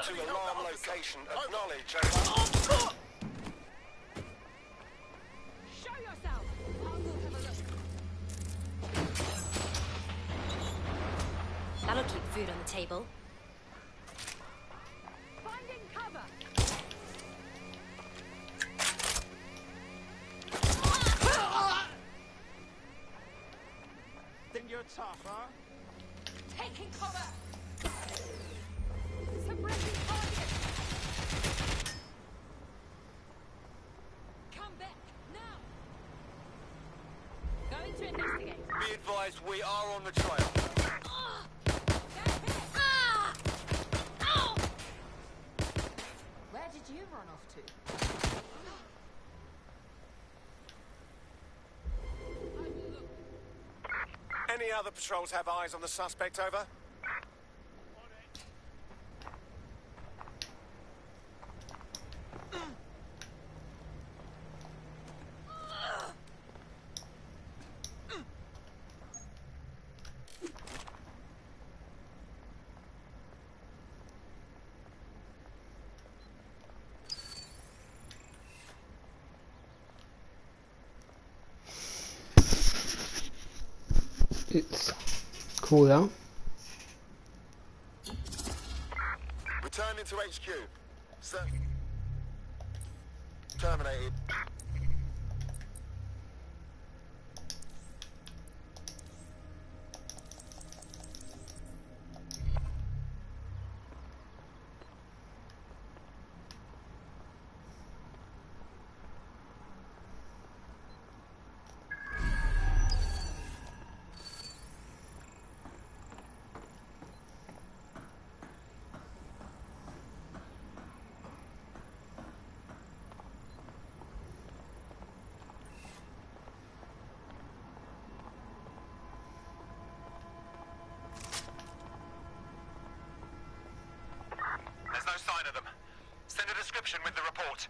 I: to alarm location. Acknowledge. Over.
G: Show yourself! I'll go have a look.
Q: That'll keep food on the table.
G: Finding cover!
X: Think you're tough, huh?
G: Taking cover! Suppressing target! Come back, now! Going to investigate.
I: Be advised, we are on the trail.
G: Where did you run off to?
I: other patrols have eyes on the suspect, over?
A: It's cool out.
E: Returning to HQ. Sir. Terminated.
I: There's no sign of them. Send a description with the report.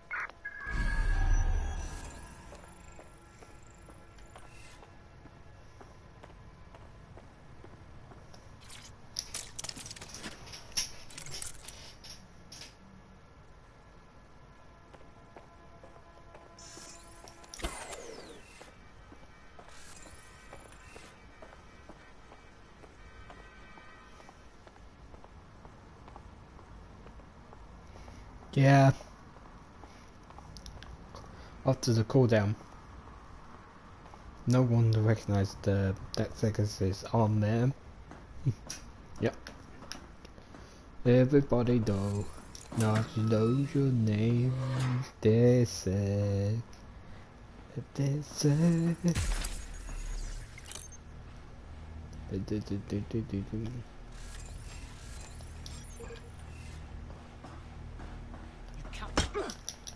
A: Yeah. After the cooldown, no one recognized the Dex's arm there. Yep. Everybody know, not knows your name. They said. They said.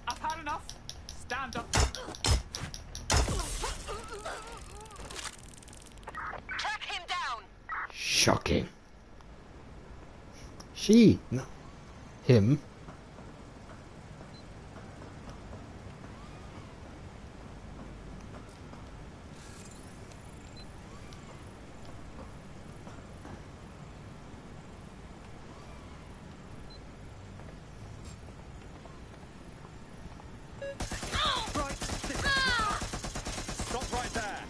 U: I've had enough. Stand up.
M: Track him down.
A: Shocking. She, no, him.
U: Stop right there.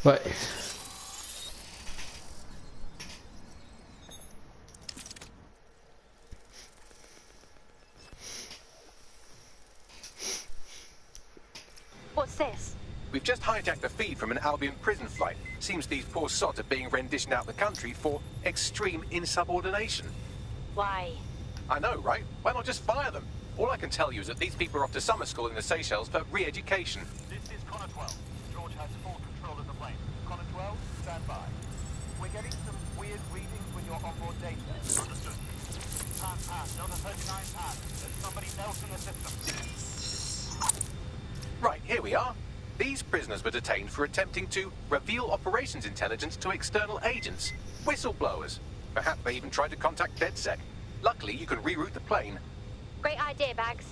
A: But
Q: What's this?
B: We've just hijacked a feed from an Albion prison flight. Seems these poor sods are being renditioned out the country for extreme insubordination.
Q: Why?
B: I know, right? Why not just fire them? All I can tell you is that these people are off to summer school in the Seychelles for re-education.
F: This is Connor 12. George has full control of the plane. Connor 12, stand by. We're getting some weird readings with your onboard data. Understood. Pass. Delta 39 pass. There's somebody else in the system.
B: Right, here we are. These prisoners were detained for attempting to reveal operations intelligence to external agents. Whistleblowers. Perhaps they even tried to contact DedSec. Luckily, you can reroute the plane.
Q: Great idea, Bags.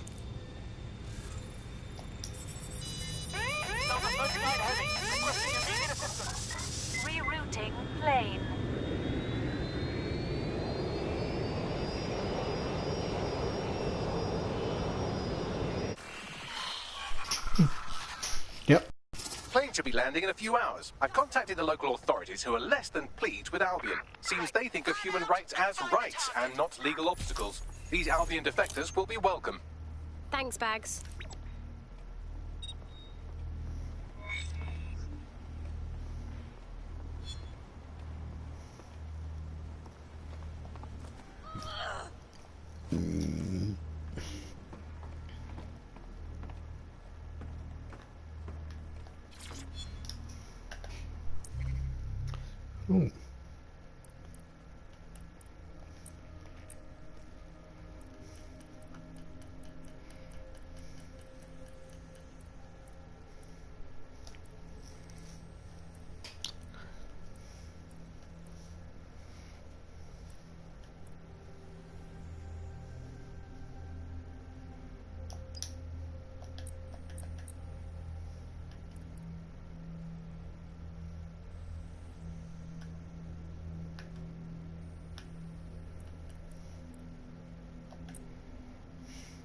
F: Delta 39 heavy. Requesting immediate assistance.
T: Rerouting plane.
A: yep.
B: Plane should be landing in a few hours. I've contacted the local authorities who are less than pleased with Albion. Seems they think of human rights as rights and not legal obstacles. These Albion defectors will be welcome.
Q: Thanks, Bags.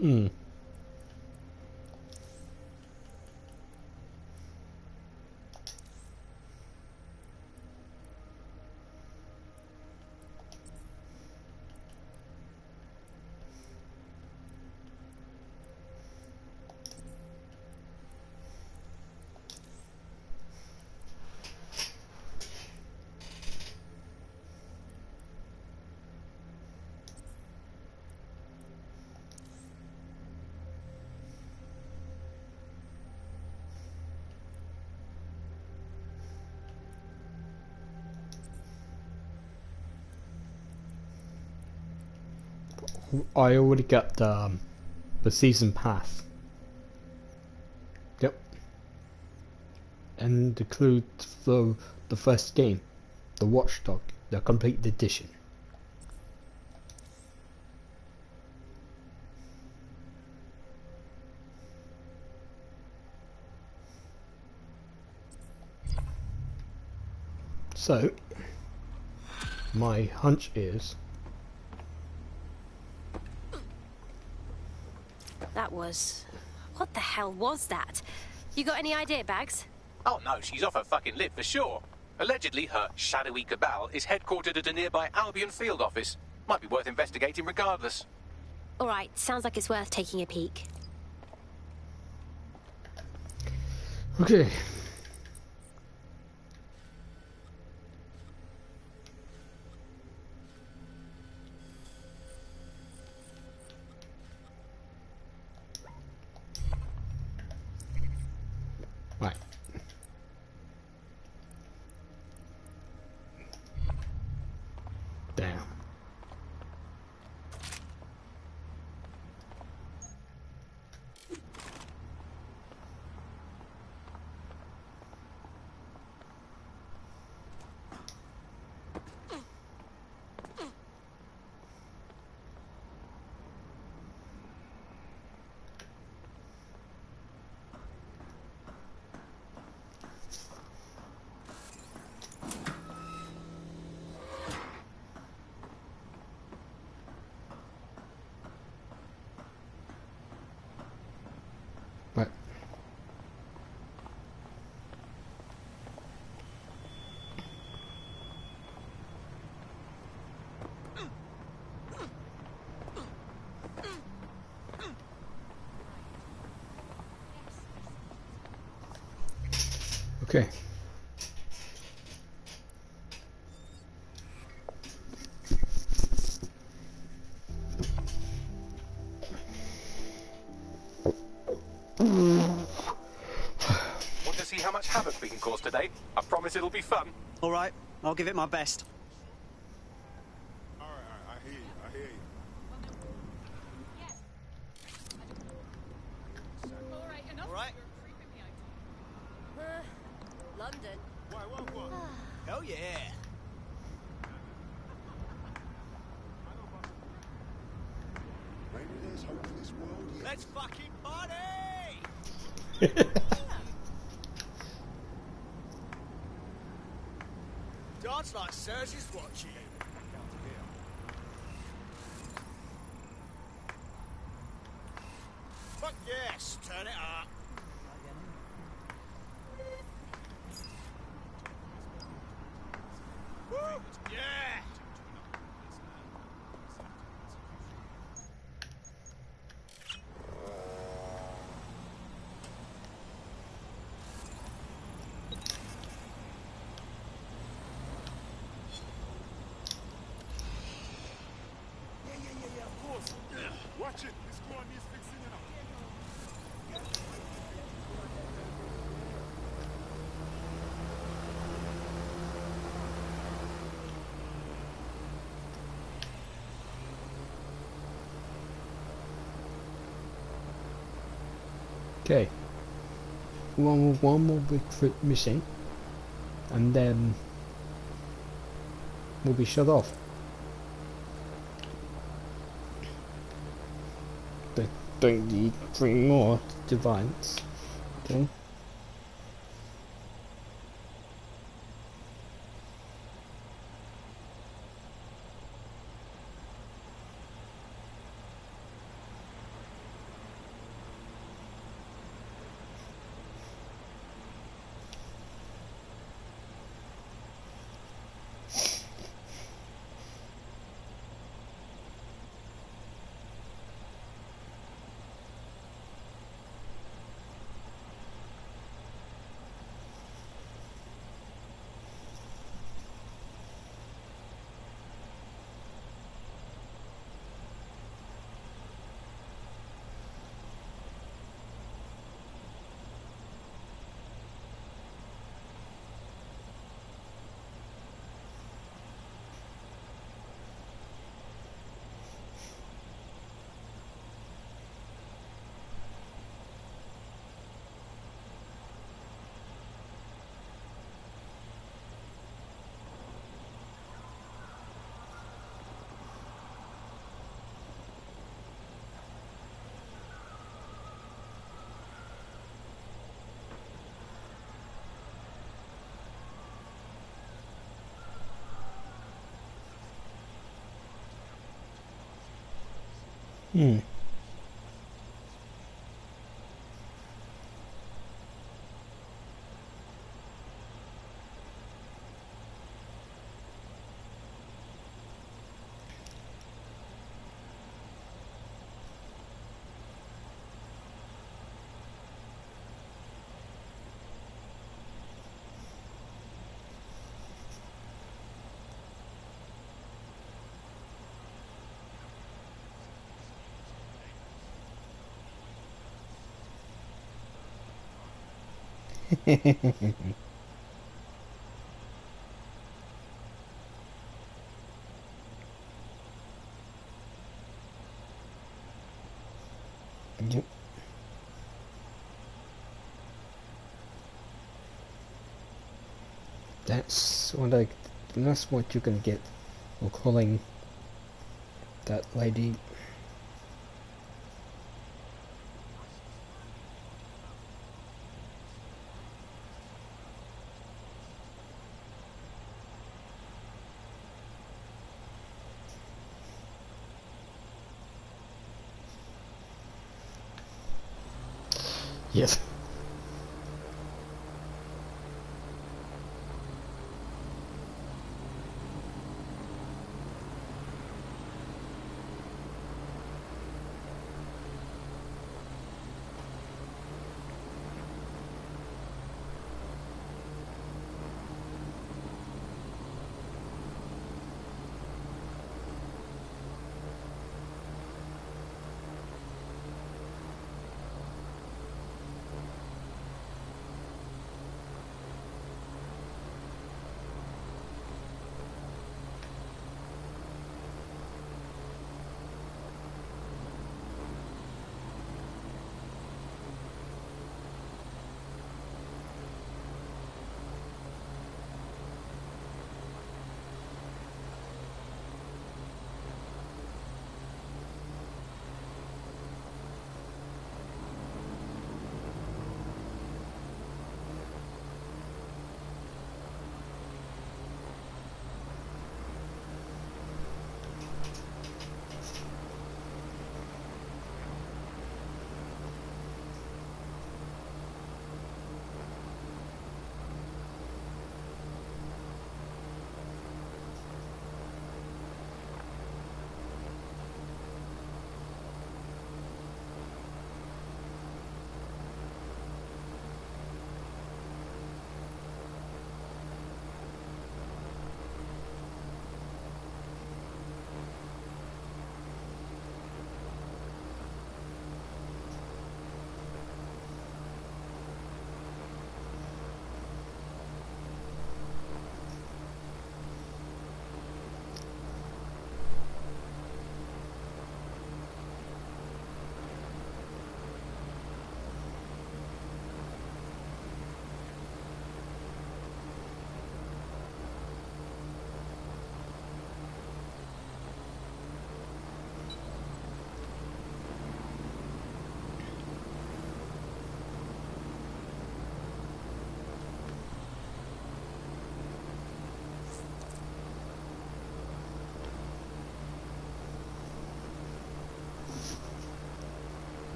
A: Hmm. I already got the season pass. Yep. And includes the first game, the Watchdog, the complete edition. So, my hunch is...
Q: That was... What the hell was that? You got any idea, Bags?
B: Oh no, she's off her fucking lid for sure. Allegedly, her shadowy cabal is headquartered at a nearby Albion field office. Might be worth investigating regardless.
Q: Alright, sounds like it's worth taking a peek.
A: Okay. Right. Damn. Right. Okay.
B: Want to see how much havoc we can cause today? I promise it'll be fun.
O: All right, I'll give it my best.
R: All right, I hear you. I hear you.
O: All right.
Q: London.
R: Why, what?
O: Hell yeah.
R: Maybe there's hope in this world yet.
O: Let's fucking party! Dance like Sirs is watching. Fuck yes, turn it up. Woo! Yeah!
R: Yeah, of course. Watch it. This floor needs fixing it up.
A: Okay. One more recruit mission, and then we'll be shut off. Don't need 3 more divides. Okay. Hmm. Yep. That's what you can get for calling that lady. Yes.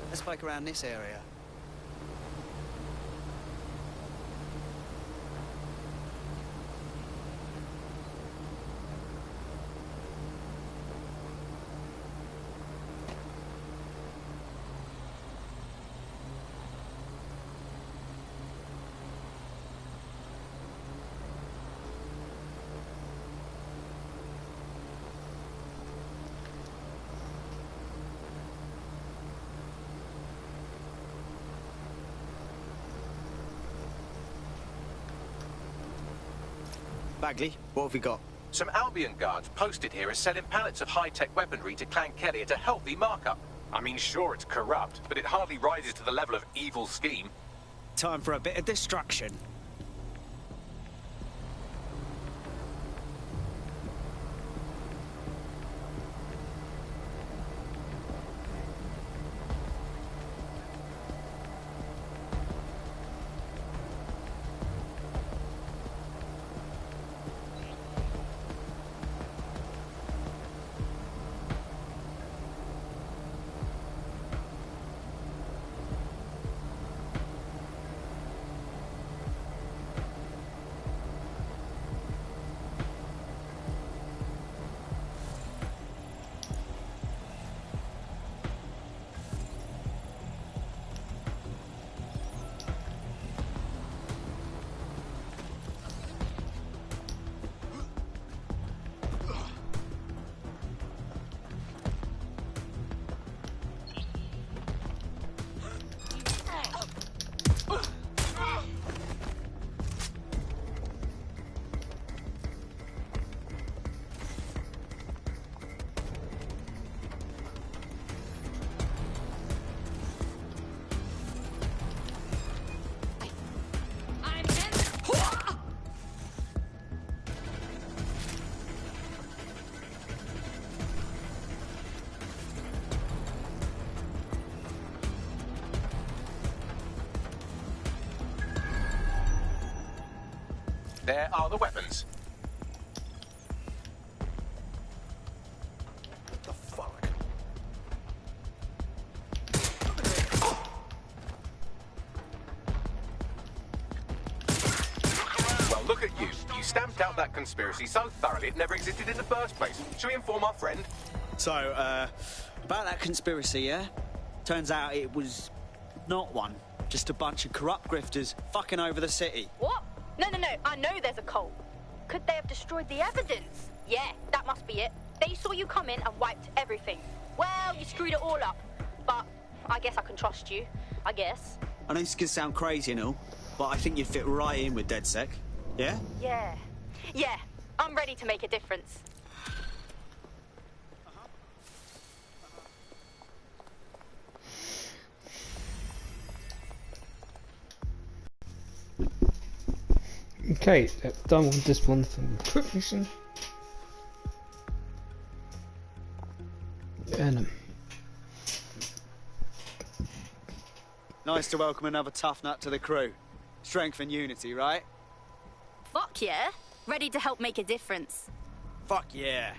N: Let's poke around this area. Bagley, what have we got?
B: Some Albion guards posted here are selling pallets of high-tech weaponry to Clan Kelly at a healthy markup. I mean, sure, it's corrupt, but it hardly rises to the level of evil scheme.
N: Time for a bit of destruction.
B: There are the weapons. What the fuck? Well, look at you. You stamped out that conspiracy so thoroughly it never existed in the first place. Shall we inform our friend?
N: So, about that conspiracy, yeah? Turns out it was not one. Just a bunch of corrupt grifters fucking over the city.
J: What? No, I know there's a cult. Could they have destroyed the evidence? Yeah, that must be it. They saw you come in and wiped everything. Well, you screwed it all up. But I guess I can trust you. I guess.
N: I know this could sound crazy and all, but I think you'd fit right in with DedSec. Yeah?
J: Yeah, I'm ready to make a difference.
A: Okay, that's done with this one from the quick mission. And
N: nice to welcome another tough nut to the crew. Strength and unity, right?
J: Fuck yeah. Ready to help make a difference.
N: Fuck yeah.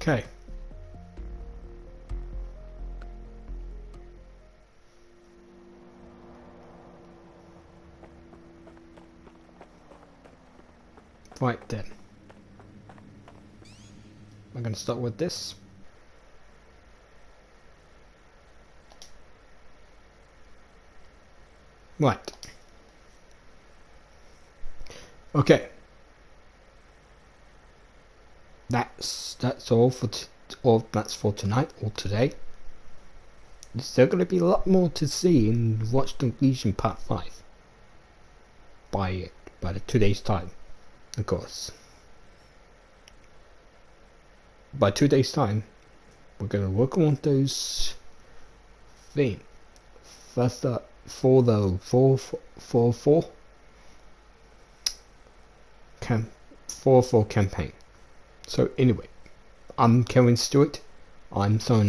A: okay. Right then. I'm going to start with this. Right. Okay. That's all for that's for tonight or today. There's still going to be a lot more to see in Watchdog Legion Part 5 by the 2 days time, of course. By 2 days time, we're going to work on those things. First up, for the 4-4 campaign. So anyway, I'm Kevin Stewart. I'm signing off.